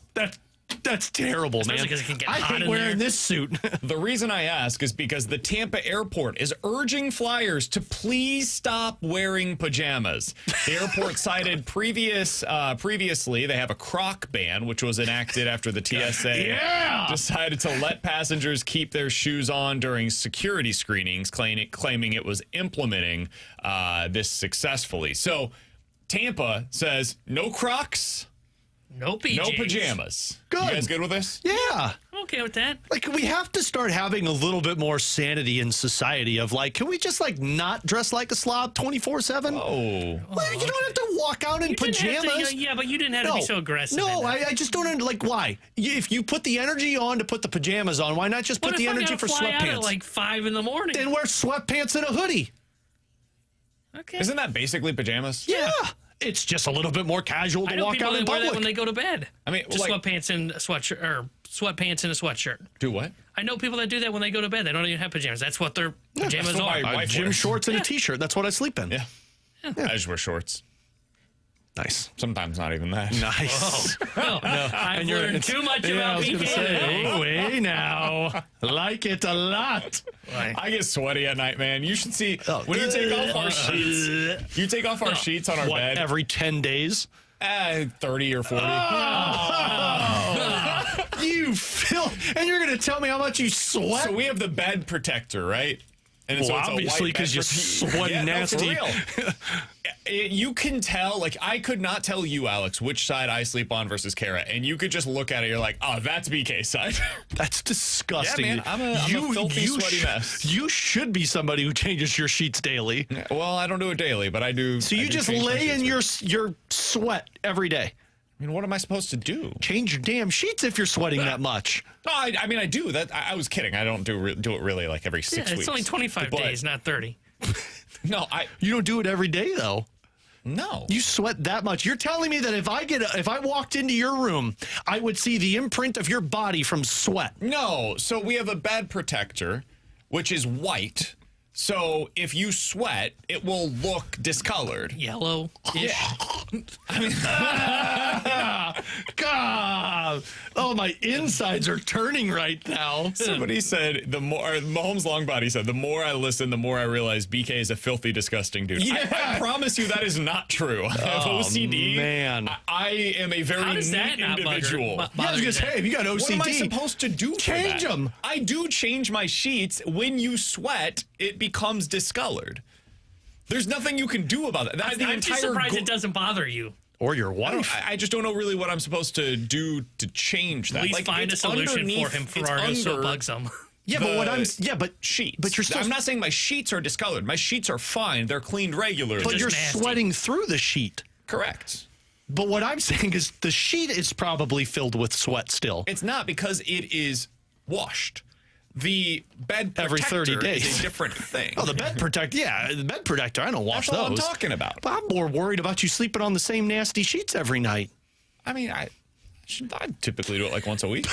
That's terrible, Especially man. 'cause it can get I hot hate in wearing there. this suit. The reason I ask is because the Tampa airport is urging flyers to please stop wearing pajamas. The airport cited previously they have a croc ban, which was enacted after the TSA decided to let passengers keep their shoes on during security screenings, claiming it was implementing this successfully. So Tampa says no Crocs, No PJs. no pajamas. Good. You guys good with this? Yeah. I'm okay with that. Like, we have to start having a little bit more sanity in society of, like, can we just, like, not dress like a slob 24/7? Oh. Well, you don't have to walk out in You didn't have pajamas. to- yeah, but you didn't have to be so aggressive. No, in that. I just don't like why. If you put the energy on to put the pajamas on, why not just What put if the I energy gotta for fly out sweatpants? at like 5 in the morning? Then wear sweatpants and a hoodie. Okay. Isn't that basically pajamas? Yeah. It's just a little bit more casual I to know walk people out in that wear that public. when they go to bed. I mean, just like- sweatpants and a sweatshirt, or sweatpants and a sweatshirt. Do what? I know people that do that when they go to bed. They don't even have pajamas. That's what their pajamas what are. my wife Gym wears. shorts and a t-shirt. That's what I sleep in. Yeah. I just wear shorts. Nice. Sometimes not even that. Nice. No, I've learned too much about I was gonna PK say, today. oh, hey now. Like it a lot. I get sweaty at night, man. You should see when you take off our sheets. You take off our sheets on our What, bed. every 10 days? 30 or 40. You feel, and you're going to tell me how much you sweat? So we have the bed protector, right? And Well, so it's a obviously, white 'cause bed you protector. sweat Yeah, no, for nasty. real. You can tell, like, I could not tell you, Alex, which side I sleep on versus Kara, and you could just look at it, you're like, oh, that's BK's side. That's disgusting. Yeah, man, I'm a filthy, sweaty mess. You should be somebody who changes your sheets daily. Well, I don't do it daily, but I do. So you just lay in your sweat every day. I mean, what am I supposed to do? Change your damn sheets if you're sweating that much. No, I mean, I do. That I was kidding. I don't do it really like every 6 Yeah, weeks. it's only 25 But- days, not 30. No, You don't do it every day though. no. You sweat that much. You're telling me that if I walked into your room, I would see the imprint of your body from sweat. No. So we have a bed protector, which is white. So if you sweat, it will look discolored. Yellow. Yeah. God. Oh, my insides are turning right now. Somebody said Mahomes Longbody said, the more I listen, the more I realize BK is a filthy, disgusting dude. Yeah. I promise you that is not true. I have OCD. man. I am a very How does that neat not individual. bother Yeah, I was you gonna say, then? if you got OCD, What am I supposed to do for change that? them. I do change my sheets. When you sweat, it becomes discolored. There's nothing you can do about it. That's the I'm just entire surprised it doesn't bother you. Or your wife. I just don't know really what I'm supposed to do to change that. At least find a it's solution for underneath- him, it's Ferrario, so under bugs him. Yeah, but what I'm but sheets. But you're still. I'm not saying my sheets are discolored. My sheets are fine. They're cleaned regularly. But just you're nasty. sweating through the sheet. Correct. But what I'm saying is the sheet is probably filled with sweat still. It's not because it is washed. The bed protector every 30 days is a different thing. Oh, the bed protector. Yeah, the bed protector. I don't wash That's all those. I'm talking about. But I'm more worried about you sleeping on the same nasty sheets every night. I mean, I typically do it like once a week.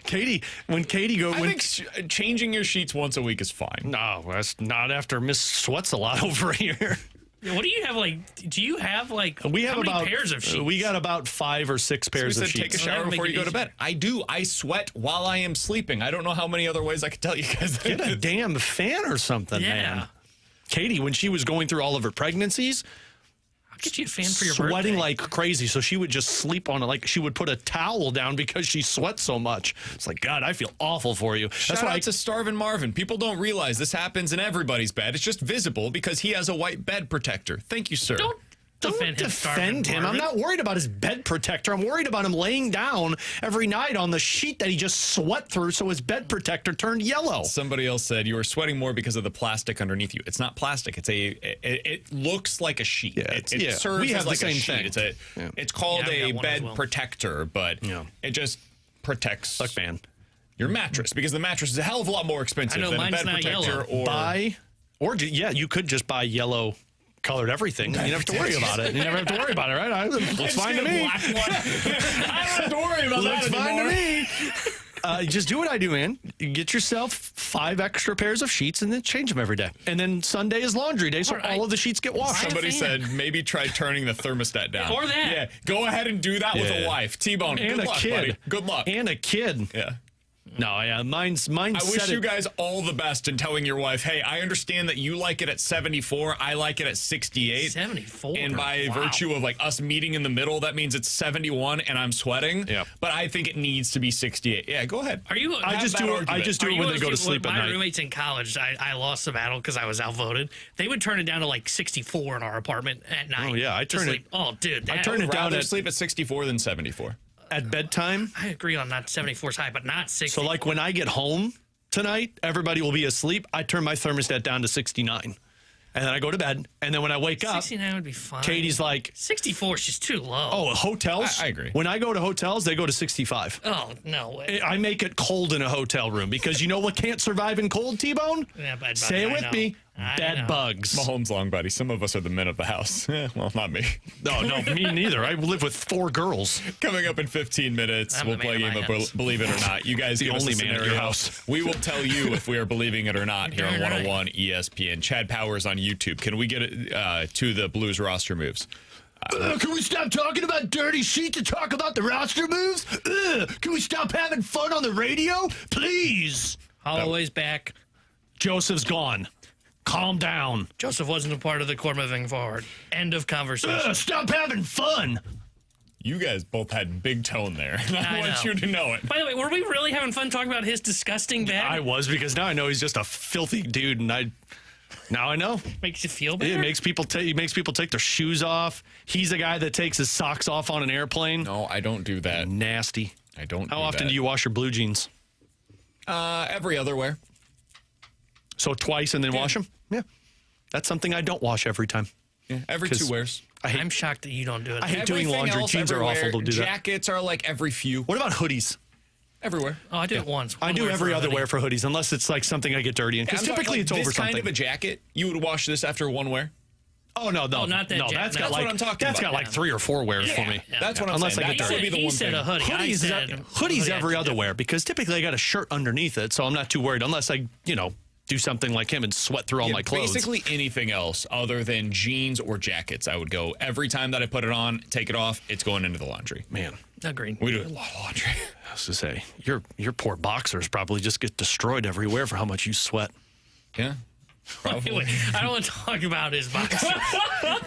Katie, when Katie goes... I think changing your sheets once a week is fine. No, that's not after Miss Sweats a lot over here. Yeah, what do you have, like, do you have, like, We have how many about pairs of sheets? We got about 5 or 6 pairs We of said take a sheets. shower Well, before make you it go to bed. I do. I sweat while I am sleeping. I don't know how many other ways I could tell you guys that. Get a damn fan or something, Yeah. man. Katie, when she was going through all of her pregnancies, I'll get you a fan for your sweating birthday. like crazy, so she would just sleep on it. Like she would put a towel down because she sweats so much. It's like, God, I feel awful for you. Shout out to Starvin' Marvin. People don't realize this happens in everybody's bed. It's just visible because he has a white bed protector. Thank you, sir. Don't Don't defend defend him. I'm not worried about his bed protector. I'm worried about him laying down every night on the sheet that he just sweat through so his bed protector turned yellow. Somebody else said you are sweating more because of the plastic underneath you. It's not plastic. It looks like a sheet. Yeah, it serves we have as the like same a sheet. thing. It's called Yeah, I've a got one as bed well. protector, but it just protects Look, man. your mattress because the mattress is a hell of a lot more expensive I know, than a mine's bed not protector yellow. You could just buy yellow colored everything. You never have to worry about it. You never have to worry about it, right? Looks fine to me. I don't have to worry about Looks that fine anymore. to me. Just do what I do, man. You get yourself 5 extra pairs of sheets and then change them every day. And then Sunday is laundry day, so All right. all of the sheets get washed. Somebody fan. said maybe try turning the thermostat down. Or that. Yeah, go ahead and do that with a Yeah. wife. T-Bone, And good a luck, kid. buddy. Good luck. And a kid. Yeah. No, yeah, mine's I set wish you it- guys all the best in telling your wife, hey, I understand that you like it at 74. I like it at 68. 74. And by virtue of like us meeting in the middle, that means it's 71 and I'm sweating. Yeah. But I think it needs to be 68. Yeah, go ahead. Are you? I just do it. I just do Are it you when they go to when sleep at my night. roommates in college, I lost the battle because I was outvoted. They would turn it down to like 64 in our apartment at night. Oh, yeah, I to turn it- sleep. Oh, dude, I turn it down Rather at- sleep at 64 than 74. At bedtime. I agree on not 74 is high, but not 60. So, like when I get home tonight, everybody will be asleep. I turn my thermostat down to 69. And then I go to bed. And then when I wake up, 69 would be fine. Katie's like, 64 is just too low. oh, hotels? I agree. When I go to hotels, they go to 65. Oh, no way. I make it cold in a hotel room because you know what can't survive in cold, T-Bone? Yeah, bed bugs, Say it I with know. me. I Bed know. bugs. Mahomes long, buddy. Some of us are the men of the house. Well, not me. No, me neither. I live with 4 girls. Coming up in 15 minutes, I'm we'll the play a man game of of my house. Believe It or Not. You guys give us only a man at your scenario. house. We will tell you if we are believing it or not here on Darn right. 101 ESPN. Chad Powers on YouTube. Can we get it to the Blues roster moves? Can we stop talking about dirty sheets and talk about the roster moves? Can we stop having fun on the radio? Please. Holloway's back. Joseph's gone. Calm down. Joseph wasn't a part of the core moving forward. End of conversation. Stop having fun. You guys both had big tone there. I want know. you to know it. By the way, were we really having fun talking about his disgusting bag? I was because now I know he's just a filthy dude, and now I know. Makes you feel better? It makes people take their shoes off. He's a guy that takes his socks off on an airplane. No, I don't do that. Nasty. I don't. How often do you wash your blue jeans? Every other wear. So twice and then wash them? Yeah. That's something I don't wash every time. Yeah, every 2 wears. I'm shocked that you don't do it. I hate doing Everything laundry. else Jeans are everywhere. awful to do that. Jackets are like every few. What about hoodies? Everywhere. Oh, I do it once. I One do wear every for a other hoodie. wear for hoodies, unless it's like something I get dirty in. Because I'm talking typically like it's over this something. kind of a jacket, you would wash this after 1 wear? Oh no, not that no, jacket. that's No. got That's like what I'm talking that's about. got like 3 or 4 wears for me. That's what I'm Unless saying. I get That dirty. would be the He one said thing. a hoodie. I Hoodies, said hoodies every I other do. wear because typically I got a shirt underneath it, so I'm not too worried unless I, do something like him and sweat through all my clothes. Basically anything else other than jeans or jackets, I would go every time that I put it on, take it off, it's going into the laundry. Man, Agreed. We do a lot of laundry. I was to say your poor boxers probably just get destroyed everywhere for how much you sweat, Yeah. Probably. Anyway, I don't want to talk about his box.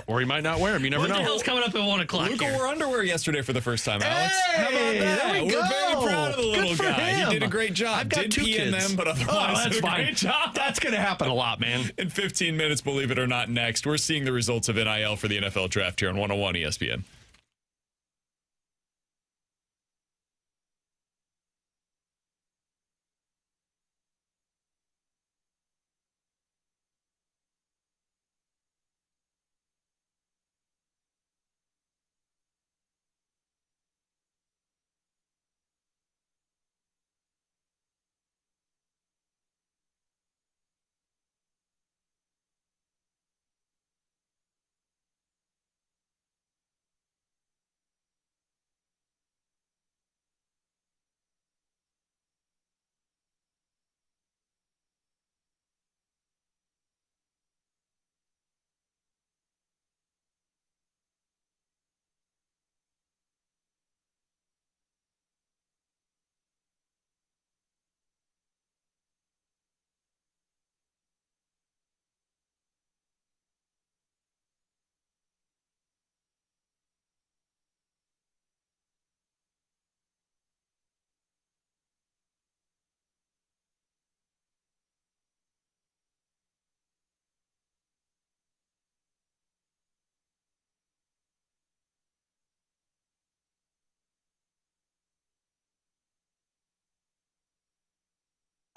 or you might not wear them. You never What the know. hell's coming up at 1 o'clock Luca here? wore underwear yesterday for the first time, Alex. Hey, How about that? there we We're go. very proud of the Good little for guy. him. He did a great job. I've got Did 2 pee in kids. them, but otherwise Oh, that's did a fine. great job. That's gonna happen a lot, man. In 15 minutes, believe it or not, next, we're seeing the results of NIL for the NFL draft here on 101 ESPN.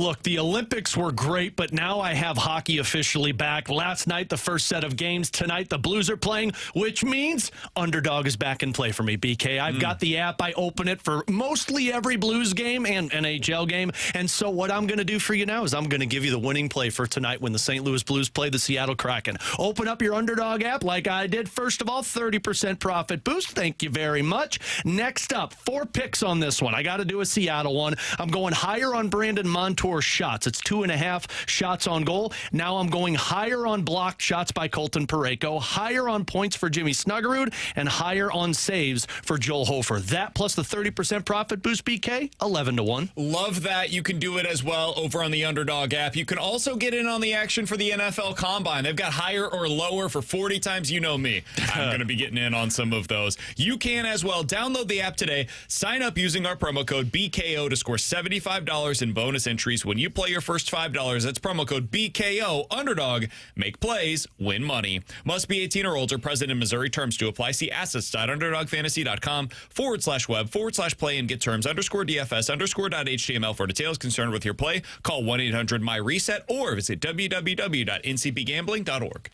Look, the Olympics were great, but now I have hockey officially back. Last night, the first set of games. Tonight, the Blues are playing, which means Underdog is back in play for me, BK. I've got the app. I open it for mostly every Blues game and NHL game. And so what I'm going to do for you now is I'm going to give you the winning play for tonight when the St. Louis Blues play the Seattle Kraken. Open up your Underdog app like I did. First of all, 30% profit boost. Thank you very much. Next up, 4 picks on this one. I got to do a Seattle one. I'm going higher on Brandon Montour's shots. It's 2.5 shots on goal. Now I'm going higher on blocked shots by Colton Parayko, higher on points for Jimmy Snuggerud, and higher on saves for Joel Hofer. That plus the 30% profit boost, BK, 11-1. Love that. You can do it as well over on the Underdog app. You can also get in on the action for the NFL Combine. They've got higher or lower for 40 times. You know me. I'm going to be getting in on some of those. You can as well. Download the app today. Sign up using our promo code BKO to score $75 in bonus entries when you play your first $5. That's promo code BKO. Underdog. Make plays. Win money. Must be 18 or older. Present in Missouri. Terms to apply. See assets.underdogfantasy.com/web/play and get terms _DFS_.html for details. Concerned with your play? Call 1-800-MY-RESET or visit www.ncpgambling.org.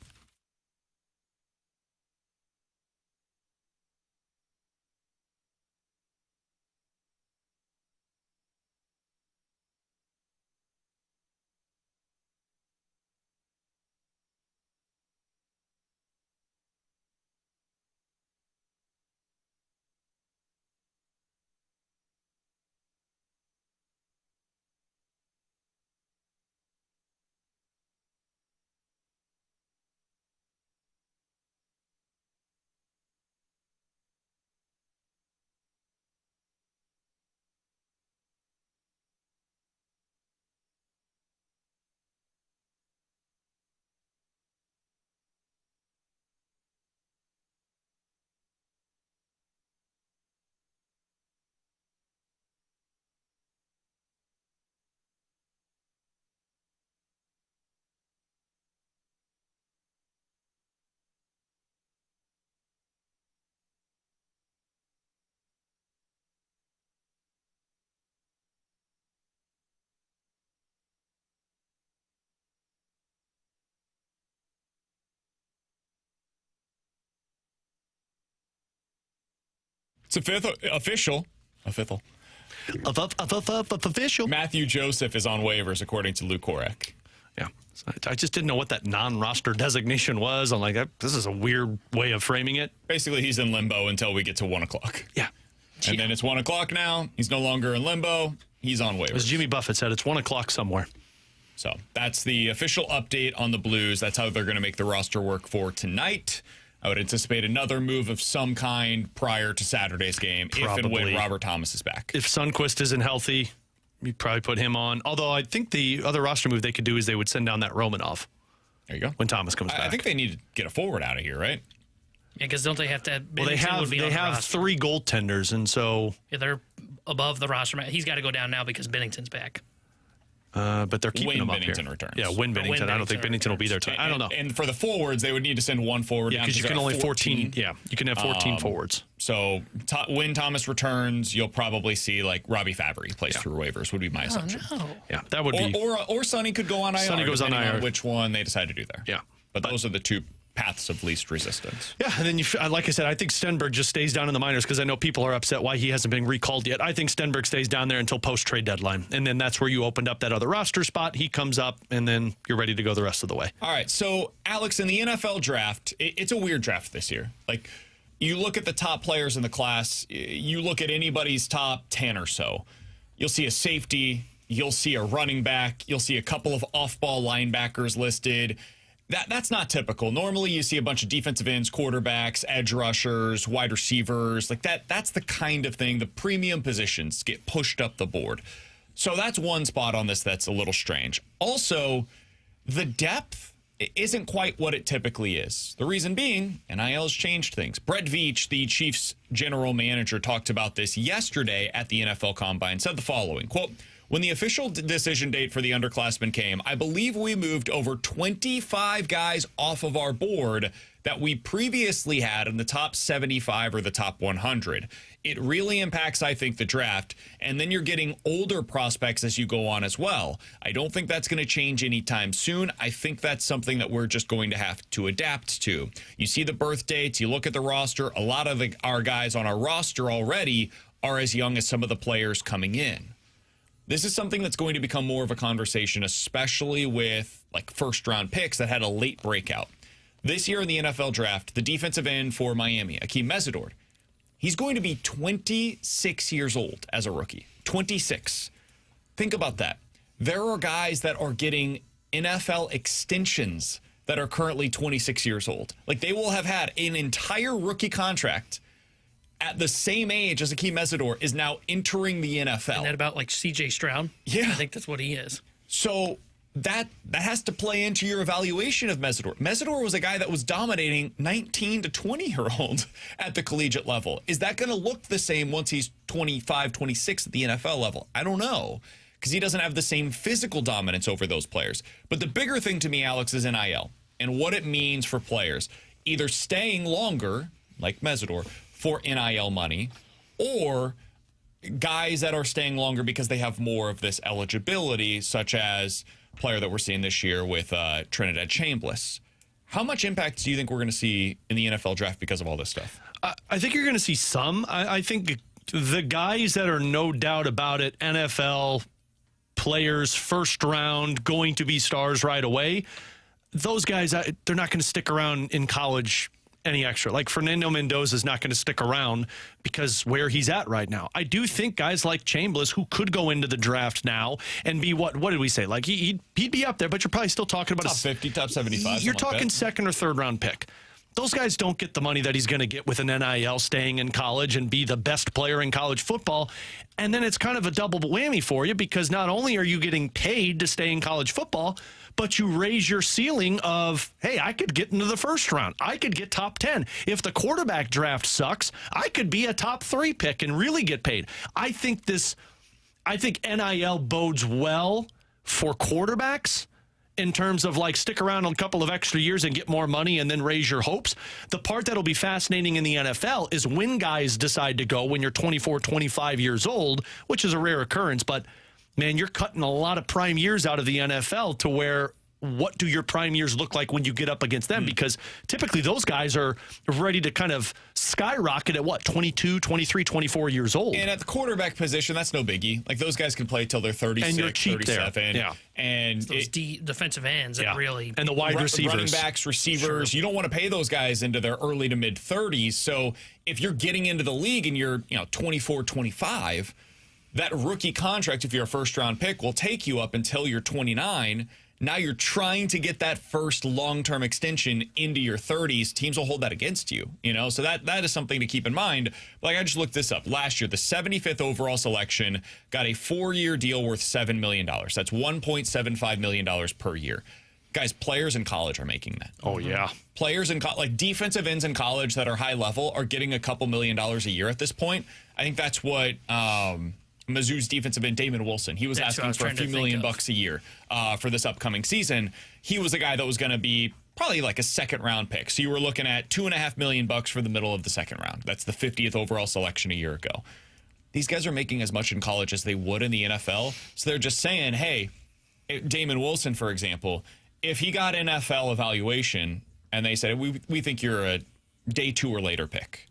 It's a fifth official. Official. Matthew Joseph is on waivers, according to Luke Korek. Yeah. I just didn't know what that non-roster designation was. I'm like, this is a weird way of framing it. Basically, he's in limbo until we get to 1 o'clock. Yeah. And then it's 1 o'clock now. He's no longer in limbo. He's on waivers. As Jimmy Buffett said, it's 1 o'clock somewhere. So that's the official update on the Blues. That's how they're going to make the roster work for tonight. I would anticipate another move of some kind prior to Saturday's game, if and when Robert Thomas is back. If Sundqvist isn't healthy, you'd probably put him on. Although I think the other roster move they could do is they would send down that Romanov. There you go. When Thomas comes back. I think they need to get a forward out of here, right? Yeah, because don't they have to? Well, they have 3 goaltenders, and so they're above the roster. He's got to go down now because Bennington's back. But they're keeping him up Bennington here. returns. Yeah, when Bennington. I don't think Bennington will be there tonight. I don't know. And for the forwards, they would need to send one forward. Yeah, because you can only 14. Yeah, you can have 14 forwards. So when Thomas returns, you'll probably see like Robbie Fabry plays through waivers. Would be my assumption. No. Yeah, that would be. Or Sonny could go on IR. Sonny goes on IR. On which one they decide to do there. Yeah, but those are the two paths of least resistance. Yeah, and then like I said, I think Stenberg just stays down in the minors because I know people are upset why he hasn't been recalled yet. I think Stenberg stays down there until post-trade deadline, and then that's where you opened up that other roster spot. He comes up, and then you're ready to go the rest of the way. All right, so Alex, in the NFL draft, it's a weird draft this year. Like, you look at the top players in the class, you look at anybody's top 10 or so, you'll see a safety, you'll see a running back, you'll see a couple of off-ball linebackers listed. That's not typical. Normally, you see a bunch of defensive ends, quarterbacks, edge rushers, wide receivers. Like that's the kind of thing. The premium positions get pushed up the board. So that's one spot on this that's a little strange. Also, the depth isn't quite what it typically is. The reason being, NIL has changed things. Brett Veach, the Chiefs general manager, talked about this yesterday at the NFL Combine, said the following, quote, When the official decision date for the underclassmen came, I believe we moved over 25 guys off of our board that we previously had in the top 75 or the top 100. It really impacts, I think, the draft. And then you're getting older prospects as you go on as well. I don't think that's going to change anytime soon. I think that's something that we're just going to have to adapt to. You see the birth dates, you look at the roster. A lot of our guys on our roster already are as young as some of the players coming in. This is something that's going to become more of a conversation, especially with like first-round picks that had a late breakout. This year in the NFL draft, the defensive end for Miami, Akeem Mesidor, he's going to be 26 years old as a rookie. 26. Think about that. There are guys that are getting NFL extensions that are currently 26 years old. Like, they will have had an entire rookie contract at the same age as Akeem Mesidor is now entering the NFL. Isn't that about like C.J. Stroud? Yeah. I think that's what he is. So that has to play into your evaluation of Mesidor. Mesidor was a guy that was dominating 19 to 20-year-olds at the collegiate level. Is that going to look the same once he's 25, 26 at the NFL level? I don't know, because he doesn't have the same physical dominance over those players. But the bigger thing to me, Alex, is NIL and what it means for players either staying longer, like Mesidor, for NIL money, or guys that are staying longer because they have more of this eligibility, such as player that we're seeing this year with Trinidad Chambliss. How much impact do you think we're going to see in the NFL draft because of all this stuff? I think you're going to see some. I think the guys that are no doubt about it, NFL players, first round, going to be stars right away, those guys, they're not going to stick around in college any extra. Like Fernando Mendoza is not going to stick around because where he's at right now. I do think guys like Chambliss, who could go into the draft now and be what did we say? Like he'd be up there, but you're probably still talking about top 50, top 75. You're talking like second or third round pick. Those guys don't get the money that he's going to get with an NIL staying in college and be the best player in college football. And then it's kind of a double whammy for you, because not only are you getting paid to stay in college football, but you raise your ceiling of, hey, I could get into the first round. I could get top 10. If the quarterback draft sucks, I could be a top 3 pick and really get paid. I think NIL bodes well for quarterbacks in terms of like stick around a couple of extra years and get more money and then raise your hopes. The part that'll be fascinating in the NFL is when guys decide to go when you're 24, 25 years old, which is a rare occurrence, but man, you're cutting a lot of prime years out of the NFL to where what do your prime years look like when you get up against them? Because typically those guys are ready to kind of skyrocket at what, 22, 23, 24 years old. And at the quarterback position, that's no biggie. Like those guys can play till they're 36, and you're cheap 37. There. Yeah. And those defensive ends that really. And the wide receivers. Running backs, receivers. Sure. You don't want to pay those guys into their early to mid 30s. So if you're getting into the league and you're 24, 25, that rookie contract, if you're a first round pick, will take you up until you're 29. Now you're trying to get that first long-term extension into your 30s. Teams will hold that against you, So that is something to keep in mind. Like, I just looked this up. Last year, the 75th overall selection got a 4-year deal worth $7 million. That's $1.75 million per year. Guys, players in college are making that. Oh, yeah. Players in like defensive ends in college that are high level are getting a couple $1 million a year at this point. I think that's what Mizzou's defensive end, Damon Wilson. He was asking for a few $1 million a year for this upcoming season. He was a guy that was going to be probably like a second round pick. So you were looking at $2.5 million for the middle of the second round. That's the 50th overall selection a year ago. These guys are making as much in college as they would in the NFL. So they're just saying, hey, Damon Wilson, for example, if he got NFL evaluation and they said, we think you're a day 2 or later pick,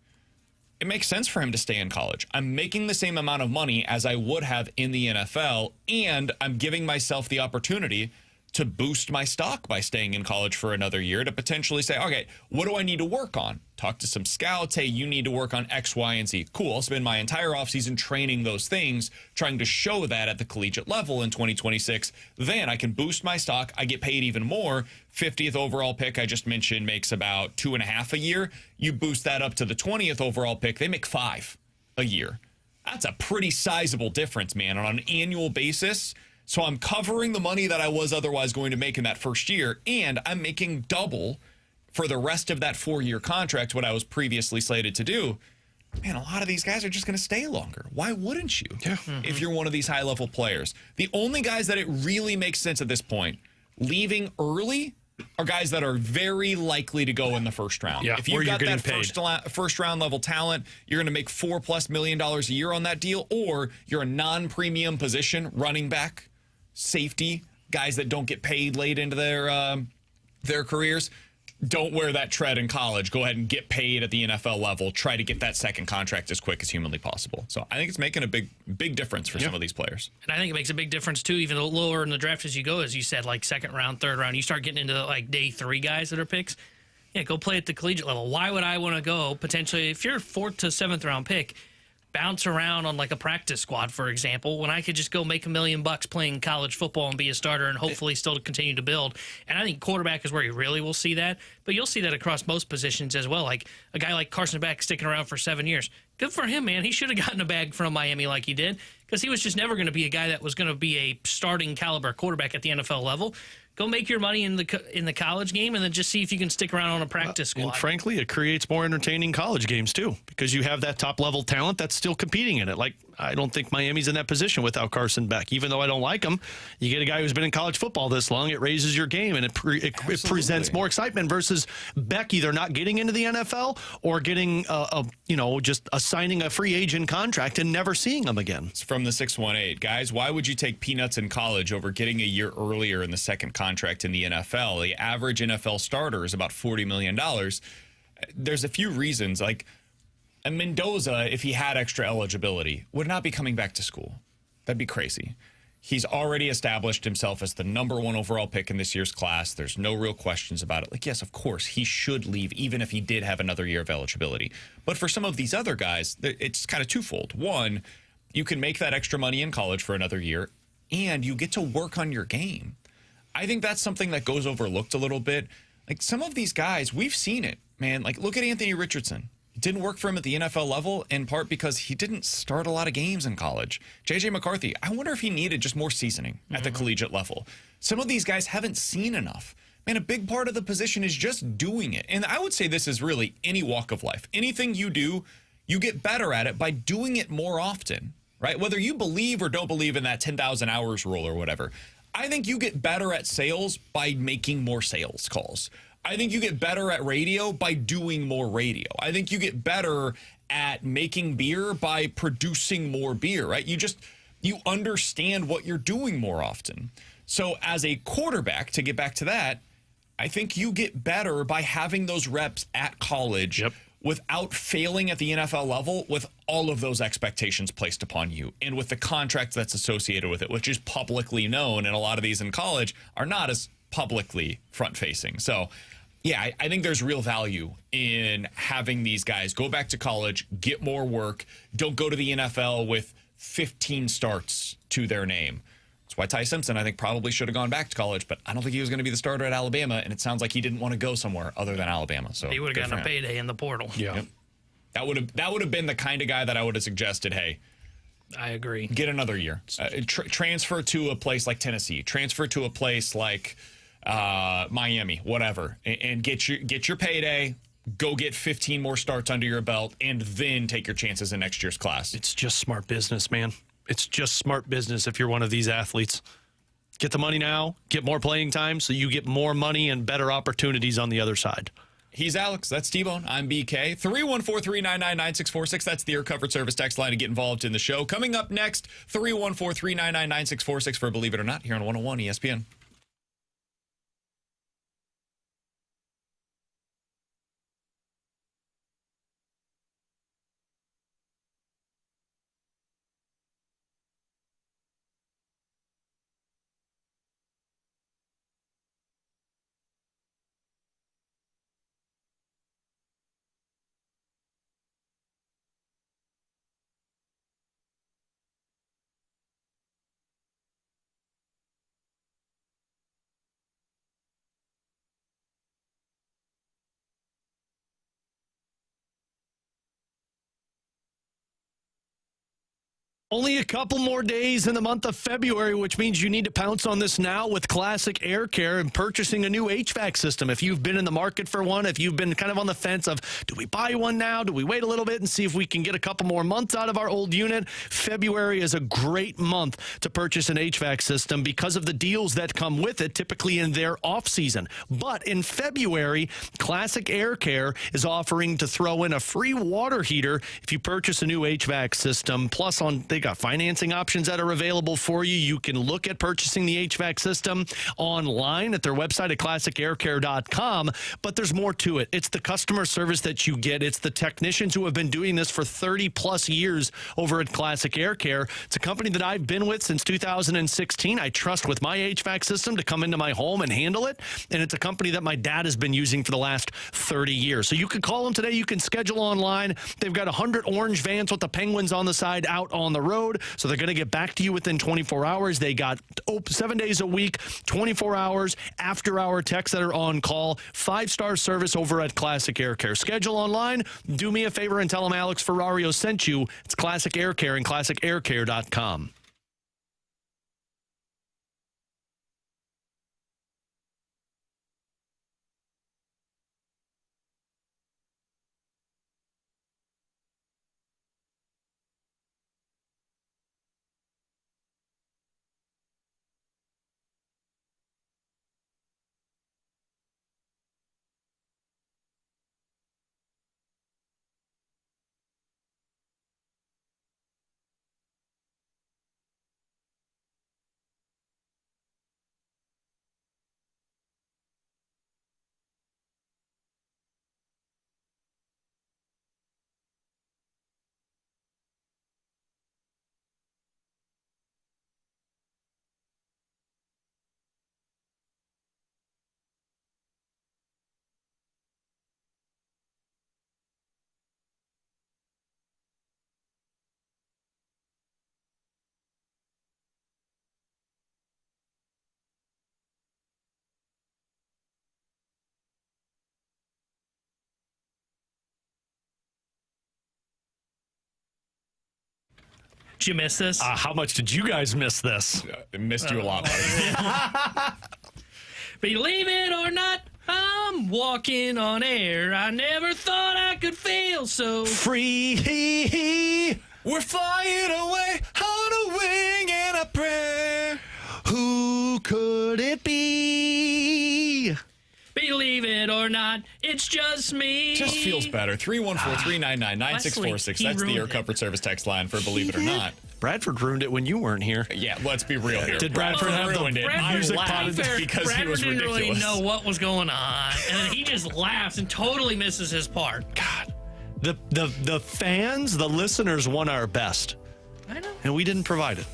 it makes sense for him to stay in college. I'm making the same amount of money as I would have in the NFL, and I'm giving myself the opportunity to boost my stock by staying in college for another year to potentially say, okay, what do I need to work on? Talk to some scouts. Hey, you need to work on X, Y, and Z. Cool. I'll spend my entire offseason training those things, trying to show that at the collegiate level in 2026. Then I can boost my stock. I get paid even more. 50th overall pick I just mentioned makes about 2.5 a year. You boost that up to the 20th overall pick, they make 5 a year. That's a pretty sizable difference, man, on an annual basis. So I'm covering the money that I was otherwise going to make in that first year, and I'm making double for the rest of that 4-year contract, what I was previously slated to do. man, a lot of these guys are just going to stay longer. Why wouldn't you? Yeah. If you're one of these high-level players. The only guys that it really makes sense at this point, leaving early, are guys that are very likely to go in the first round. Yeah, if you've got that first-round level talent, you're going to make $4+ million a year on that deal, or you're a non-premium position, running back, safety, guys that don't get paid late into their careers. Don't wear that tread in college. Go ahead and get paid at the NFL level. Try to get that second contract as quick as humanly possible. So I think it's making a big difference for some of these players. And I think it makes a big difference, too, even lower in the draft as you go, as you said, like second round, third round. You start getting into, like, day 3 guys that are picks. Yeah, go play at the collegiate level. Why would I want to go, potentially, if you're a 4th to 7th round pick, bounce around on like a practice squad, for example, when I could just go make $1 million playing college football and be a starter and hopefully still continue to build. And I think quarterback is where you really will see that. But you'll see that across most positions as well. Like a guy like Carson Beck sticking around for 7 years. Good for him, man. He should have gotten a bag from Miami like he did, because he was just never going to be a guy that was going to be a starting caliber quarterback at the NFL level. Go make your money in the college game, and then just see if you can stick around on a practice squad. And frankly, it creates more entertaining college games too, because you have that top level talent that's still competing in it. Like, I don't think Miami's in that position without Carson Beck. Even though I don't like him, you get a guy who's been in college football this long. It raises your game, and it presents more excitement versus Beck either not getting into the NFL or getting just assigning a free agent contract and never seeing him again. It's from the 618. Guys, why would you take peanuts in college over getting a year earlier in the second contract in the NFL? The average NFL starter is about $40 million. There's a few reasons. Like, Mendoza, if he had extra eligibility, would not be coming back to school. That'd be crazy. He's already established himself as the number 1 overall pick in this year's class. There's no real questions about it. Like, yes, of course, he should leave, even if he did have another year of eligibility. But for some of these other guys, it's kind of twofold. One, you can make that extra money in college for another year, and you get to work on your game. I think that's something that goes overlooked a little bit. Like, some of these guys, we've seen it, man. Like, look at Anthony Richardson. It didn't work for him at the NFL level, in part because he didn't start a lot of games in college. J.J. McCarthy, I wonder if he needed just more seasoning at the collegiate level. Some of these guys haven't seen enough. Man, a big part of the position is just doing it. And I would say this is really any walk of life. Anything you do, you get better at it by doing it more often, right? Whether you believe or don't believe in that 10,000 hours rule or whatever. I think you get better at sales by making more sales calls. I think you get better at radio by doing more radio. I think you get better at making beer by producing more beer, right? You understand what you're doing more often. So as a quarterback, to get back to that, I think you get better by having those reps at college without failing at the NFL level with all of those expectations placed upon you and with the contract that's associated with it, which is publicly known, and a lot of these in college are not as publicly front-facing. So, yeah, I think there's real value in having these guys go back to college, get more work, don't go to the NFL with 15 starts to their name. That's why Ty Simpson, I think, probably should have gone back to college, but I don't think he was going to be the starter at Alabama, and it sounds like he didn't want to go somewhere other than Alabama. So he would have gotten a payday in the portal. Yeah. Yep. That would have been the kind of guy that I would have suggested, hey, I agree. get another year. Transfer to a place like Tennessee. Transfer to a place like Miami, whatever, and get your payday. Go get 15 more starts under your belt, and then take your chances in next year's class. It's just smart business, man. It's just smart business if you're one of these athletes. Get the money now, get more playing time so you get more money and better opportunities on the other side. He's Alex. That's T-Bone. I'm BK. 314-399-9646. That's the Air Comfort Service text line to get involved in the show. Coming up next, 314-399-9646 for Believe It or Not here on 101 ESPN. Only a couple more days in the month of February, which means you need to pounce on this now with Classic Air Care and purchasing a new HVAC system. If you've been in the market for one, if you've been kind of on the fence of, do we buy one now? Do we wait a little bit and see if we can get a couple more months out of our old unit? February is a great month to purchase an HVAC system because of the deals that come with it, typically in their off season. But in February, Classic Air Care is offering to throw in a free water heater if you purchase a new HVAC system. Plus, they got financing options that are available for you. You can look at purchasing the HVAC system online at their website at classicaircare.com, but there's more to it. It's the customer service that you get. It's the technicians who have been doing this for 30 plus years over at Classic Air Care. It's a company that I've been with since 2016. I trust with my HVAC system to come into my home and handle it, and it's a company that my dad has been using for the last 30 years. So you can call them today. You can schedule online. They've got 100 orange vans with the penguins on the side out on the road, so they're going to get back to you within 24 hours. They got 7 days a week, 24 hours, after-hour techs that are on call. 5-star service over at Classic Air Care. Schedule online. Do me a favor and tell them Alex Ferrario sent you. It's Classic Air Care and classicaircare.com. Did you miss this? How much did you guys miss this? I missed you a lot. Believe it or not, I'm walking on air. I never thought I could feel so free. We're flying away on a wing and a prayer. Who could it be? Believe it or not, it's just me. Just feels better. 314-399-9646. That's the Air Comfort Service text line for Believe It or Not. Bradford ruined it when you weren't here. Yeah, let's be real here. Did Bradford have the ruined it? Bradford, I music laughed because Bradford he was didn't ridiculous. really know what was going on, and then he just laughs and totally misses his part. God, the fans, the listeners want our best, I know. and we didn't provide it.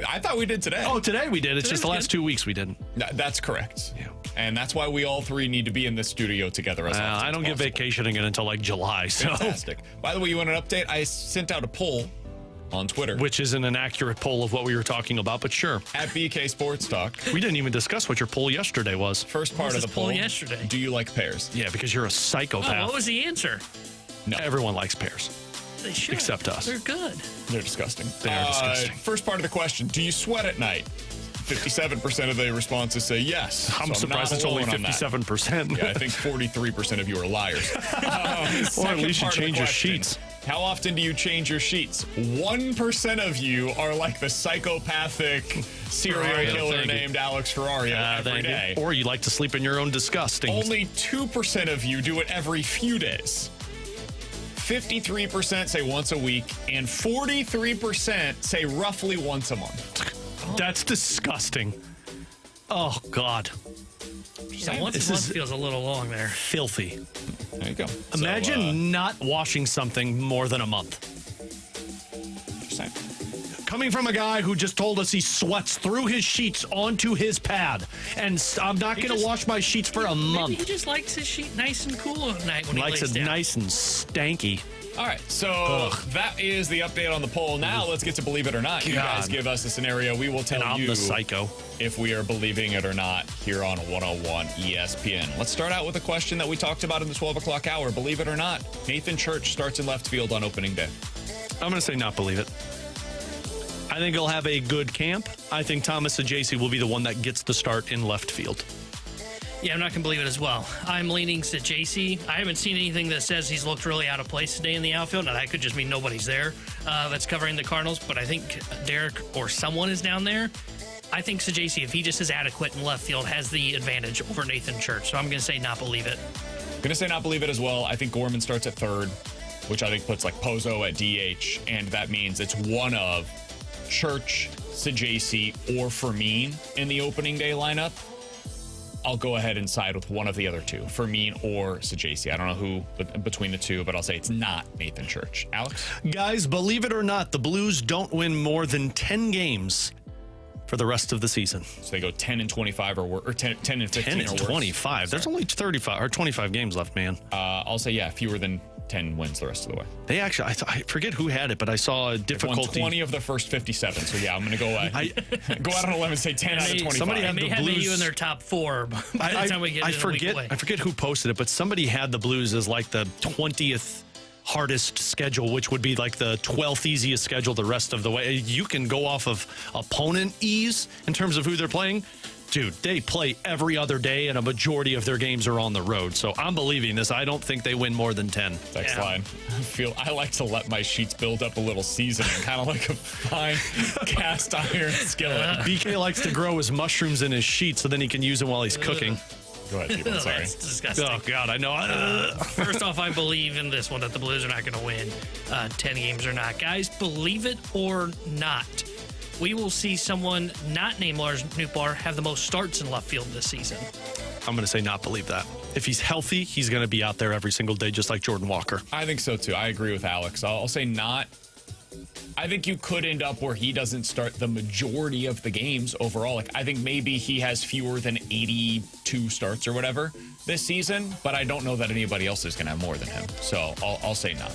I thought we did today. Oh, today we did. It's Today just the was last good. 2 weeks we didn't. That's correct. Yeah. And that's why we all three need to be in this studio together as often I as don't get possible. vacation again until like July, so Fantastic. By the way, you want an update? I sent out a poll on Twitter. which isn't an accurate poll of what we were talking about, but sure. At BK Sports Talk. We didn't even discuss what your poll yesterday was. First part of was the this poll poll. yesterday? Do you like pears? Yeah, because you're a Oh, psychopath. what was the answer? No. Everyone likes pears. They should. Except us. They're good. They're disgusting. They are disgusting. First part of the question. Do you sweat at night? 57% of the responses say yes. I'm So surprised not it's only alone on that. 57%. Yeah, I think 43% of you are liars. Or at least you change your sheets. How often do you change your sheets? 1% of you are like the psychopathic serial Ferrario, killer thank you. named Alex Ferrario every Thank you. day. Or you like to sleep in your own disgusting. Only 2% of you do it every few days. 53% say once a week, and 43% say roughly once a month. That's disgusting. Oh, God. Yeah, once This a month is- feels a little long there. Filthy. There you go. Imagine not washing something more than a month. Just saying. Coming from a guy who just told us he sweats through his sheets onto his pad, and I'm not going to just- wash my sheets for a Maybe he month. just likes his sheet nice and cool at night when he Likes lays it down. nice and stanky. All right, so that is the update on the poll. Now let's get to Believe It or Not. You guys God. give us a scenario. We will tell And I'm you the psycho. if we are believing it or not here on 101 ESPN. Let's start out with a question that we talked about in the 12 o'clock hour. Believe it or not, Nathan Church starts in left field on opening day. I'm going to say not believe it. I think he'll have a good camp. I think Thomas Saggese will be the one that gets the start in left field. Yeah, I'm not going to believe it as well. I'm leaning Saggese. I haven't seen anything that says he's looked really out of place today in the outfield. Now, that could just mean nobody's there that's covering the Cardinals, but I think Derek or someone is down there. I think Saggese, if he just is adequate in left field, has the advantage over Nathan Church. So I'm going to say not believe it. Going to say not believe it as well. I think Gorman starts at third, which I think puts like Pozo at DH, and that means it's one of Church, Saggese, or Fermin in the opening day lineup. I'll go ahead and side with one of the other two, Fermin or Saggese. I don't know who between the two, but I'll say it's not Nathan Church. Alex? Guys, believe it or not, the Blues don't win more than 10 games for the rest of the season. So they go 10-25 or 10 and 15 10 or worse. 25. There's only 35 or 25 games left, man. I'll say, yeah, fewer than 10 wins the rest of the way. They actually, I forget who had it, but I saw a difficulty. Won 20 of the first 57. So yeah, I'm going to go go out on a limb and say 10 out of 25. Somebody had May the have Blues. you in their top four by the time we get to the week away. I forget who posted it, but somebody had the Blues as like the 20th hardest schedule, which would be like the 12th easiest schedule the rest of the way. You can go off of opponent ease in terms of who they're playing. Dude, they play every other day, and a majority of their games are on the road. So I'm believing this. I don't think they win more than 10. Next line. I like to let my sheets build up a little seasoning, kind of like a fine cast iron skillet. BK likes to grow his mushrooms in his sheets so then he can use them while he's cooking. Go ahead, people. I'm sorry. That's disgusting. Oh, God, I know. First off, I believe in this one that the Blues are not going to win 10 games or not. Guys, believe it or not, we will see someone not named Lars Nootbaar have the most starts in left field this season. I'm going to say not believe that. If he's healthy, he's going to be out there every single day, just like Jordan Walker. I think so, too. I agree with Alex. I'll say not. I think you could end up where he doesn't start the majority of the games overall. Like, I think maybe he has fewer than 82 starts or whatever this season, but I don't know that anybody else is going to have more than him. So I'll say not.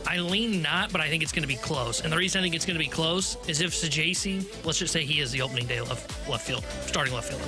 I lean not, but I think it's going to be close. And the reason I think it's going to be close is if Saggese, let's just say he is the opening day left fielder, starting left fielder,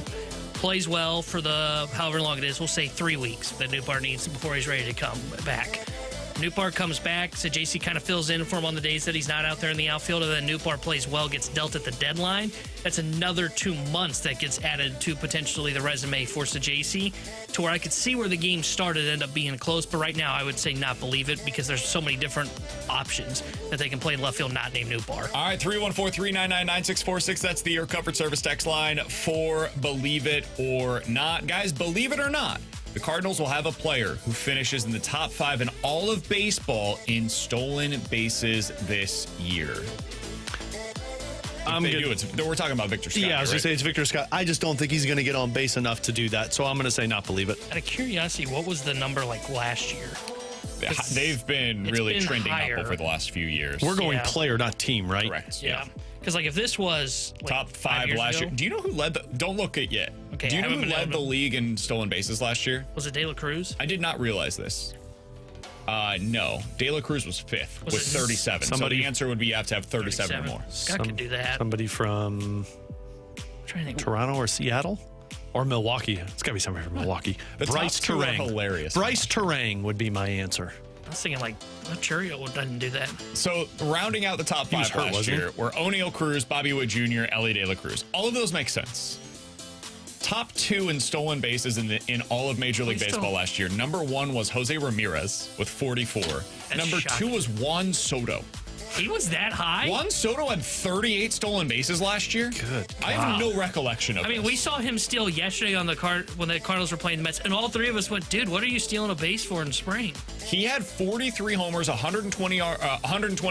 plays well for the however long it is, we'll say 3 weeks that Nootbaar needs before he's ready to come back. Nootbaar comes back, Saggese kind of fills in for him on the days that he's not out there in the outfield, and then Nootbaar plays well, gets dealt at the deadline. That's another 2 months that gets added to potentially the resume for Saggese, to where I could see where the game started end up being close, but right now I would say not believe it because there's so many different options that they can play in left field not named Nootbaar. All right, 314-399-9646. That's the Air Comfort Service text line for Believe It or Not. Guys, believe it or not, the Cardinals will have a player who finishes in the top 5 in all of baseball in stolen bases this year. We're talking about Victor Scott. Yeah, I was going to right? say it's Victor Scott. I just don't think he's going to get on base enough to do that, so I'm going to say not believe it. Out of curiosity, what was the number like last year? They've been really trending higher. up over the last few years. We're going player, not team, right? Correct. Yeah. Because like if this was like top 5 last year. Do you know who led don't look it yet. Okay, Do you know who led the league in stolen bases last year? Was it De La Cruz? I did not realize this. No. De La Cruz was 5th with 37. So the answer would be you have to have 37 or more. Scott could do that. Somebody from Toronto or Seattle? Or Milwaukee. It's got to be somebody from Milwaukee. Bryce Terang. Hilarious. Bryce Terang would be my answer. I was thinking like Churio doesn't do that. So rounding out the top 5 last year were O'Neal Cruz, Bobby Witt Jr., Ellie De La Cruz. All of those make sense. Top 2 in stolen bases in all of Major League Baseball last year. Number 1 was Jose Ramirez with 44. Number 2 was Juan Soto. He was that high? Juan Soto had 38 stolen bases last year. Good. I have no recollection of this. We saw him steal yesterday on the when the Cardinals were playing the Mets, and all 3 of us went, dude, what are you stealing a base for in spring? He had 43 homers, 120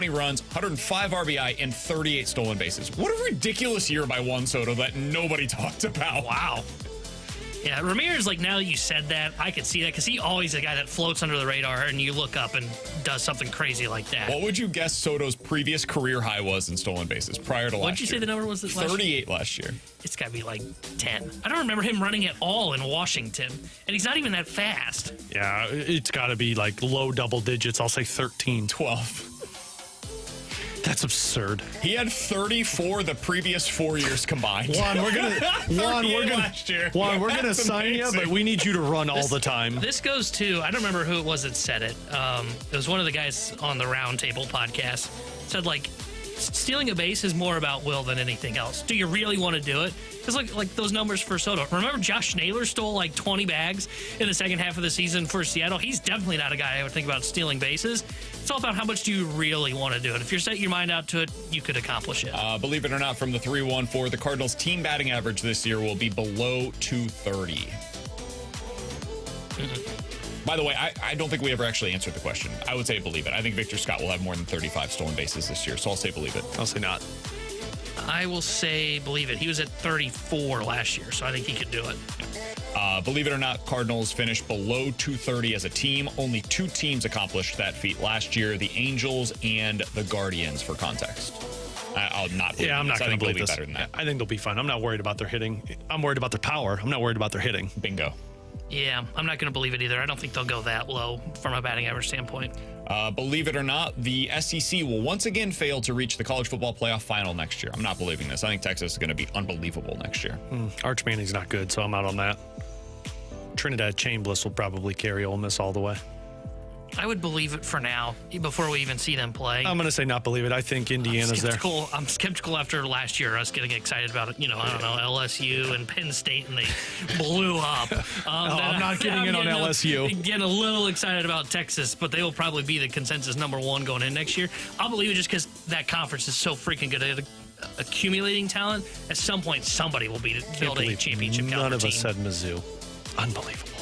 runs, 105 RBI, and 38 stolen bases. What a ridiculous year by Juan Soto that nobody talked about. Wow. Yeah, Ramirez, like now that you said that, I could see that because he always a guy that floats under the radar and you look up and does something crazy like that. What would you guess Soto's previous career high was in stolen bases prior to last year? What did you say the number was? 38 last year. It's got to be like 10. I don't remember him running at all in Washington, and he's not even that fast. Yeah, it's got to be like low double digits. I'll say 13. 12. That's absurd. He had 34 the previous 4 years combined. Juan, we're gonna sign you, but we need you to run all the time. This goes to, I don't remember who it was that said it. It was one of the guys on the Roundtable podcast. Said like, stealing a base is more about will than anything else. Do you really want to do it? Because like those numbers for Soto. Remember Josh Naylor stole like 20 bags in the second half of the season for Seattle? He's definitely not a guy I would think about stealing bases. It's all about how much do you really want to do it. If you're set your mind out to it, you could accomplish it. Believe it or not, from the 314, the Cardinals' team batting average this year will be below 230. By the way, I don't think we ever actually answered the question. I would say believe it. I think Victor Scott will have more than 35 stolen bases this year, so I'll say believe it. I'll say not. I will say believe it. He was at 34 last year, so I think he could do it. Believe it or not, Cardinals finished below 230 as a team. Only 2 teams accomplished that feat last year, the Angels and the Guardians, for context. I'll not believe I'm not going to believe this. Better than that. I think they'll be fine. I'm not worried about their hitting. I'm worried about their power. I'm not worried about their hitting. Bingo. Yeah, I'm not going to believe it either. I don't think they'll go that low from a batting average standpoint. Believe it or not, the SEC will once again fail to reach the college football playoff final next year. I'm not believing this. I think Texas is going to be unbelievable next year. Arch Manning's not good, so I'm out on that. Trinidad Chambliss will probably carry Ole Miss all the way. I would believe it for now, before we even see them play. I'm going to say not believe it. I think Indiana's there. I'm skeptical after last year, us getting excited about it. I don't know, LSU and Penn State, and they blew up. I'm not getting in on LSU. Getting a little excited about Texas, but they will probably be the consensus number 1 going in next year. I'll believe it just because that conference is so freaking good at accumulating talent. At some point, somebody will build a championship caliber None of team. us said Mizzou. Unbelievable.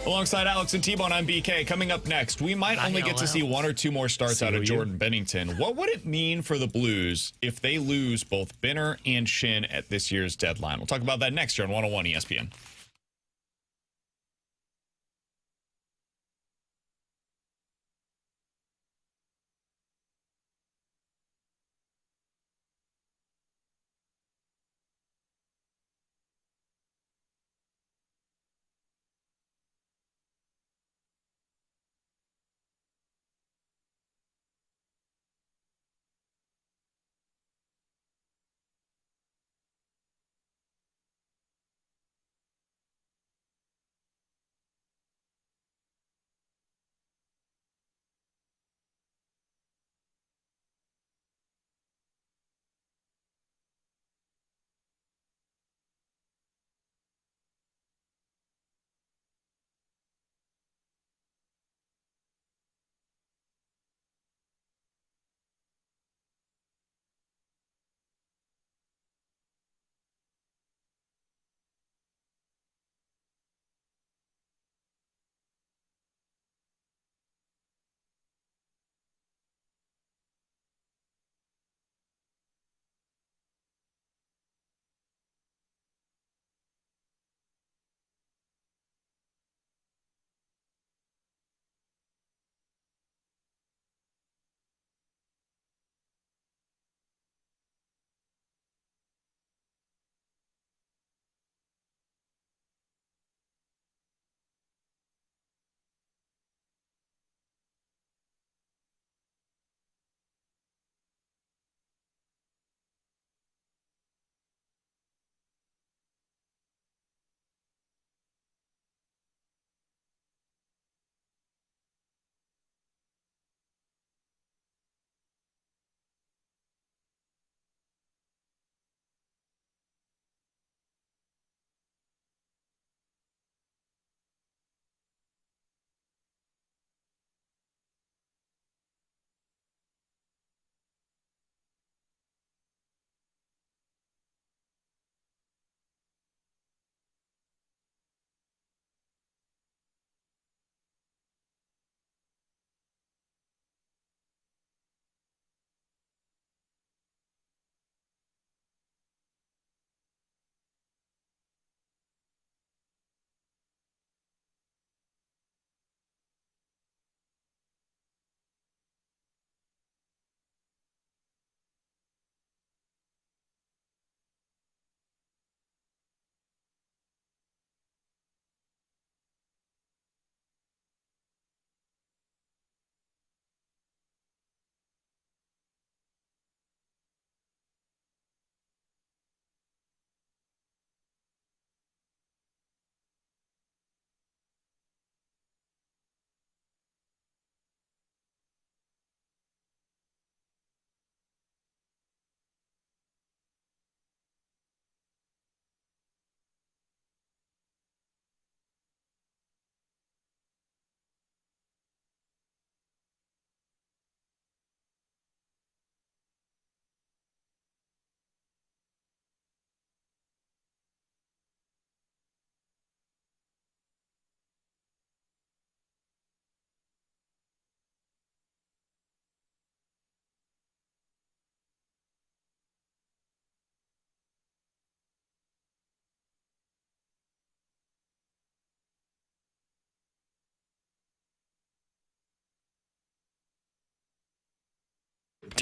Alongside Alex and T-Bone, I'm BK. Coming up next, we might only get to see 1 or 2 more starts out of Jordan Bennington. What would it mean for the Blues if they lose both Binner and Schenn at this year's deadline? We'll talk about that next year on 101 ESPN.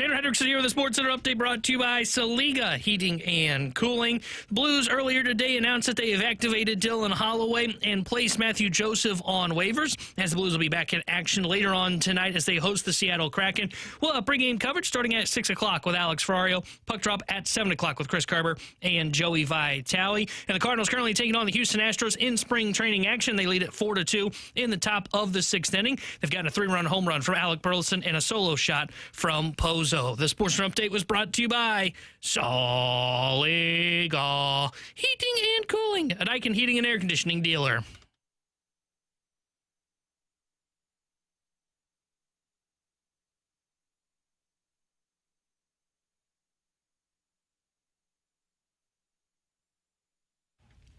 Tanner Hendrickson here with the Sports Center update brought to you by Saliga Heating and Cooling. The Blues earlier today announced that they have activated Dylan Holloway and placed Matthew Joseph on waivers, as the Blues will be back in action later on tonight as they host the Seattle Kraken. We'll have pregame coverage starting at 6 o'clock with Alex Ferrario, puck drop at 7 o'clock with Chris Carver and Joey Vitale. And the Cardinals currently taking on the Houston Astros in spring training action. They lead at 4-2 in the top of the 6th inning. They've gotten a 3-run home run from Alec Burleson and a solo shot from Pozo. The Sports Center update was brought to you by Saliga Heating and Cooling, a Daikin heating and air conditioning dealer.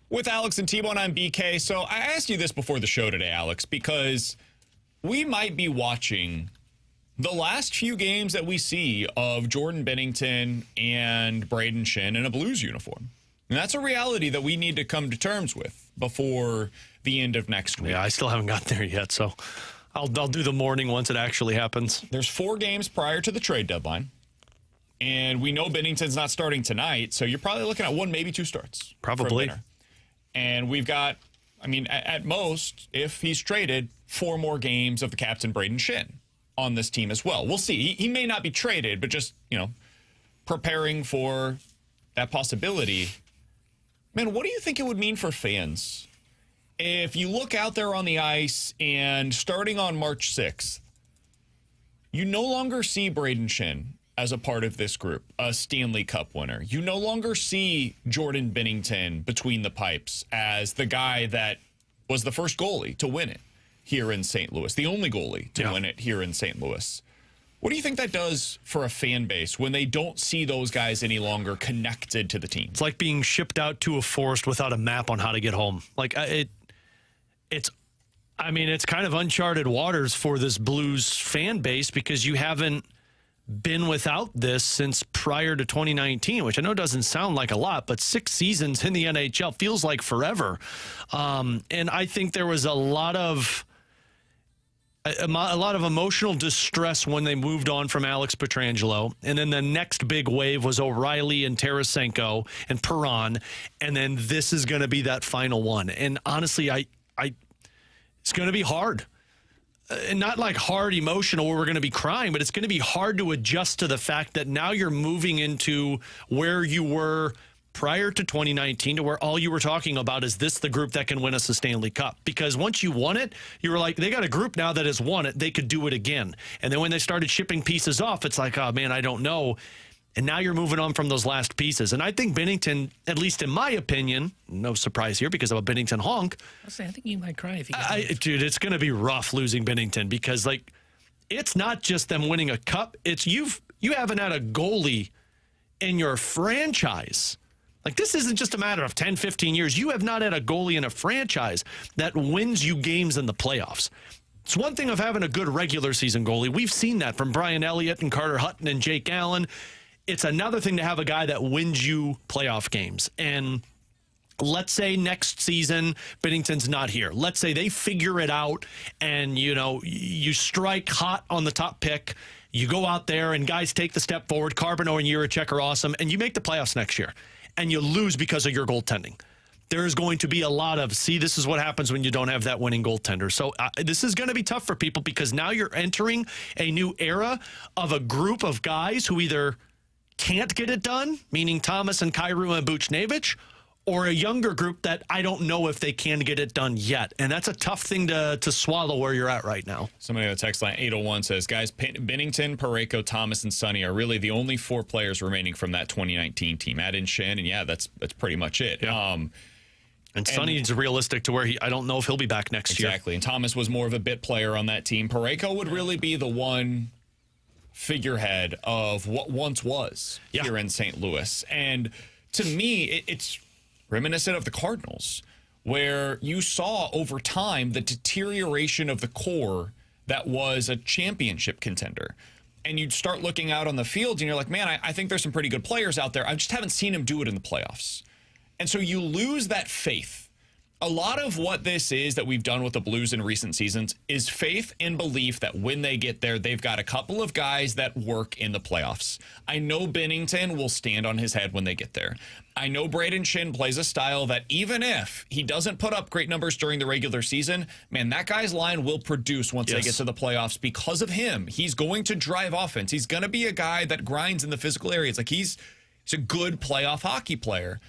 With Alex and T-Bone, I'm BK. So I asked you this before the show today, Alex, because we might be watching the last few games that we see of Jordan Binnington and Binner Schenn in a Blues uniform. And that's a reality that we need to come to terms with before the end of next week. Yeah, I still haven't gotten there yet, so I'll do the morning once it actually happens. There's 4 games prior to the trade deadline, and we know Binnington's not starting tonight, so you're probably looking at 1, maybe 2 starts. Probably. And we've got, I mean, at most, if he's traded, 4 more games of the captain, Binner Schenn, on this team as well. We'll see. He may not be traded, but just, preparing for that possibility. Man, what do you think it would mean for fans if you look out there on the ice and starting on March 6th, you no longer see Binner Schenn as a part of this group, a Stanley Cup winner. You no longer see Jordan Binnington between the pipes as the guy that was the first goalie to win it here in St. Louis, the only goalie to win it here in St. Louis. What do you think that does for a fan base when they don't see those guys any longer connected to the team? It's like being shipped out to a forest without a map on how to get home. Like it's kind of uncharted waters for this Blues fan base because you haven't been without this since prior to 2019, which I know doesn't sound like a lot, but 6 seasons in the NHL feels like forever. And I think there was a lot of emotional distress when they moved on from Alex Pietrangelo. And then the next big wave was O'Reilly and Tarasenko and Perron. And then this is going to be that final one. And honestly, it's going to be hard. And not like hard emotional where we're going to be crying, but it's going to be hard to adjust to the fact that now you're moving into where you were prior to 2019 to where all you were talking about is this the group that can win us a Stanley Cup. Because once you won it, you were like, they got a group now that has won it. They could do it again. And then when they started shipping pieces off, it's like, oh, man, I don't know. And now you're moving on from those last pieces. And I think Binnington, at least in my opinion, no surprise here because I'm a Binnington honk. I think you might cry if you get dude, it's going to be rough losing Binnington because, like, it's not just them winning a cup. It's you haven't had a goalie in your franchise. Like, this isn't just a matter of 10, 15 years. You have not had a goalie in a franchise that wins you games in the playoffs. It's one thing of having a good regular season goalie. We've seen that from Brian Elliott and Carter Hutton and Jake Allen. It's another thing to have a guy that wins you playoff games. And let's say next season, Binnington's not here. Let's say they figure it out and, you strike hot on the top pick. You go out there and guys take the step forward. Carbonneau and Jiricek are awesome. And you make the playoffs next year. And you lose because of your goaltending. There's going to be a lot of, this is what happens when you don't have that winning goaltender. So this is going to be tough for people because now you're entering a new era of a group of guys who either can't get it done, meaning Thomas and Kyrou and Buchnevich, or a younger group that I don't know if they can get it done yet. And that's a tough thing to swallow where you're at right now. Somebody on the text line 801 says, guys, Binnington, Parayko, Thomas, and Sonny are really the only 4 players remaining from that 2019 team. Add in Schenn, and that's pretty much it. Yeah. And Sonny's realistic to where I don't know if he'll be back next year. Exactly. And Thomas was more of a bit player on that team. Parayko would really be the one figurehead of what once was here in St. Louis. And to me, it's reminiscent of the Cardinals, where you saw over time the deterioration of the core that was a championship contender. And you'd start looking out on the field and you're like, man, I think there's some pretty good players out there. I just haven't seen him do it in the playoffs. And so you lose that faith A lot of what this is that we've done with the Blues in recent seasons is faith and belief that when they get there, they've got a couple of guys that work in the playoffs. I know Binnington will stand on his head when they get there. I know Brayden Schenn plays a style that even if he doesn't put up great numbers during the regular season, man, that guy's line will produce once they get to the playoffs because of him. He's going to drive offense. He's going to be a guy that grinds in the physical areas. Like he's a good playoff hockey player.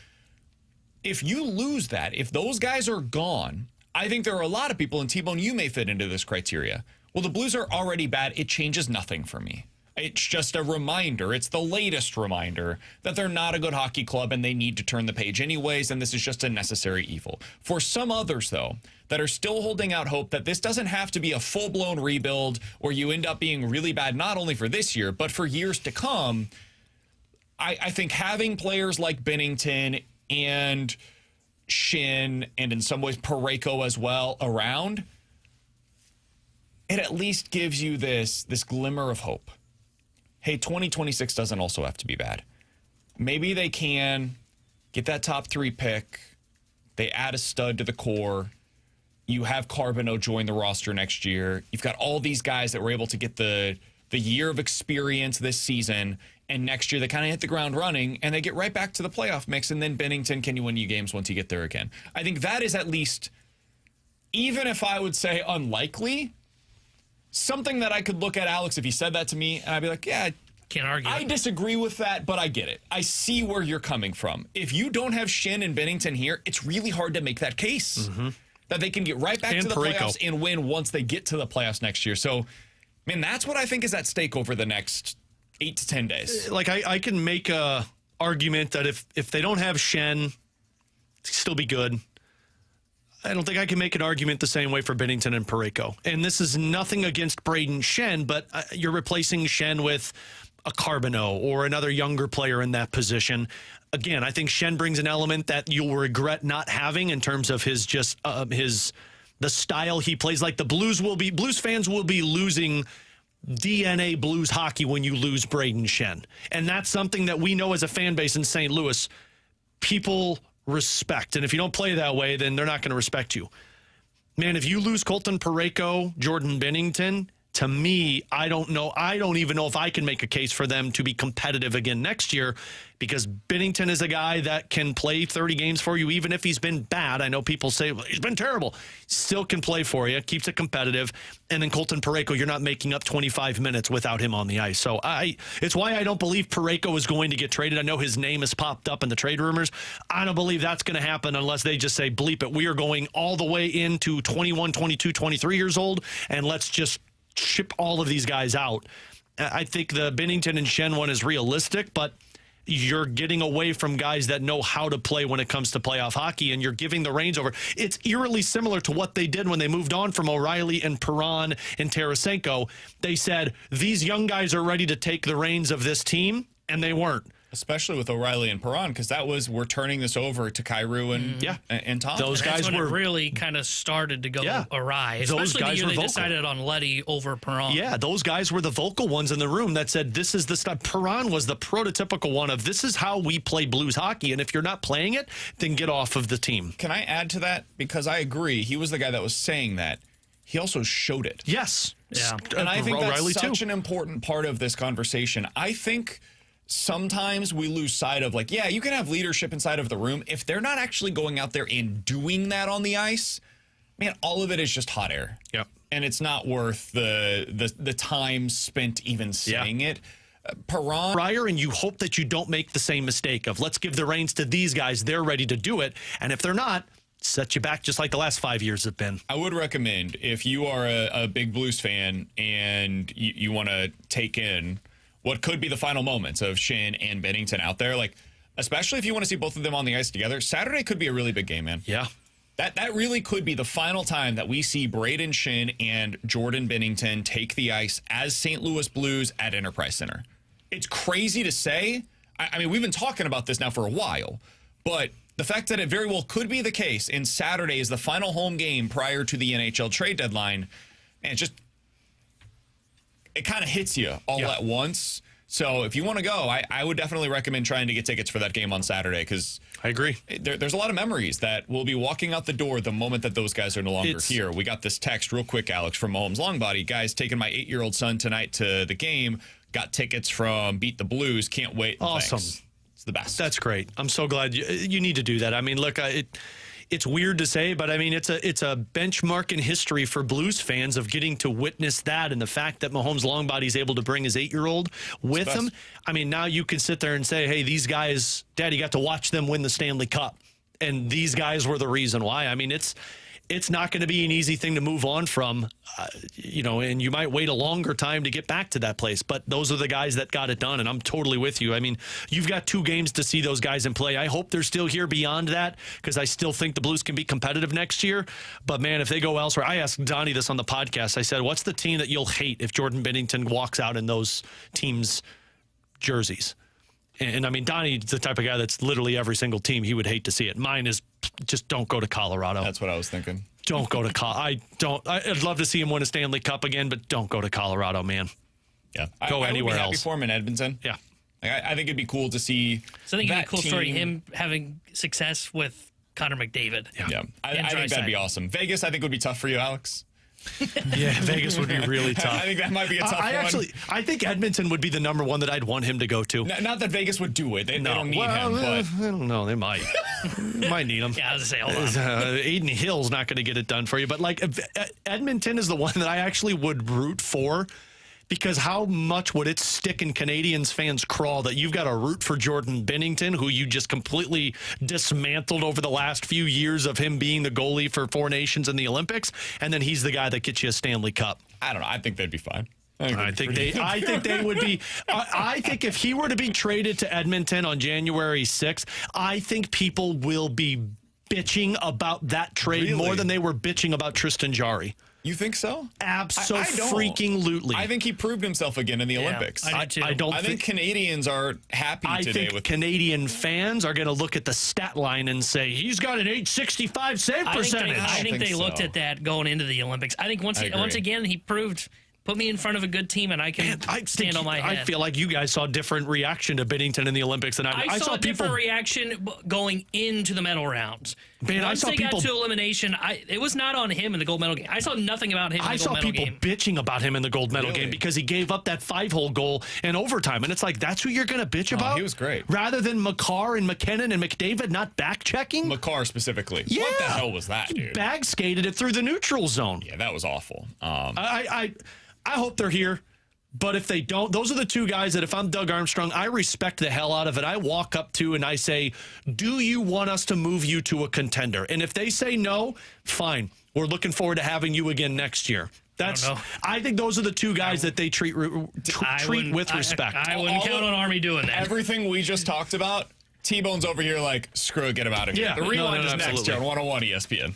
If you lose that, if those guys are gone, I think there are a lot of people, and T-Bone, you may fit into this criteria. Well, the Blues are already bad. It changes nothing for me. It's just a reminder. It's the latest reminder that they're not a good hockey club and they need to turn the page anyways, and this is just a necessary evil. For some others, though, that are still holding out hope that this doesn't have to be a full-blown rebuild where you end up being really bad not only for this year, but for years to come, I think having players like Binnington and Schenn, and in some ways Parayko as well, around, it at least gives you this glimmer of hope. Hey, 2026 doesn't also have to be bad. Maybe they can get that top 3 pick. They add a stud to the core. You have Carbonneau join the roster next year. You've got all these guys that were able to get the year of experience this season, and next year they kind of hit the ground running, and they get right back to the playoff mix, and then Binnington can win you games once you get there again. I think that is at least, even if I would say unlikely, something that I could look at Alex if he said that to me, and I'd be like, yeah, can't argue. I disagree with that, but I get it. I see where you're coming from. If you don't have Schenn and Binnington here, it's really hard to make that case that they can get right back to the playoffs and win once they get to the playoffs next year. So, man, that's what I think is at stake over the next 8 to 10 days. Like I can make a argument that if they don't have Schenn, still be good. I don't think I can make an argument the same way for Binnington and Parayko. And this is nothing against Brayden Schenn, but you're replacing Schenn with a Carbonneau or another younger player in that position. Again, I think Schenn brings an element that you'll regret not having in terms of his the style he plays. Like the Blues fans will be losing DNA Blues hockey when you lose Brayden Schenn. And that's something that we know as a fan base in St. Louis, people respect. And if you don't play that way, then they're not going to respect you. Man, if you lose Colton Parayko, Jordan Binnington, to me, I don't know. I don't even know if I can make a case for them to be competitive again next year, because Binnington is a guy that can play 30 games for you, even if he's been bad. I know people say, well, he's been terrible. Still can play for you, keeps it competitive. And then Colton Parayko, you're not making up 25 minutes without him on the ice. So it's why I don't believe Parayko is going to get traded. I know his name has popped up in the trade rumors. I don't believe that's going to happen unless they just say, bleep it, we are going all the way into 21, 22, 23 years old, and let's just ship all of these guys out. I think the Binnington and Schenn one is realistic, but you're getting away from guys that know how to play when it comes to playoff hockey, and you're giving the reins over. It's eerily similar to what they did when they moved on from O'Reilly and Perron and Tarasenko. They said, these young guys are ready to take the reins of this team, and they weren't. Especially with O'Reilly and Perron, because that was, we're turning this over to Kyrou and Tom. Those guys were really kind of started to go awry. Especially the year they decided on Leddy over Perron. Yeah, those guys were the vocal ones in the room that said, this is the stuff. Perron was the prototypical one of, this is how we play Blues hockey, and if you're not playing it, then get off of the team. Can I add to that? Because I agree. He was the guy that was saying that. He also showed it. Yes. Yeah. And I think that's such an important part of this conversation. I think sometimes we lose sight of, like, yeah, you can have leadership inside of the room. If they're not actually going out there and doing that on the ice, man, all of it is just hot air. Yep. And it's not worth the time spent even saying it. Perron. And you hope that you don't make the same mistake of, let's give the reins to these guys. They're ready to do it. And if they're not, set you back just like the last 5 years have been. I would recommend, if you are a big Blues fan and you want to take in what could be the final moments of Schenn and Binnington out there, like, especially if you want to see both of them on the ice together, Saturday could be a really big game, man. Yeah. That really could be the final time that we see Brayden Schenn and Jordan Binnington take the ice as St. Louis Blues at Enterprise Center. It's crazy to say. I mean, we've been talking about this now for a while, but the fact that it very well could be the case, and Saturday is the final home game prior to the NHL trade deadline, and it kind of hits you all at once. So if you want to go, I would definitely recommend trying to get tickets for that game on Saturday because I agree. There's a lot of memories that will be walking out the door the moment that those guys are no longer here. We got this text real quick, Alex, from Mahomes Longbody. Guys, taking my 8-year-old son tonight to the game. Got tickets from Beat the Blues. Can't wait. Awesome. Thanks. It's the best. That's great. I'm so glad you need to do that. I mean, look, it's weird to say, but I mean, it's a benchmark in history for Blues fans of getting to witness that, and the fact that Mahomes Longbody's able to bring his 8-year-old with him. I mean, now you can sit there and say, hey, these guys, Daddy got to watch them win the Stanley Cup, and these guys were the reason why. I mean, it's not going to be an easy thing to move on from, and you might wait a longer time to get back to that place. But those are the guys that got it done, and I'm totally with you. I mean, you've got 2 games to see those guys in play. I hope they're still here beyond that because I still think the Blues can be competitive next year. But, man, if they go elsewhere, I asked Donnie this on the podcast. I said, what's the team that you'll hate if Jordan Binnington walks out in those teams' jerseys? And I mean, Donnie's the type of guy that's literally every single team he would hate to see it. Mine is just don't go to Colorado. That's what I was thinking. Don't go to I'd love to see him win a Stanley Cup again, but don't go to Colorado, man. Yeah. Go I anywhere would be happy else. for him in Edmonton. Yeah. I think it'd be cool to see. So I think it'd be that a cool story, team- him having success with Connor McDavid. Yeah. I think that'd be awesome. Vegas, I think would be tough for you, Alex. Yeah, Vegas would be really tough. I think that might be a tough one. I think Edmonton would be the number one that I'd want him to go to. Not that Vegas would do it. They don't need him, but I don't know. They might. Might need him. Yeah, I was going to say, hold on. Aiden Hill's not going to get it done for you. But, like, Edmonton is the one that I actually would root for because how much would it stick in Canadians fans' craw that you've got to root for Jordan Binnington, who you just completely dismantled over the last few years of him being the goalie for 4 nations in the Olympics, and then he's the guy that gets you a Stanley Cup. I don't know. I think they'd be fine. I think they would be. I think if he were to be traded to Edmonton on January 6th, I think people will be bitching about that trade more than they were bitching about Tristan Jarry. You think so? Absolutely. I think he proved himself again in the Olympics. I do too. I think Canadians are happy I today think with Canadian fans are going to look at the stat line and say he's got an 865 save percentage. I think they so. looked at that going into the Olympics. I think once again he proved. Put me in front of a good team, and I can stand on my head. I feel like you guys saw a different reaction to Binnington in the Olympics than I did. I saw a different reaction going into the medal rounds. Man, Once I saw they people got to elimination, it was not on him in the gold medal game. I saw nothing about him in the gold medal game. I saw people bitching about him in the gold medal game because he gave up that 5-hole goal in overtime. And it's like, that's who you're going to bitch about? He was great. Rather than McCarr and McKinnon and McDavid not back-checking? McCarr specifically. Yeah. What the hell was that, dude? Bag skated it through the neutral zone. Yeah, that was awful. I hope they're here, but if they don't, those are the 2 guys that if I'm Doug Armstrong, I respect the hell out of it. I walk up to and I say, do you want us to move you to a contender? And if they say no, fine. We're looking forward to having you again next year. I think those are the 2 guys that they treat with respect. I wouldn't count on Army doing that. Everything we just talked about, T-Bone's over here like, screw it, get him out of here. Yeah, the Rewind is next absolutely. here on 101 ESPN.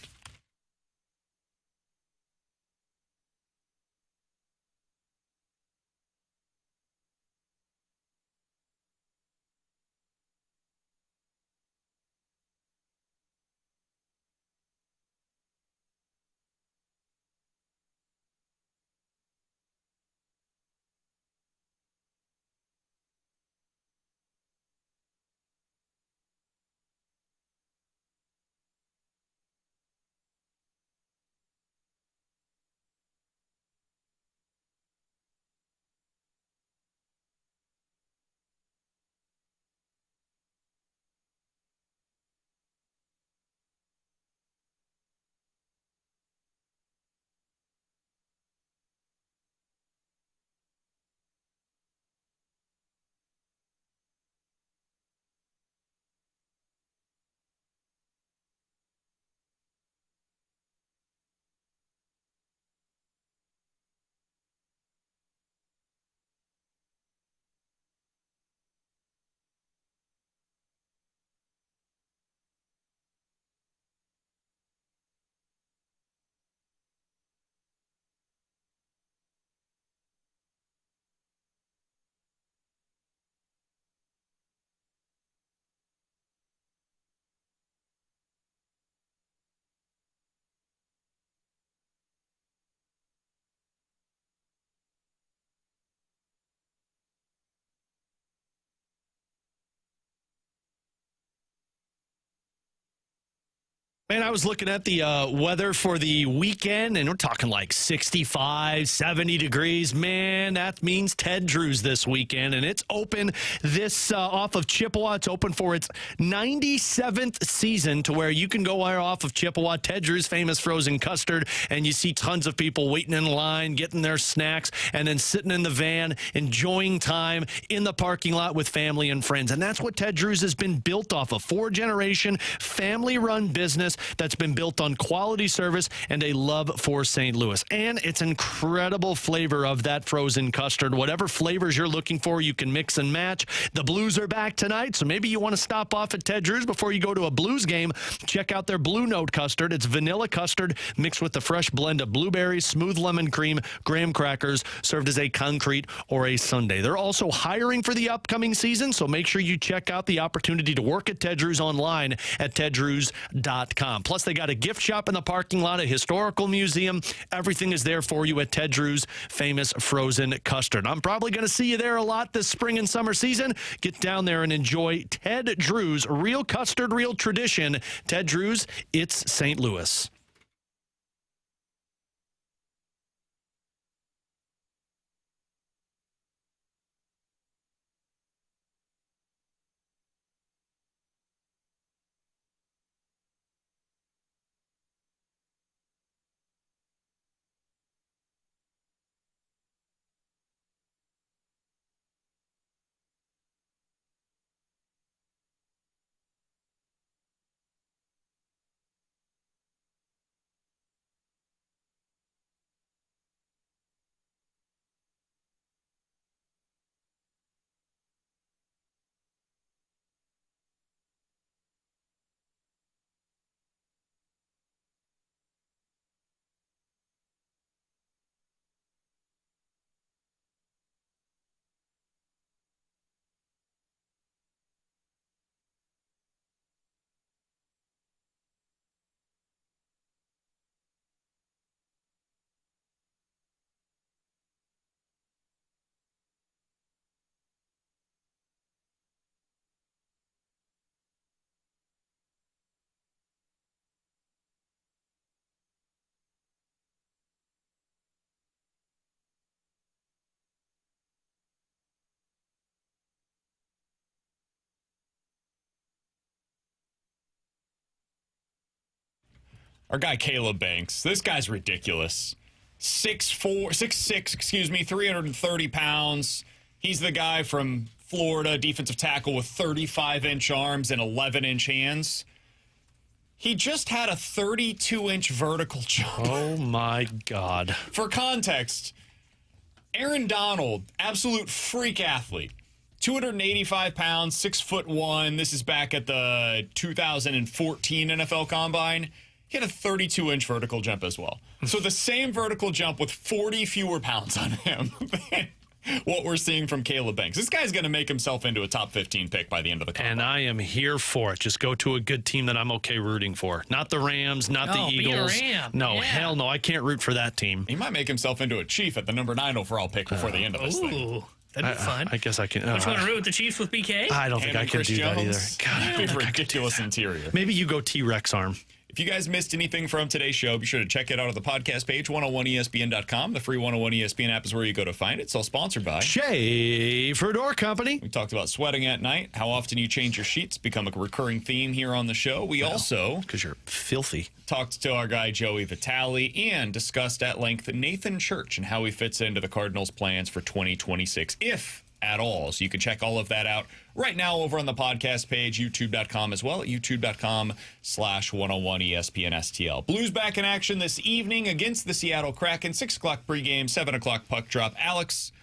Man, I was looking at the weather for the weekend, and we're talking like 65, 70 degrees. Man, that means Ted Drew's this weekend, and it's open this off of Chippewa. It's open for its 97th season, to where you can go off of Chippewa, Ted Drew's famous frozen custard, and you see tons of people waiting in line, getting their snacks, and then sitting in the van, enjoying time in the parking lot with family and friends. And that's what Ted Drew's has been built off of. 4-generation, family-run business that's been built on quality service and a love for St. Louis. And it's incredible flavor of that frozen custard. Whatever flavors you're looking for, you can mix and match. The Blues are back tonight, so maybe you want to stop off at Ted Drew's before you go to a Blues game. Check out their Blue Note custard. It's vanilla custard mixed with the fresh blend of blueberries, smooth lemon cream, graham crackers, served as a concrete or a sundae. They're also hiring for the upcoming season, so make sure you check out the opportunity to work at Ted Drew's online at teddrews.com. Plus, they got a gift shop in the parking lot, a historical museum. Everything is there for you at Ted Drew's famous frozen custard. I'm probably going to see you there a lot this spring and summer season. Get down there and enjoy Ted Drew's, real custard, real tradition. Ted Drew's, it's St. Louis. Our guy Caleb Banks. This guy's ridiculous. 6'6", 330 pounds. He's the guy from Florida, defensive tackle with 35-inch arms and 11-inch hands. He just had a 32-inch vertical jump. Oh, my God. For context, Aaron Donald, absolute freak athlete. 285 pounds, 6'1". This is back at the 2014 NFL Combine. He had a 32-inch vertical jump as well. So the same vertical jump with 40 fewer pounds on him than what we're seeing from Caleb Banks. This guy's going to make himself into a top 15 pick by the end of the combine. And I am here for it. Just go to a good team that I'm okay rooting for. Not the Rams, not the Eagles. Be a Ram. No, yeah. hell no. I can't root for that team. He might make himself into a Chief at the number 9 overall pick before the end of this thing. Ooh, that'd be fun. I guess I can. Don't you want to root with the Chiefs with BK? I don't think I can do that either. God, I don't think I can do Ridiculous that. interior. Maybe you go T-Rex arm. If you guys missed anything from today's show, be sure to check it out on the podcast page, 101ESPN.com. The free 101 ESPN app is where you go to find it. It's all sponsored by Schaefer Door Company. We talked about sweating at night, how often you change your sheets, become a recurring theme here on the show. We also, because you're filthy, talked to our guy Joey Vitale and discussed at length Nathan Church and how he fits into the Cardinals' plans for 2026, if at all. So you can check all of that out right now over on the podcast page, youtube.com as well, at youtube.com/101ESPN-STL. Blues back in action this evening against the Seattle Kraken, 6 o'clock pregame, 7 o'clock puck drop. Alex,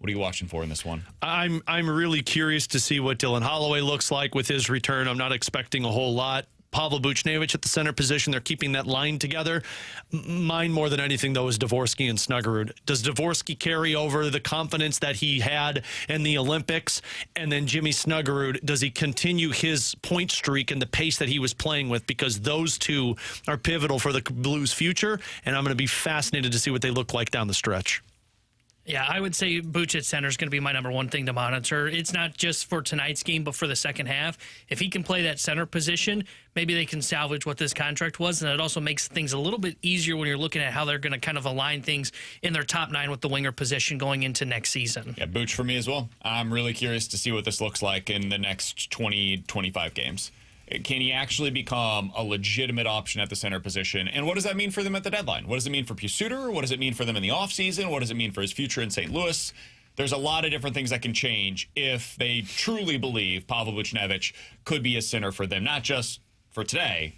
what are you watching for in this one? I'm really curious to see what Dylan Holloway looks like with his return. I'm not expecting a whole lot. Pavel Buchnevich at the center position. They're keeping that line together. Mine more than anything, though, is Dvorsky and Snuggerud. Does Dvorsky carry over the confidence that he had in the Olympics? And then Jimmy Snuggerud, does he continue his point streak and the pace that he was playing with? Because those two are pivotal for the Blues' future, and I'm going to be fascinated to see what they look like down the stretch. Yeah, I would say Booch at center is going to be my number one thing to monitor. It's not just for tonight's game, but for the second half. If he can play that center position, maybe they can salvage what this contract was, and it also makes things a little bit easier when you're looking at how they're going to kind of align things in their top 9 with the winger position going into next season. Yeah, Booch for me as well. I'm really curious to see what this looks like in the next 20, 25 games. Can he actually become a legitimate option at the center position? And what does that mean for them at the deadline? What does it mean for Suter? What does it mean for them in the offseason? What does it mean for his future in St. Louis? There's a lot of different things that can change if they truly believe Pavel Buchnevich could be a center for them, not just for today,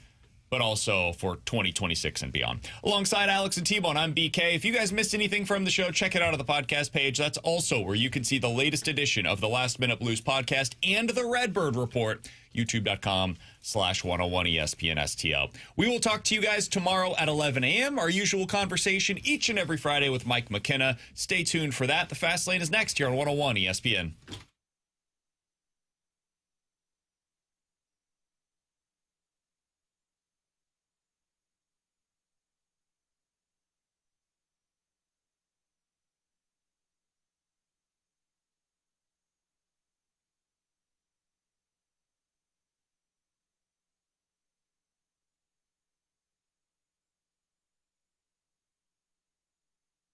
but also for 2026 and beyond. Alongside Alex and T-Bone, I'm BK. If you guys missed anything from the show, check it out on the podcast page. That's also where you can see the latest edition of the Last Minute Blues podcast and the Redbird Report, youtube.com/101ESPN STL. We will talk to you guys tomorrow at 11 a.m., our usual conversation each and every Friday with Mike McKenna. Stay tuned for that. The Fast Lane is next here on 101 ESPN.